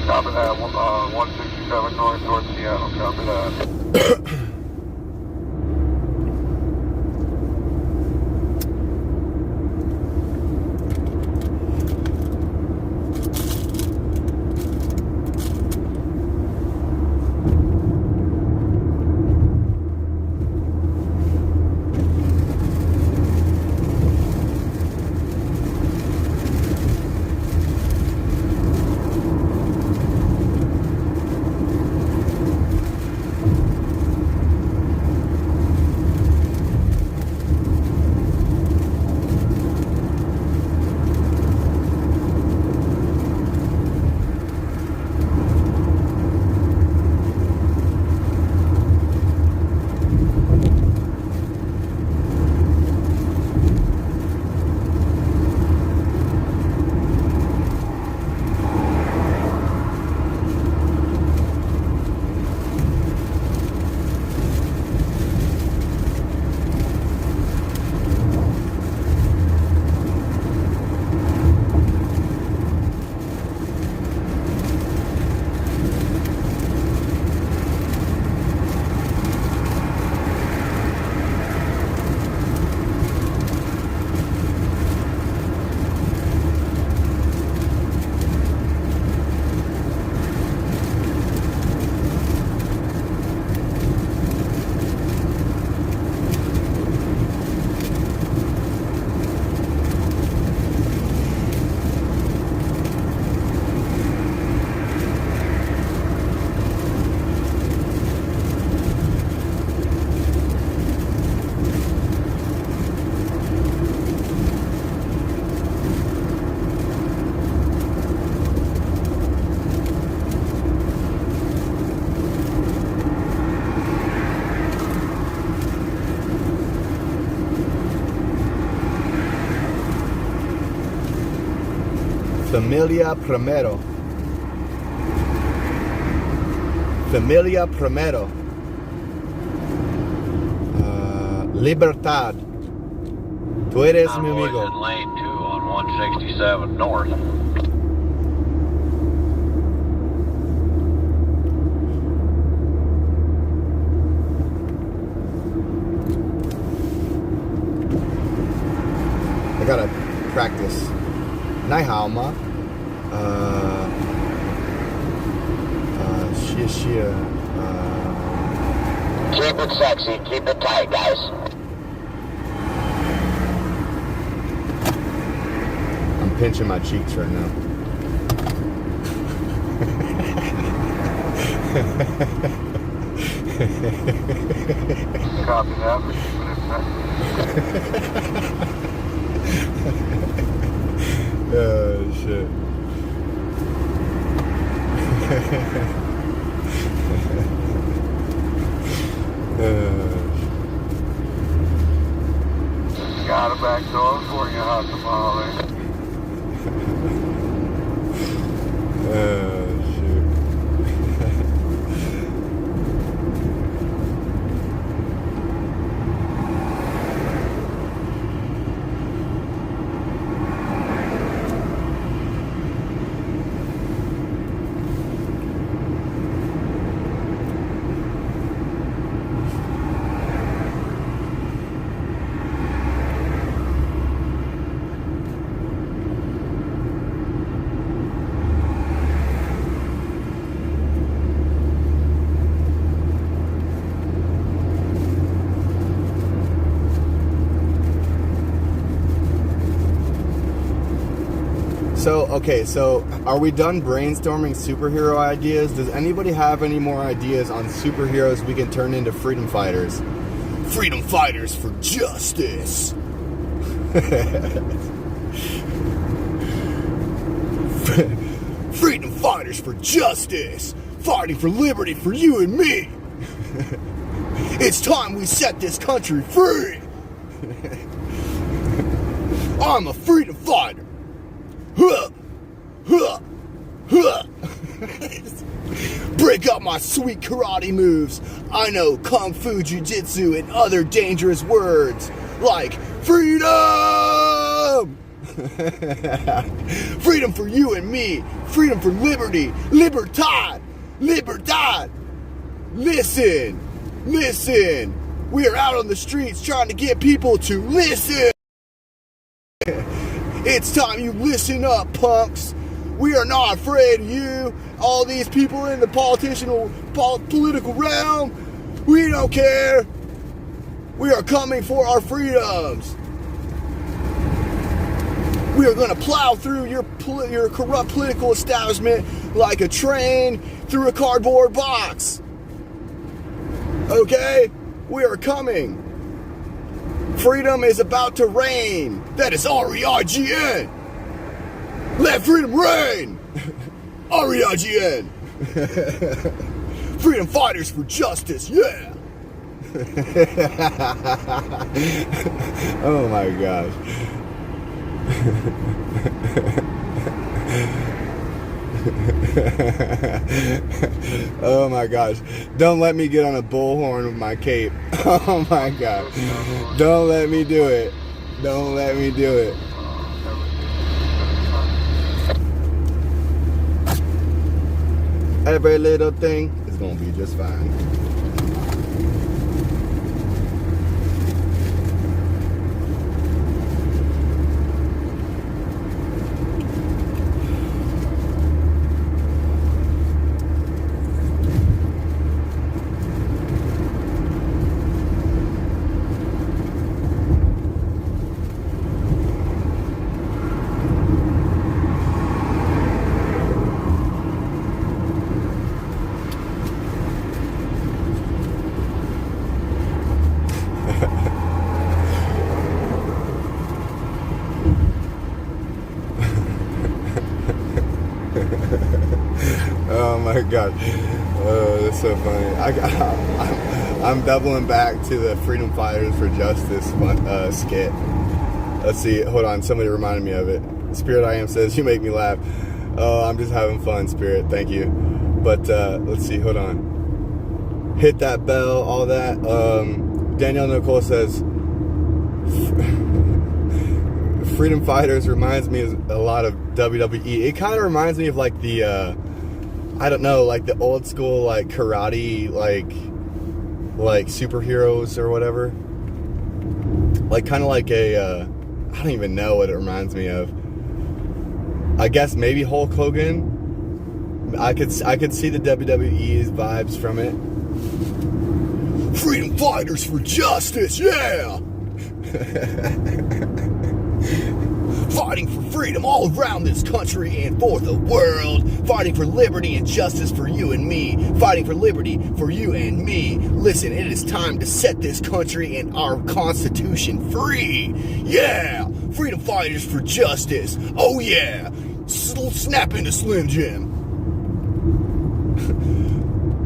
Copy that, 167 north towards Seattle, copy that. Familia primero. Familia primero. Libertad. Tú eres mi Convoy's amigo. in lane 2 on 167 north. I gotta practice. Ni hao ma. Shia. Keep it sexy. Keep it tight, guys. I'm pinching my cheeks right now. Copy that. Oh, shit. Got a back door for you, hot tamale. Shoot. So are we done brainstorming superhero ideas? Does anybody have any more ideas on superheroes we can turn into freedom fighters? Freedom fighters for justice! Freedom fighters for justice! Fighting for liberty for you and me! It's time we set this country free! I'm a freedom fighter! Huh! Huh! Huh! Break up my sweet karate moves. I know kung fu, jiu-jitsu, and other dangerous words like freedom! Freedom for you and me. Freedom for liberty. Libertad! Libertad! Listen! Listen! We are out on the streets trying to get people to listen! It's time you listen up, punks! We are not afraid of you, all these people in the political realm. We don't care. We are coming for our freedoms. We are going to plow through your corrupt political establishment like a train through a cardboard box. Okay? We are coming. Freedom is about to reign. That is R-E-I-G-N. Let freedom reign! R-E-I-G-N! Freedom fighters for justice, yeah! Oh my gosh. Oh my gosh. Don't let me get on a bullhorn with my cape. Oh my god. Don't let me do it. Don't let me do it. Every little thing is gonna be just fine. Oh my god. Oh, that's so funny. I'm doubling back to the Freedom Fighters for Justice skit. Let's see. Hold on. Somebody reminded me of it. Spirit I Am says, you make me laugh. Oh, I'm just having fun, Spirit. Thank you. But let's see. Hold on. Hit that bell. All that. Danielle Nicole says, Freedom Fighters reminds me a lot of WWE. It kind of reminds me of like the I don't know, like the old school like karate like superheroes or whatever. Like kind of like a I don't even know what it reminds me of. I guess maybe Hulk Hogan. I could see the WWE's vibes from it. Freedom Fighters for Justice, yeah. fighting for freedom all around this country and for the world, fighting for liberty and justice for you and me, fighting for liberty for you and me. Listen, it is time to set this country and our Constitution free. Yeah, freedom fighters for justice. Oh yeah, snap into Slim Jim.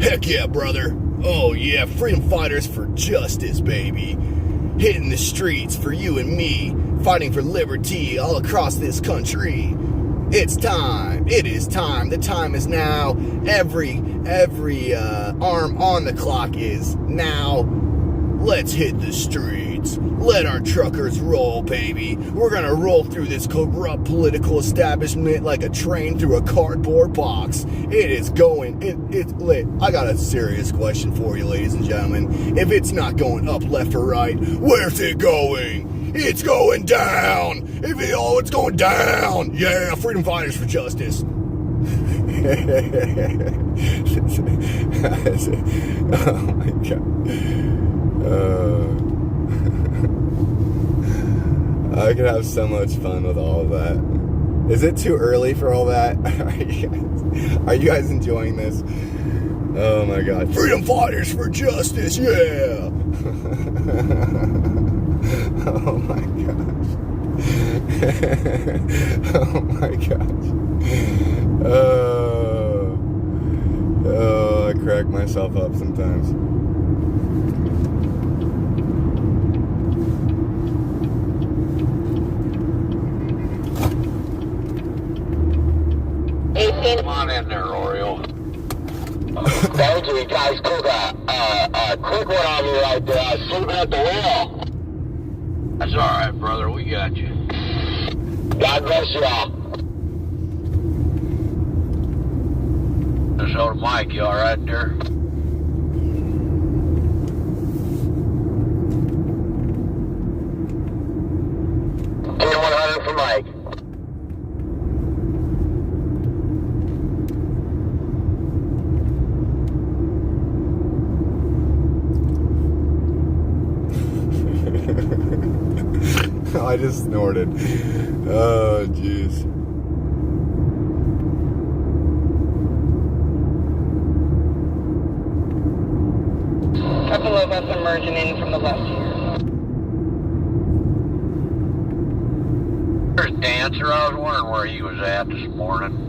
Heck yeah, brother. Oh yeah, freedom fighters for justice, baby. Hitting the streets for you and me, fighting for liberty all across this country. It's time. It is time. The time is now. Every arm on the clock is now. Let's hit the streets. Let our truckers roll, baby. We're gonna roll through this corrupt political establishment like a train through a cardboard box. It is going. It's lit. I got a serious question for you, ladies and gentlemen. If it's not going up, left, or right, where's it going? It's going down. It's going down. Yeah, freedom fighters for justice. Oh my god. I could have so much fun with all of that. Is it too early for all that? Are you guys enjoying this? Oh my god. Freedom fighters for justice, yeah! Oh my gosh. Oh my gosh. Oh, I crack myself up sometimes. Come on in there, Oriole. Thank you, guys. Took a quick one on you right there. I was sleeping at the wheel. That's all right, brother. We got you. God bless you all. So, Mike, you all right there? $100 for Mike. I just snorted. Oh, jeez. Couple of us emerging in from the left here. There's Dancer. I was wondering where he was at this morning.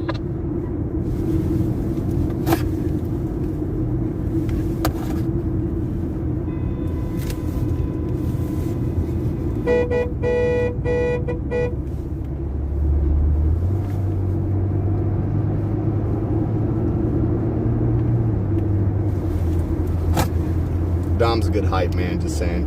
Dom's a good hype man, just saying.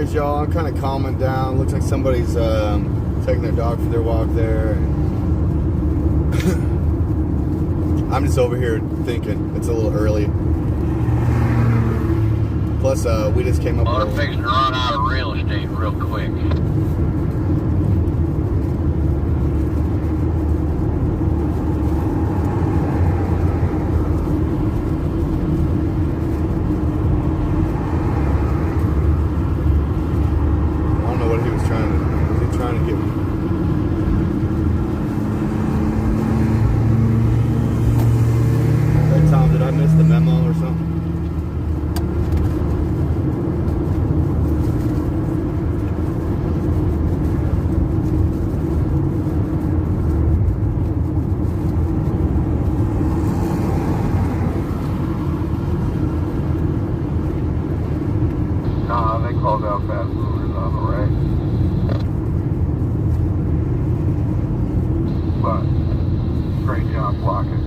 worries, y'all. I'm kind of calming down. Looks like somebody's taking their dog for their walk there. I'm just over here thinking it's a little early. Plus, we just came up Well, with... they're fixing to run out of real estate real quick. I don't know what he was trying to... Was he trying to get... Hey, Tom, did I miss the memo or something? They called out fast movers on the right. But, great job blocking.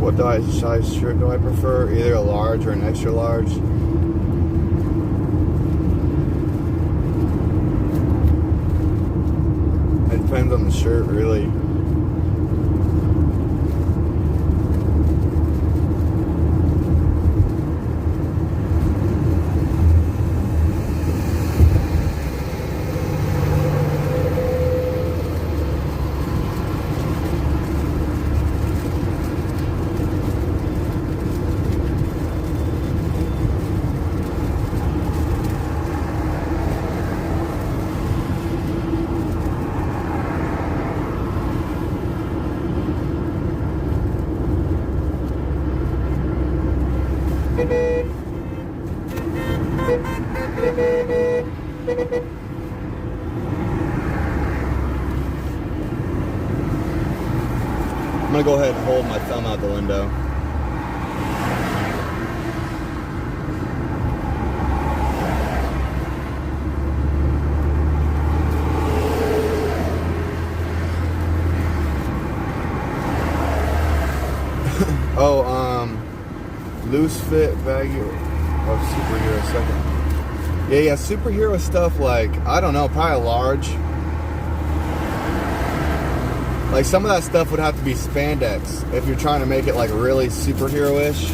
What do I size shirt do I prefer? Either a large or an extra large. It depends on the shirt, really. I'm gonna go ahead and hold my thumb out the window. Loose fit baggy of superhero second. Yeah, superhero stuff, like, I don't know, probably a large. Like, some of that stuff would have to be spandex if you're trying to make it, like, really superhero-ish.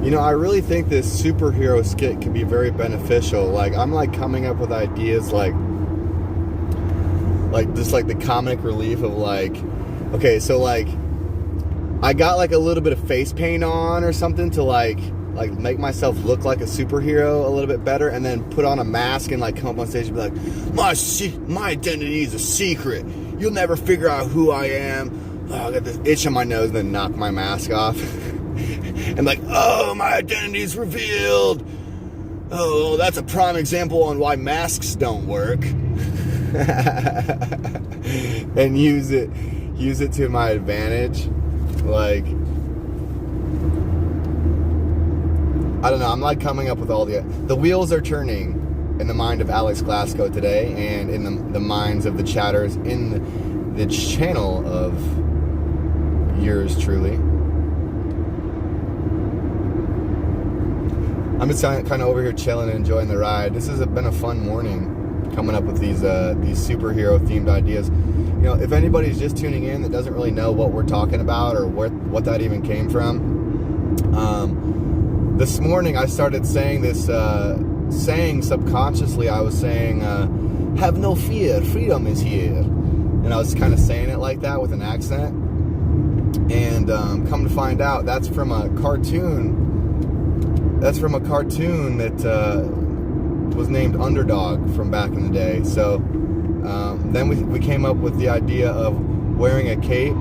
You know, I really think this superhero skit can be very beneficial. Like, I'm like coming up with ideas like just like the comic relief of like, okay, so like I got like a little bit of face paint on or something to like make myself look like a superhero a little bit better, and then put on a mask and like come up on stage and be like, my identity is a secret. You'll never figure out who I am. Oh, I got this itch on my nose, and then knock my mask off. And like, oh, my identity's revealed. Oh, that's a prime example on why masks don't work. And use it to my advantage. Like, I don't know, I'm like coming up with all the wheels are turning in the mind of Alex Glasgow today, and in the minds of the chatters in the channel of yours truly. I'm just kind of over here chilling and enjoying the ride. This has been a fun morning, coming up with these superhero themed ideas. You know, if anybody's just tuning in that doesn't really know what we're talking about or what that even came from, this morning I started saying this, saying subconsciously, I was saying, have no fear, freedom is here. And I was kind of saying it like that with an accent. And come to find out, that's from a cartoon. That's from a cartoon that was named Underdog from back in the day. So then we came up with the idea of wearing a cape.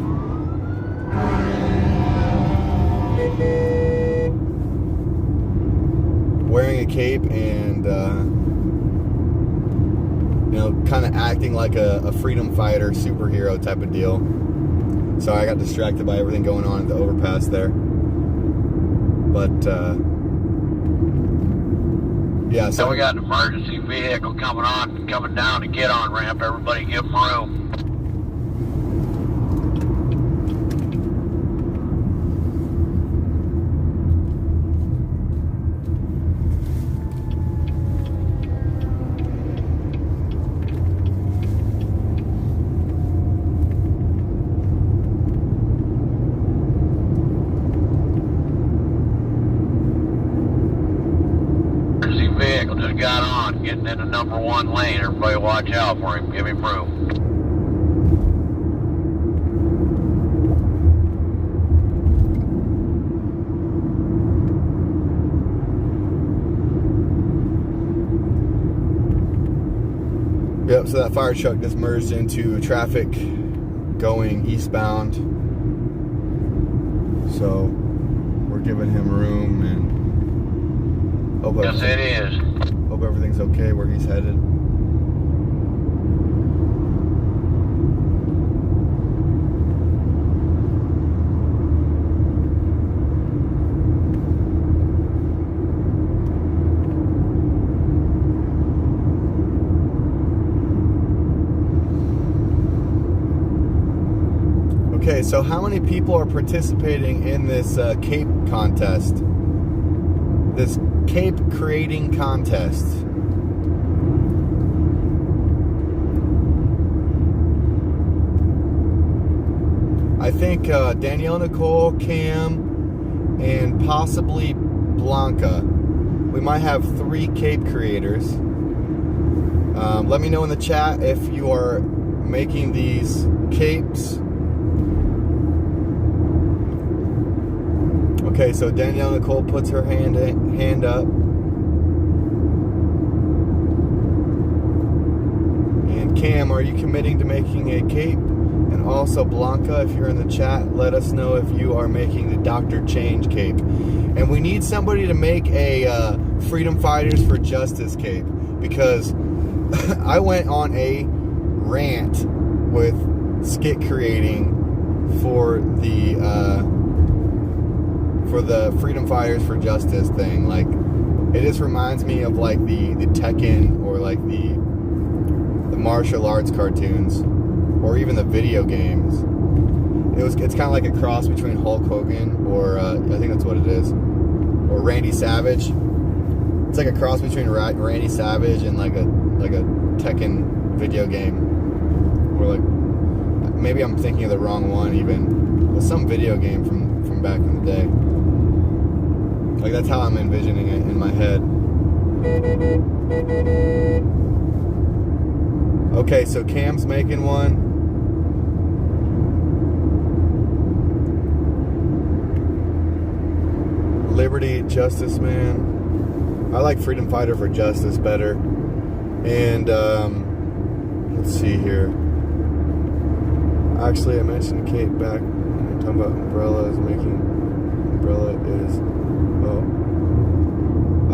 Wearing a cape and, you know, kind of acting like a freedom fighter superhero type of deal. Sorry, I got distracted by everything going on at the overpass there. But, yeah. So we got an emergency vehicle coming down to get on ramp. Everybody give them room. Vehicle just got on, getting in the number 1 lane. Everybody watch out for him. Give him room. Yep, so that fire truck just merged into traffic going eastbound. So we're giving him room and Yes, it is. Hope everything's okay where he's headed. Okay, so how many people are participating in this cape contest? This cape creating contest. I think Danielle, Nicole, Cam, and possibly Blanca. We might have 3 cape creators. Let me know in the chat if you are making these capes. Okay, so Danielle Nicole puts her hand up. And Cam, are you committing to making a cape? And also Blanca, if you're in the chat, let us know if you are making the Dr. Change cape. And we need somebody to make a Freedom Fighters for Justice cape, because I went on a rant with skit creating for the Freedom Fighters for Justice thing. Like, it just reminds me of like the Tekken or like the martial arts cartoons or even the video games. It's kind of like a cross between Hulk Hogan or I think that's what it is, or Randy Savage. It's like a cross between Randy Savage and like a Tekken video game. Or like, maybe I'm thinking of the wrong one even. But some video game from back in the day. Like, that's how I'm envisioning it in my head. Okay, so Cam's making one. Liberty, Justice Man. I like Freedom Fighter for Justice better. And, let's see here. Actually, I mentioned Kate back when we talking about Umbrella is making. Umbrella is. Oh.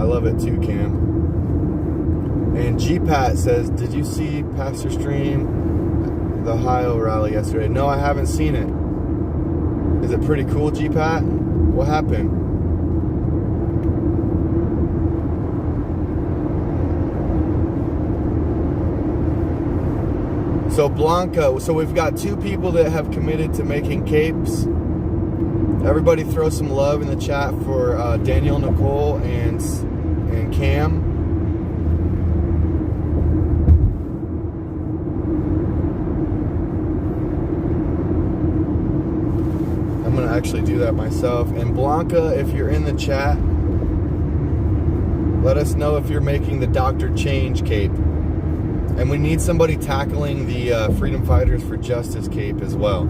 I love it too, Cam. And G-Pat says, did you see Pastor Stream the Ohio rally yesterday? No, I haven't seen it. Is it pretty cool, G-Pat? What happened? So Blanca, so we've got 2 people that have committed to making capes. Everybody throw some love in the chat for Danielle Nicole and and Cam. I'm gonna actually do that myself. And Blanca, if you're in the chat, let us know if you're making the Dr. Change cape. And we need somebody tackling the Freedom Fighters for Justice cape as well.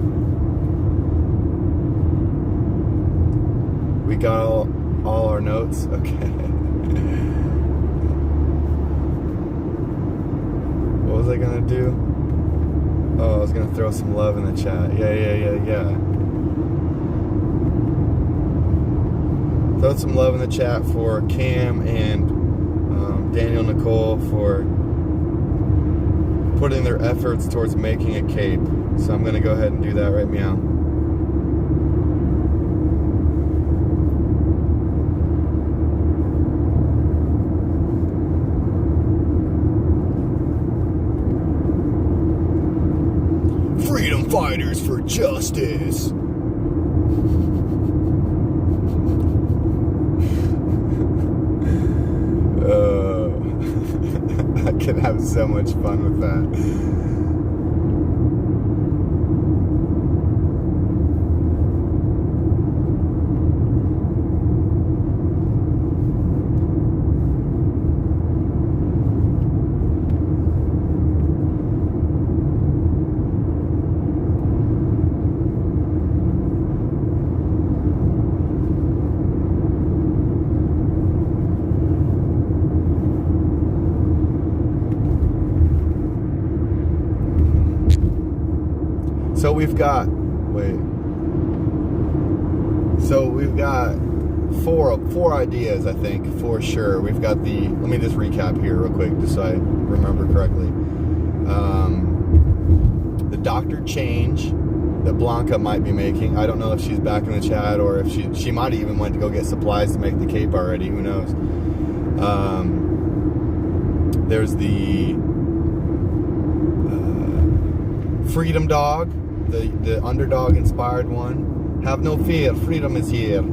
We got all our notes? Okay. What was I gonna do? Oh, I was gonna throw some love in the chat. Yeah. Throw some love in the chat for Cam and Daniel Nicole for putting their efforts towards making a cape. So I'm gonna go ahead and do that right meow. Freedom fighters for justice. I can have so much fun with that. So we've got four ideas, I think, for sure. We've got let me just recap here real quick, just so I remember correctly. The Dr. Change that Blanca might be making. I don't know if she's back in the chat or if she might have even went to go get supplies to make the cape already. Who knows? There's the Freedom Dog, the underdog inspired one. Have no fear, freedom is here.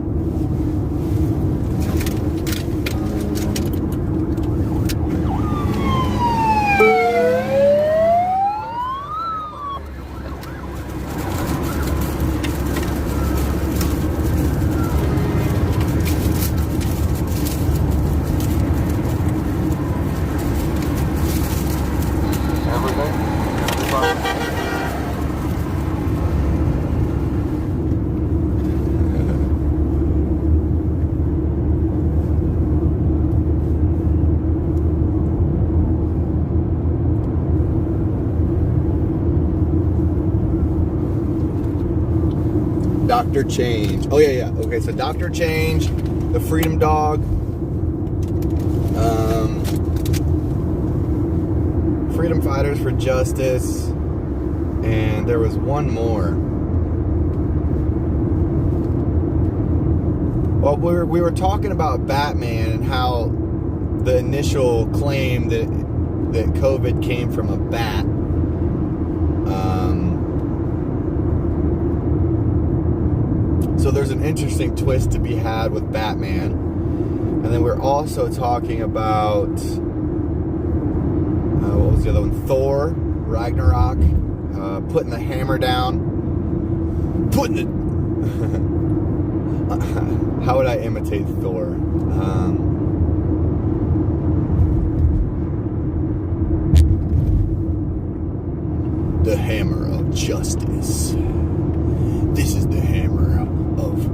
Dr. Change. Oh, yeah. Okay, so Dr. Change, the Freedom Dog, Freedom Fighters for Justice, and there was one more. Well, we were talking about Batman and how the initial claim that COVID came from a bat. So there's an interesting twist to be had with Batman. And then we're also talking about, what was the other one? Thor, Ragnarok, putting the hammer down. How would I imitate Thor? The hammer of justice. This is the hammer of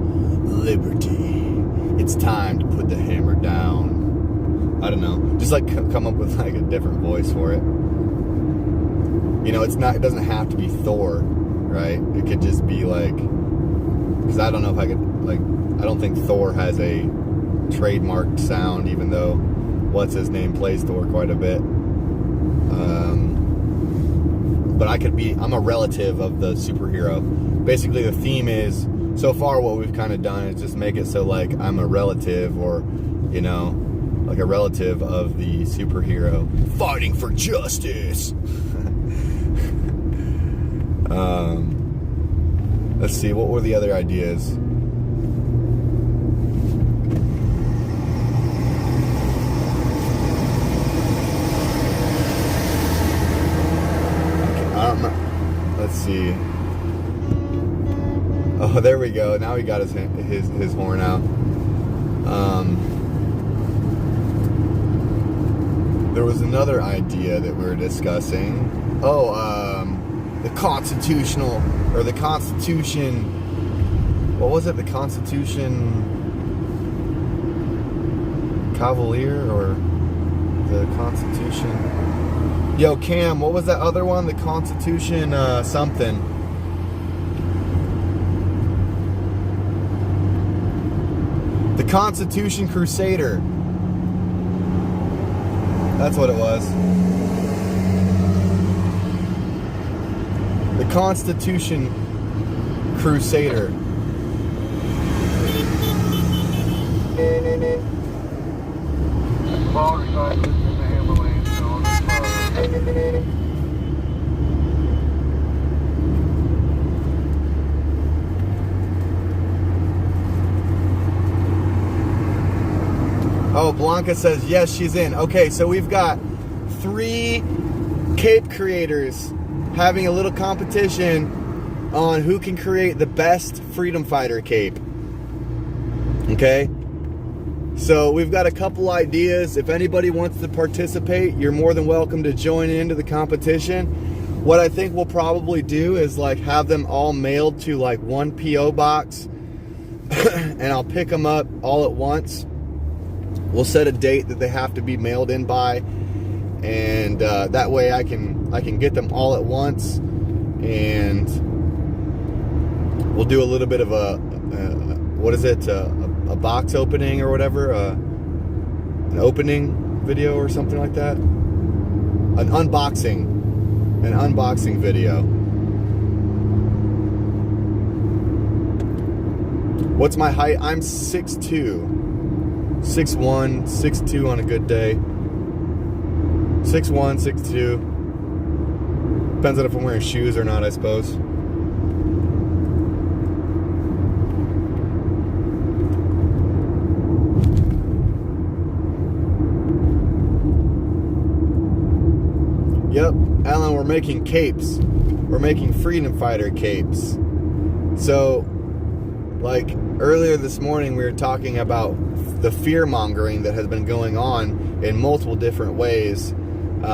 liberty. It's time to put the hammer down. I don't know. Just like come up with like a different voice for it. You know, it doesn't have to be Thor, right? It could just be like, because I don't know if I could, like, I don't think Thor has a trademarked sound, even though what's-his-name plays Thor quite a bit. But I'm a relative of the superhero. Basically, the theme is, so far what we've kind of done is just make it so, like, I'm a relative, or, you know, like a relative of the superhero. Fighting for justice. Let's see, what were the other ideas? see. Oh, there we go. Now he got his horn out. There was another idea that we were discussing. Oh, the Constitution. What was it? The Constitution Cavalier or the Constitution? Yo, Cam, what was that other one? The Constitution something. The Constitution Crusader. That's what it was. The Constitution Crusader. Oh, Blanca says, yes, she's in. Okay, so we've got 3 cape creators having a little competition on who can create the best freedom fighter cape. Okay? So we've got a couple ideas. If anybody wants to participate, you're more than welcome to join into the competition. What I think we'll probably do is like have them all mailed to like one P.O. box and I'll pick them up all at once. We'll set a date that they have to be mailed in by, and that way I can get them all at once, and we'll do a little bit of a box opening or whatever, an opening video or something like that, an unboxing video. What's my height? I'm 6'2". 6'1", 6'2" on a good day. 6'1", 6'2". Depends on if I'm wearing shoes or not, I suppose. Yep, Alan, we're making capes. We're making freedom fighter capes. So, like, earlier this morning we were talking about the fear mongering that has been going on in multiple different ways